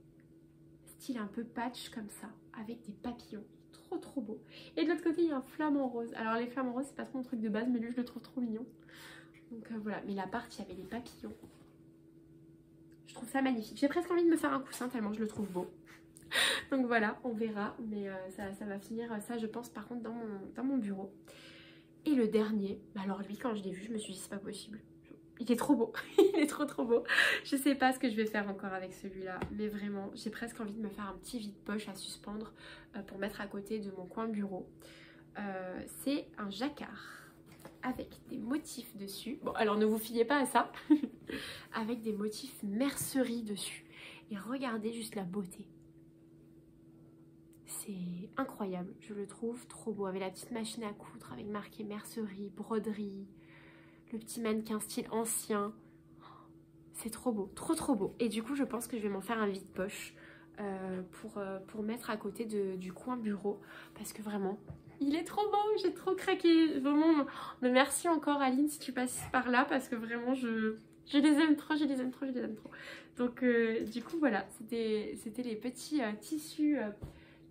style un peu patch comme ça, avec des papillons, trop beau. Et de l'autre côté il y a un flamant rose. Alors les flamants roses c'est pas trop mon truc de base, mais lui je le trouve trop mignon. Donc voilà, mais la partie avec les papillons, je trouve ça magnifique. J'ai presque envie de me faire un coussin tellement je le trouve beau. Donc voilà, on verra, mais ça va finir ça je pense par contre dans mon bureau. Et le dernier, alors lui quand je l'ai vu je me suis dit c'est pas possible. Il est trop beau, il est trop beau. Je sais pas ce que je vais faire encore avec celui-là, mais vraiment j'ai presque envie de me faire un petit vide-poche à suspendre pour mettre à côté de mon coin bureau. C'est un jacquard avec des motifs dessus. Bon alors ne vous fiez pas à ça. Avec des motifs mercerie dessus. Et regardez juste la beauté. C'est incroyable, je le trouve trop beau. Avec la petite machine à coudre, avec marqué mercerie, broderie, le petit mannequin style ancien. C'est trop beau, trop beau. Et du coup, je pense que je vais m'en faire un vide-poche pour mettre à côté du coin bureau. Parce que vraiment, il est trop beau, j'ai trop craqué. Vraiment, mais merci encore Aline si tu passes par là. Parce que vraiment, je les aime trop, je les aime trop. Donc du coup, voilà, c'était les petits tissus...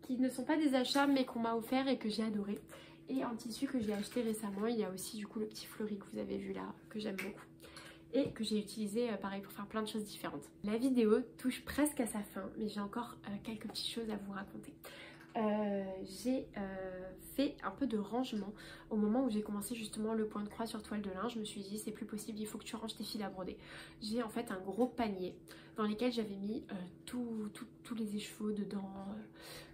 qui ne sont pas des achats mais qu'on m'a offert et que j'ai adoré. Et un tissu que j'ai acheté récemment, il y a aussi du coup le petit fleuri que vous avez vu là, que j'aime beaucoup. Et que j'ai utilisé pareil pour faire plein de choses différentes. La vidéo touche presque à sa fin, mais j'ai encore quelques petites choses à vous raconter. j'ai fait un peu de rangement au moment où j'ai commencé justement le point de croix sur toile de lin. Je me suis dit c'est plus possible, il faut que tu ranges tes fils à broder. J'ai en fait un gros panier dans lequel j'avais mis tous les écheveaux dedans,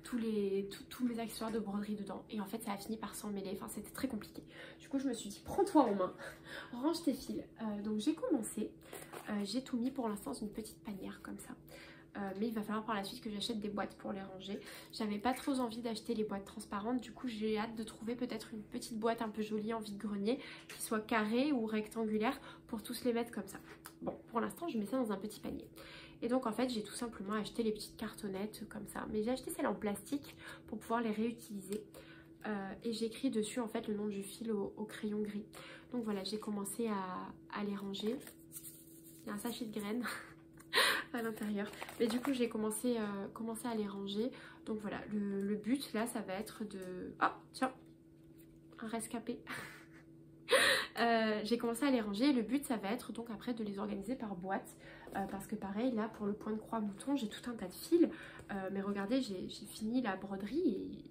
tous mes accessoires de broderie dedans, et en fait ça a fini par s'emmêler, enfin c'était très compliqué. Du coup je me suis dit prends-toi en main, range tes fils. Donc j'ai commencé, j'ai tout mis pour l'instant dans une petite panière comme ça. Mais il va falloir par la suite que j'achète des boîtes pour les ranger. J'avais pas trop envie d'acheter les boîtes transparentes, du coup j'ai hâte de trouver peut-être une petite boîte un peu jolie en vide-grenier qui soit carrée ou rectangulaire pour tous les mettre comme ça. Bon, pour l'instant je mets ça dans un petit panier. Et donc en fait j'ai tout simplement acheté les petites cartonnettes comme ça, mais j'ai acheté celles en plastique pour pouvoir les réutiliser. Et j'ai écrit dessus en fait le nom du fil au crayon gris. Donc voilà, j'ai commencé à les ranger. Il y a un sachet de graines à l'intérieur, mais du coup j'ai commencé à les ranger. Donc voilà, le but là ça va être de... Oh tiens, un rescapé. J'ai commencé à les ranger et le but ça va être donc après de les organiser par boîte, parce que pareil là pour le point de croix mouton j'ai tout un tas de fils, mais regardez j'ai fini la broderie et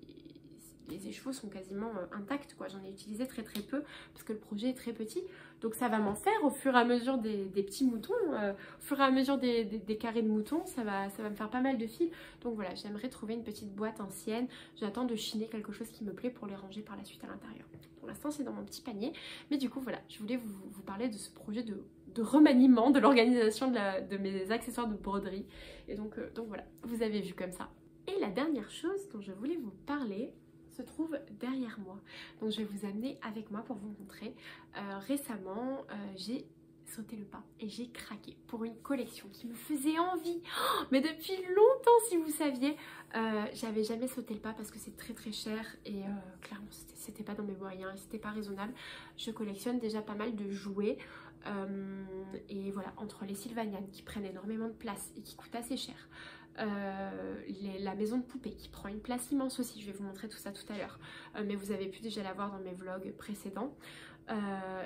les écheveaux sont quasiment intacts quoi. J'en ai utilisé très peu parce que le projet est très petit, donc ça va m'en faire au fur et à mesure des petits moutons, au fur et à mesure des carrés de moutons, ça va me faire pas mal de fils. Donc voilà, j'aimerais trouver une petite boîte ancienne, j'attends de chiner quelque chose qui me plaît pour les ranger par la suite à l'intérieur. Pour l'instant c'est dans mon petit panier, mais du coup voilà, je voulais vous parler de ce projet de remaniement, de l'organisation de mes accessoires de broderie, et donc voilà, vous avez vu comme ça. Et la dernière chose dont je voulais vous parler se trouve derrière moi, donc je vais vous amener avec moi pour vous montrer. Récemment j'ai sauté le pas et j'ai craqué pour une collection qui me faisait envie, mais depuis longtemps si vous saviez. J'avais jamais sauté le pas parce que c'est très cher et clairement c'était pas dans mes moyens et c'était pas raisonnable. Je collectionne déjà pas mal de jouets et voilà, entre les Sylvanian qui prennent énormément de place et qui coûtent assez cher, la maison de poupée qui prend une place immense aussi, je vais vous montrer tout ça tout à l'heure, mais vous avez pu déjà la voir dans mes vlogs précédents,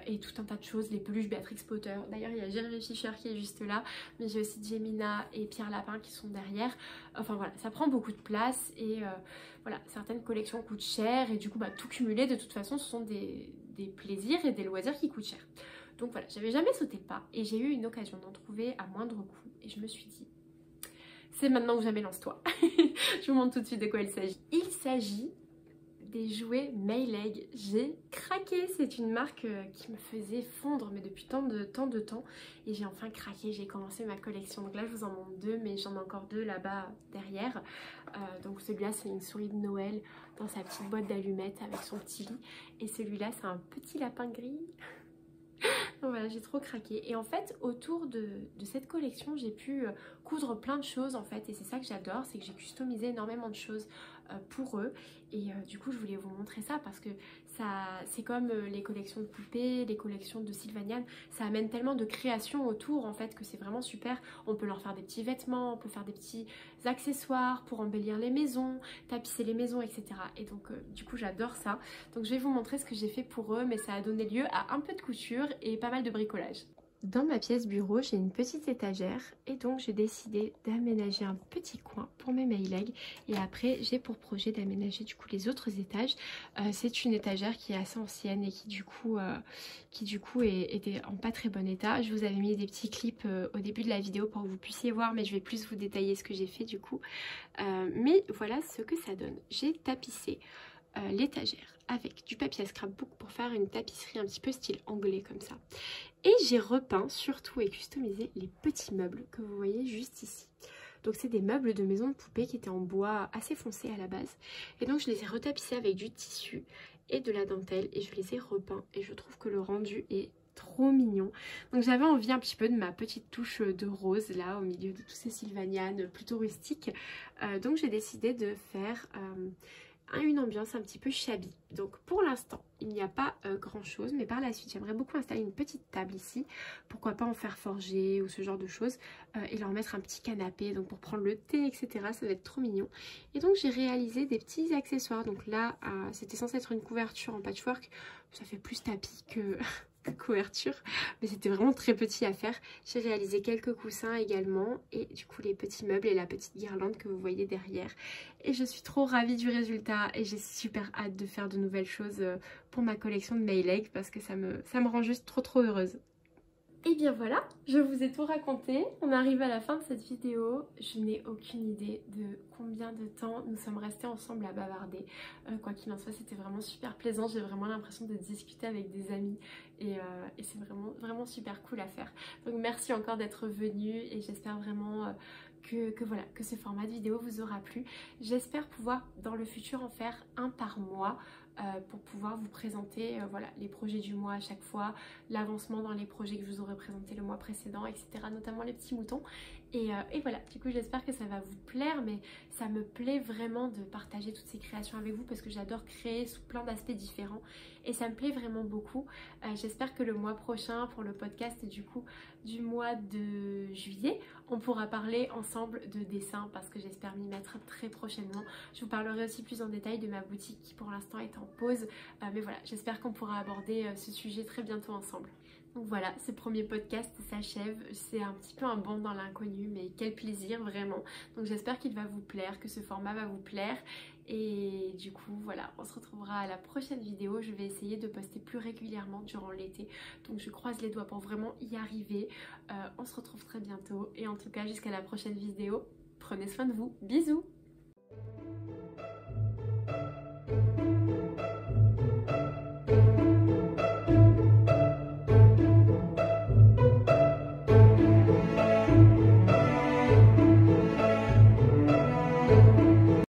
et tout un tas de choses, les peluches Béatrix Potter, d'ailleurs il y a Jérémy Fischer qui est juste là, mais j'ai aussi Jemina et Pierre Lapin qui sont derrière. Enfin voilà, ça prend beaucoup de place et voilà, certaines collections coûtent cher et du coup bah, tout cumulé de toute façon ce sont des plaisirs et des loisirs qui coûtent cher. Donc voilà, j'avais jamais sauté le pas et j'ai eu une occasion d'en trouver à moindre coût et je me suis dit c'est maintenant ou jamais, lance-toi. Je vous montre tout de suite de quoi il s'agit. Il s'agit des jouets Mayleg. J'ai craqué, c'est une marque qui me faisait fondre mais depuis tant de temps et j'ai enfin craqué, j'ai commencé ma collection. Donc là je vous en montre deux, mais j'en ai encore deux là-bas derrière. Donc celui-là c'est une souris de Noël dans sa petite boîte d'allumettes avec son petit lit, et celui-là c'est un petit lapin gris. Donc voilà, j'ai trop craqué. Et en fait autour de cette collection j'ai pu coudre plein de choses en fait, et c'est ça que j'adore, c'est que j'ai customisé énormément de choses pour eux, et du coup je voulais vous montrer ça parce que ça c'est comme les collections de poupées, les collections de Sylvanian, ça amène tellement de création autour en fait que c'est vraiment super. On peut leur faire des petits vêtements, on peut faire des petits accessoires pour embellir les maisons, tapisser les maisons, etc. Et donc du coup j'adore ça. Donc je vais vous montrer ce que j'ai fait pour eux, mais ça a donné lieu à un peu de couture et pas mal de bricolage. Dans ma pièce bureau, j'ai une petite étagère et donc j'ai décidé d'aménager un petit coin pour mes Mayleg, et après j'ai pour projet d'aménager du coup les autres étages. C'est une étagère qui est assez ancienne et qui du coup était en pas très bon état. Je vous avais mis des petits clips au début de la vidéo pour que vous puissiez voir, mais je vais plus vous détailler ce que j'ai fait du coup. Mais voilà ce que ça donne. J'ai tapissé l'étagère avec du papier à scrapbook pour faire une tapisserie un petit peu style anglais comme ça. Et j'ai repeint surtout et customisé les petits meubles que vous voyez juste ici. Donc c'est des meubles de maison de poupée qui étaient en bois assez foncé à la base. Et donc je les ai retapissés avec du tissu et de la dentelle et je les ai repeints. Et je trouve que le rendu est trop mignon. Donc j'avais envie un petit peu de ma petite touche de rose là au milieu de tous ces Sylvanian plutôt rustiques. Donc j'ai décidé de faire une ambiance un petit peu shabby. Donc pour l'instant il n'y a pas grand chose, mais par la suite j'aimerais beaucoup installer une petite table ici, pourquoi pas en fer forgé ou ce genre de choses, et leur mettre un petit canapé donc pour prendre le thé, etc. Ça va être trop mignon. Et donc j'ai réalisé des petits accessoires. Donc là c'était censé être une couverture en patchwork, ça fait plus tapis couverture, mais c'était vraiment très petit à faire. J'ai réalisé quelques coussins également et du coup les petits meubles et la petite guirlande que vous voyez derrière. Et je suis trop ravie du résultat et j'ai super hâte de faire de nouvelles choses pour ma collection de Mayleg parce que ça me rend juste trop heureuse. Et bien voilà, je vous ai tout raconté. On arrive à la fin de cette vidéo. Je n'ai aucune idée de combien de temps nous sommes restés ensemble à bavarder. Quoi qu'il en soit, c'était vraiment super plaisant. J'ai vraiment l'impression de discuter avec des amis et c'est vraiment super cool à faire. Donc merci encore d'être venu et j'espère vraiment que ce format de vidéo vous aura plu. J'espère pouvoir dans le futur en faire un par mois. Pour pouvoir vous présenter voilà, les projets du mois à chaque fois, l'avancement dans les projets que je vous aurais présentés le mois précédent, etc. Notamment les petits moutons. Et voilà, du coup j'espère que ça va vous plaire, mais ça me plaît vraiment de partager toutes ces créations avec vous parce que j'adore créer sous plein d'aspects différents et ça me plaît vraiment beaucoup. J'espère que le mois prochain pour le podcast du coup du mois de juillet, on pourra parler ensemble de dessin parce que j'espère m'y mettre très prochainement. Je vous parlerai aussi plus en détail de ma boutique qui pour l'instant est en pause, mais voilà, j'espère qu'on pourra aborder ce sujet très bientôt ensemble. Donc voilà, ce premier podcast s'achève, c'est un petit peu un bond dans l'inconnu, mais quel plaisir vraiment. Donc j'espère qu'il va vous plaire, que ce format va vous plaire. Et du coup voilà, on se retrouvera à la prochaine vidéo. Je vais essayer de poster plus régulièrement durant l'été. Donc je croise les doigts pour vraiment y arriver. On se retrouve très bientôt. Et en tout cas, jusqu'à la prochaine vidéo, prenez soin de vous. Bisous!